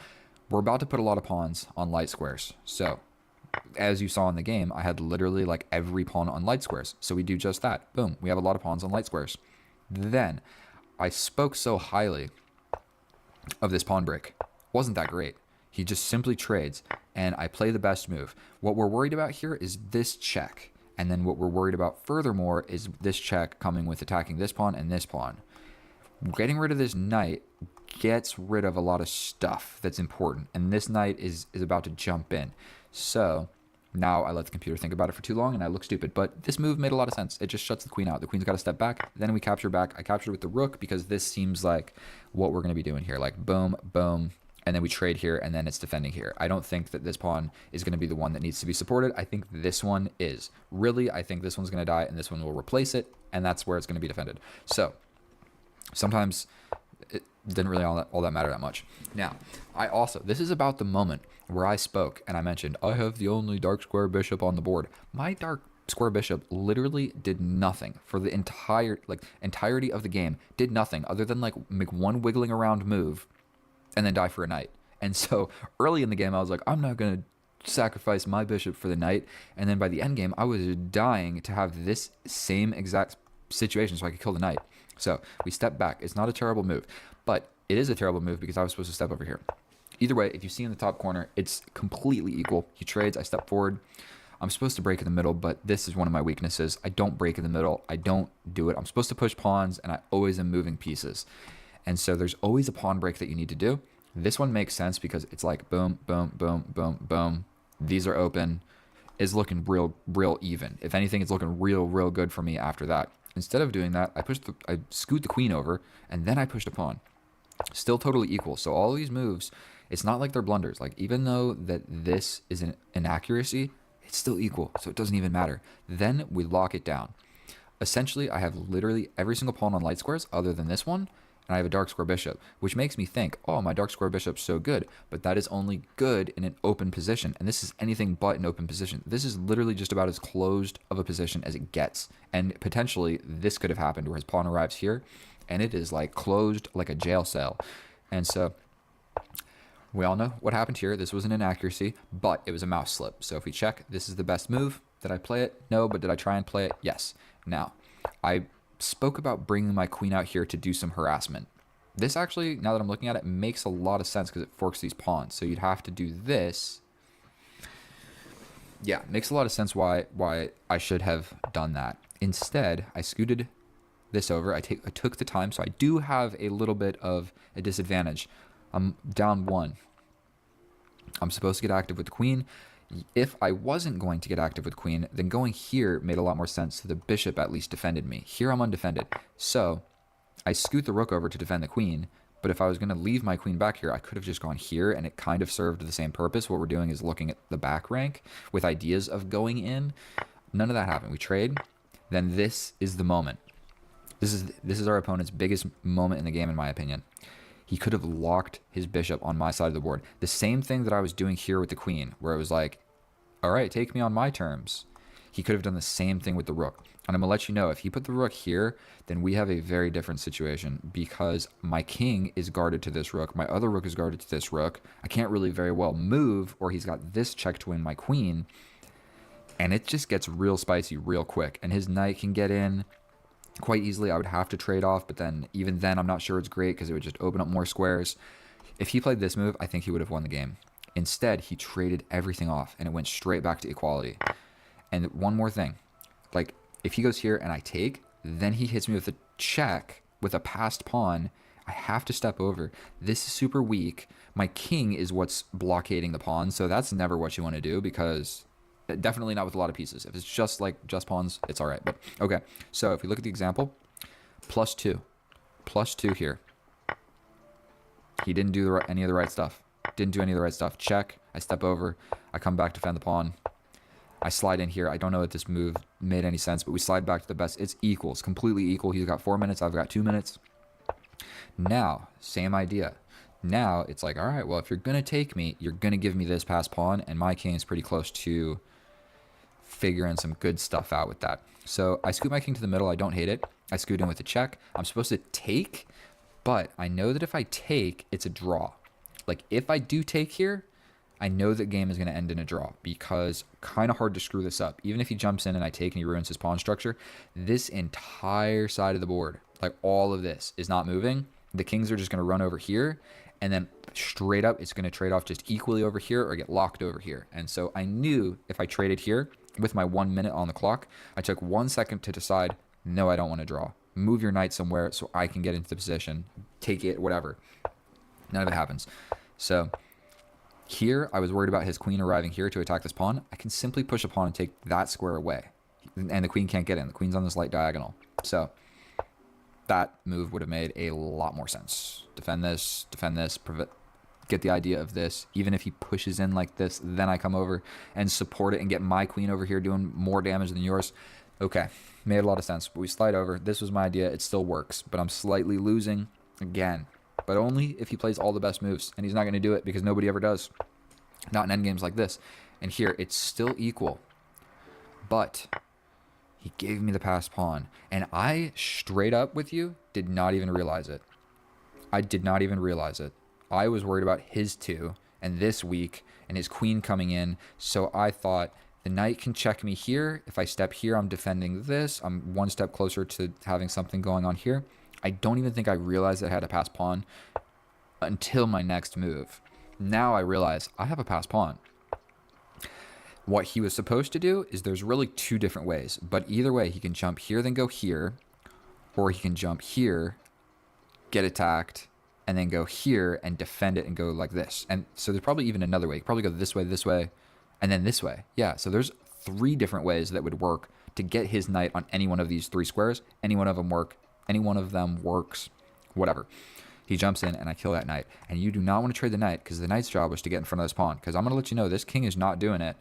we're about to put a lot of pawns on light squares. So as you saw in the game, I had literally like every pawn on light squares. So we do just that. Boom. We have a lot of pawns on light squares. Then I spoke so highly of this pawn break. Wasn't that great. He just simply trades, and I play the best move. What we're worried about here is this check. And then what we're worried about furthermore is this check coming with attacking this pawn and this pawn. Getting rid of this knight gets rid of a lot of stuff that's important. And this knight is about to jump in. So now I let the computer think about it for too long, and I look stupid. But this move made a lot of sense. It just shuts the queen out. The queen's got to step back. Then we capture back. I captured with the rook because this seems like what we're going to be doing here. Like boom, boom. And then we trade here, and then it's defending here. I don't think that this pawn is going to be the one that needs to be supported. I think this one is. Really, I think this one's going to die, and this one will replace it, and that's where it's going to be defended. So sometimes it didn't really all that matter that much. Now, this is about the moment where I spoke, and I mentioned, I have the only dark square bishop on the board. My dark square bishop literally did nothing for the entirety of the game. Did nothing other than like make one wiggling around move and then die for a knight. And so early in the game, I was like, I'm not going to sacrifice my bishop for the knight. And then by the end game, I was dying to have this same exact situation so I could kill the knight. So we step back. It's not a terrible move, but it is a terrible move because I was supposed to step over here. Either way, if you see in the top corner, it's completely equal. He trades, I step forward. I'm supposed to break in the middle, but this is one of my weaknesses. I don't break in the middle. I don't do it. I'm supposed to push pawns, and I always am moving pieces. And so there's always a pawn break that you need to do. This one makes sense because it's like boom, boom, boom, boom, boom. These are open. It's looking real even. If anything, it's looking real good for me after that. Instead of doing that, I scoot the queen over, and then I pushed a pawn. Still totally equal. So all these moves, it's not like they're blunders. Like, even though that this is an inaccuracy, it's still equal. So it doesn't even matter. Then we lock it down. Essentially, I have literally every single pawn on light squares other than this one. And I have a dark square bishop, which makes me think, oh, my dark square bishop's so good. But that is only good in an open position. And this is anything but an open position. This is literally just about as closed of a position as it gets. And potentially, this could have happened where his pawn arrives here, and it is like closed like a jail cell. And so we all know what happened here. This was an inaccuracy, but it was a mouse slip. So if we check, this is the best move. Did I play it? No, but did I try and play it? Yes. Now, I spoke about bringing my queen out here to do some harassment. This actually, now that I'm looking at it, makes a lot of sense because it forks these pawns. So you'd have to do this. Yeah, makes a lot of sense why I should have done that. Instead, I scooted this over. I took the time, so I do have a little bit of a disadvantage. I'm down 1. I'm supposed to get active with the queen. If I wasn't going to get active with queen, then going here made a lot more sense. So the bishop at least defended me. Here I'm undefended. So I scoot the rook over to defend the queen. But if I was going to leave my queen back here, I could have just gone here, and it kind of served the same purpose. What we're doing is looking at the back rank with ideas of going in. None of that happened. We trade. Then this is the moment. This is our opponent's biggest moment in the game, in my opinion. He could have locked his bishop on my side of the board. The same thing that I was doing here with the queen, where it was like, all right, take me on my terms. He could have done the same thing with the rook. And I'm going to let you know, if he put the rook here, then we have a very different situation, because my king is guarded to this rook. My other rook is guarded to this rook. I can't really very well move, or he's got this check to win my queen. And it just gets real spicy real quick. And his knight can get in quite easily. I would have to trade off, but then even then I'm not sure it's great because it would just open up more squares. If he played this move, I think he would have won the game. Instead, he traded everything off and it went straight back to equality. And one more thing, like if he goes here and I take, then he hits me with a check with a passed pawn. I have to step over. This is super weak. My king is what's blockading the pawn, so that's never what you want to do, because definitely not with a lot of pieces. If it's just pawns, it's all right. But okay, so if we look at the example, +2 here. He didn't do any of the right stuff. Didn't do any of the right stuff. Check. I step over. I come back, defend the pawn. I slide in here. I don't know if this move made any sense, but we slide back to the best. It's equal. It's completely equal. He's got 4 minutes. I've got 2 minutes. Now, same idea. Now, it's like, all right, well, if you're going to take me, you're going to give me this pass pawn, and my king is pretty close to figuring some good stuff out with that. So I scoot my king to the middle. I don't hate it. I scoot in with a check. I'm supposed to take, but I know that if I take, it's a draw. Like, if I do take here, I know the game is going to end in a draw, because kind of hard to screw this up. Even if he jumps in and I take and he ruins his pawn structure, this entire side of the board, like all of this, is not moving. The kings are just going to run over here, and then straight up, it's going to trade off just equally over here or get locked over here. And so I knew if I traded here with my 1 minute on the clock, I took 1 second to decide, no, I don't want to draw. Move your knight somewhere so I can get into the position, take it, whatever. None of it happens. So here, I was worried about his queen arriving here to attack this pawn. I can simply push a pawn and take that square away. And the queen can't get in. The queen's on this light diagonal. So that move would have made a lot more sense. Defend this, get the idea of this. Even if he pushes in like this, then I come over and support it and get my queen over here doing more damage than yours. Okay, made a lot of sense. But we slide over. This was my idea. It still works, but I'm slightly losing again. But only if he plays all the best moves. And he's not going to do it because nobody ever does. Not in endgames like this. And here, it's still equal. But he gave me the passed pawn. And I, straight up with you, did not even realize it. I did not even realize it. I was worried about his 2 and this weak and his queen coming in. So I thought the knight can check me here. If I step here, I'm defending this. I'm 1 step closer to having something going on here. I don't even think I realized I had a passed pawn until my next move. Now I realize I have a passed pawn. What he was supposed to do is there's really 2 different ways. But either way, he can jump here, then go here. Or he can jump here, get attacked, and then go here and defend it and go like this. And so there's probably even another way. You could probably go this way, and then this way. Yeah, so there's 3 different ways that would work to get his knight on any one of these 3 squares. Any one of them works, whatever. He jumps in and I kill that knight. And you do not want to trade the knight, because the knight's job was to get in front of this pawn. Because I'm going to let you know this king is not doing it.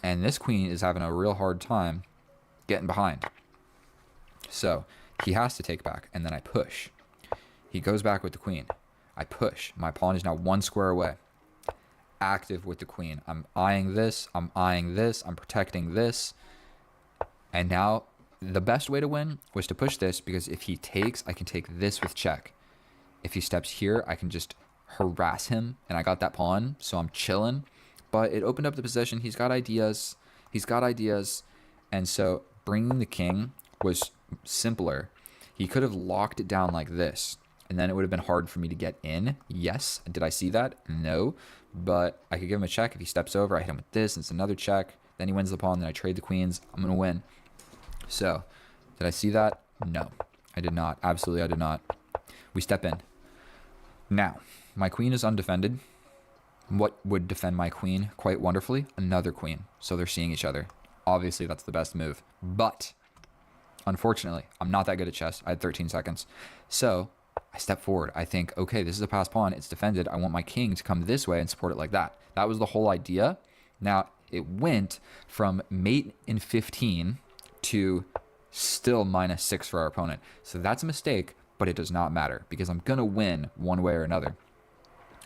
And this queen is having a real hard time getting behind. So he has to take back, and then I push. He goes back with the queen. I push. My pawn is now 1 square away. Active with the queen. I'm eyeing this. I'm protecting this. And now the best way to win was to push this, because if he takes, I can take this with check. If he steps here, I can just harass him, and I got that pawn, so I'm chilling. But it opened up the position. He's got ideas. And so bringing the king was simpler. He could have locked it down like this, and then it would have been hard for me to get in. Yes. Did I see that? No. But I could give him a check. If he steps over, I hit him with this, and it's another check. then he wins the pawn, then I trade the queens. I'm going to win. So, did I see that? No, I did not. Absolutely, I did not. We step in. Now, my queen is undefended. What would defend my queen quite wonderfully? Another queen. So they're seeing each other. Obviously, that's the best move. But, unfortunately, I'm not that good at chess. I had 13 seconds. So, I step forward. I think, okay, this is a passed pawn. It's defended. I want my king to come this way and support it like that. That was the whole idea. Now, it went from mate in 15 to still -6 for our opponent. So that's a mistake, but it does not matter because I'm going to win one way or another.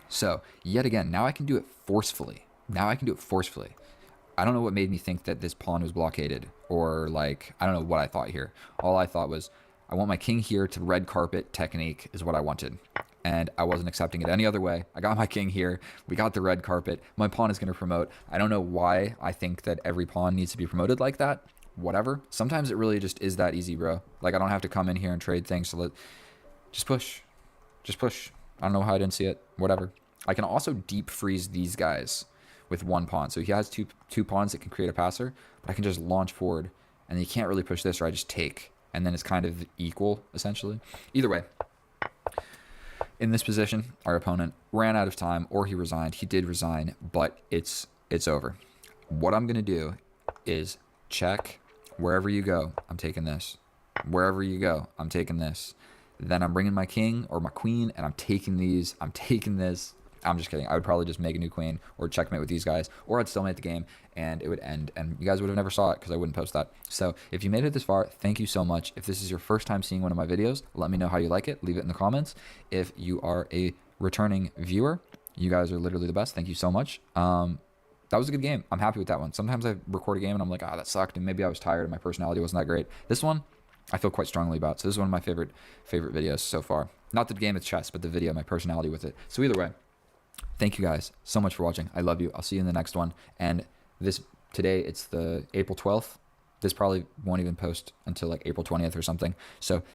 So, yet again, now I can do it forcefully. I don't know what made me think that this pawn was blockaded or like, I don't know what I thought here. All I thought was, I want my king here to red carpet technique is what I wanted. And I wasn't accepting it any other way. I got my king here. We got the red carpet. My pawn is going to promote. I don't know why I think that every pawn needs to be promoted like that. Whatever. Sometimes it really just is that easy, bro. Like, I don't have to come in here and trade things. So just push. Just push. I don't know how I didn't see it. Whatever. I can also deep freeze these guys with one pawn. So he has two pawns that can create a passer, but I can just launch forward. And you can't really push this, or I just take. And then it's kind of equal, essentially. Either way. In this position, our opponent ran out of time, or he resigned. He did resign, but it's over. What I'm going to do is check. Wherever you go, I'm taking this. Wherever you go, I'm taking this. Then I'm bringing my king or my queen, and I'm taking these. I'm taking this. I'm just kidding. I would probably just make a new queen or checkmate with these guys, or I'd still make the game, and it would end, and you guys would have never saw it because I wouldn't post that. So if you made it this far, thank you so much. If this is your first time seeing one of my videos, let me know how you like it. Leave it in the comments. If you are a returning viewer, you guys are literally the best. Thank you so much. That was a good game. I'm happy with that one. Sometimes I record a game and I'm like, ah, that sucked, and maybe I was tired and my personality wasn't that great. This one, I feel quite strongly about. So this is one of my favorite videos so far. Not the game of chess, but the video, my personality with it. So either way, thank you guys so much for watching. I love you. I'll see you in the next one. And today, it's the April 12th. This probably won't even post until like April 20th or something. So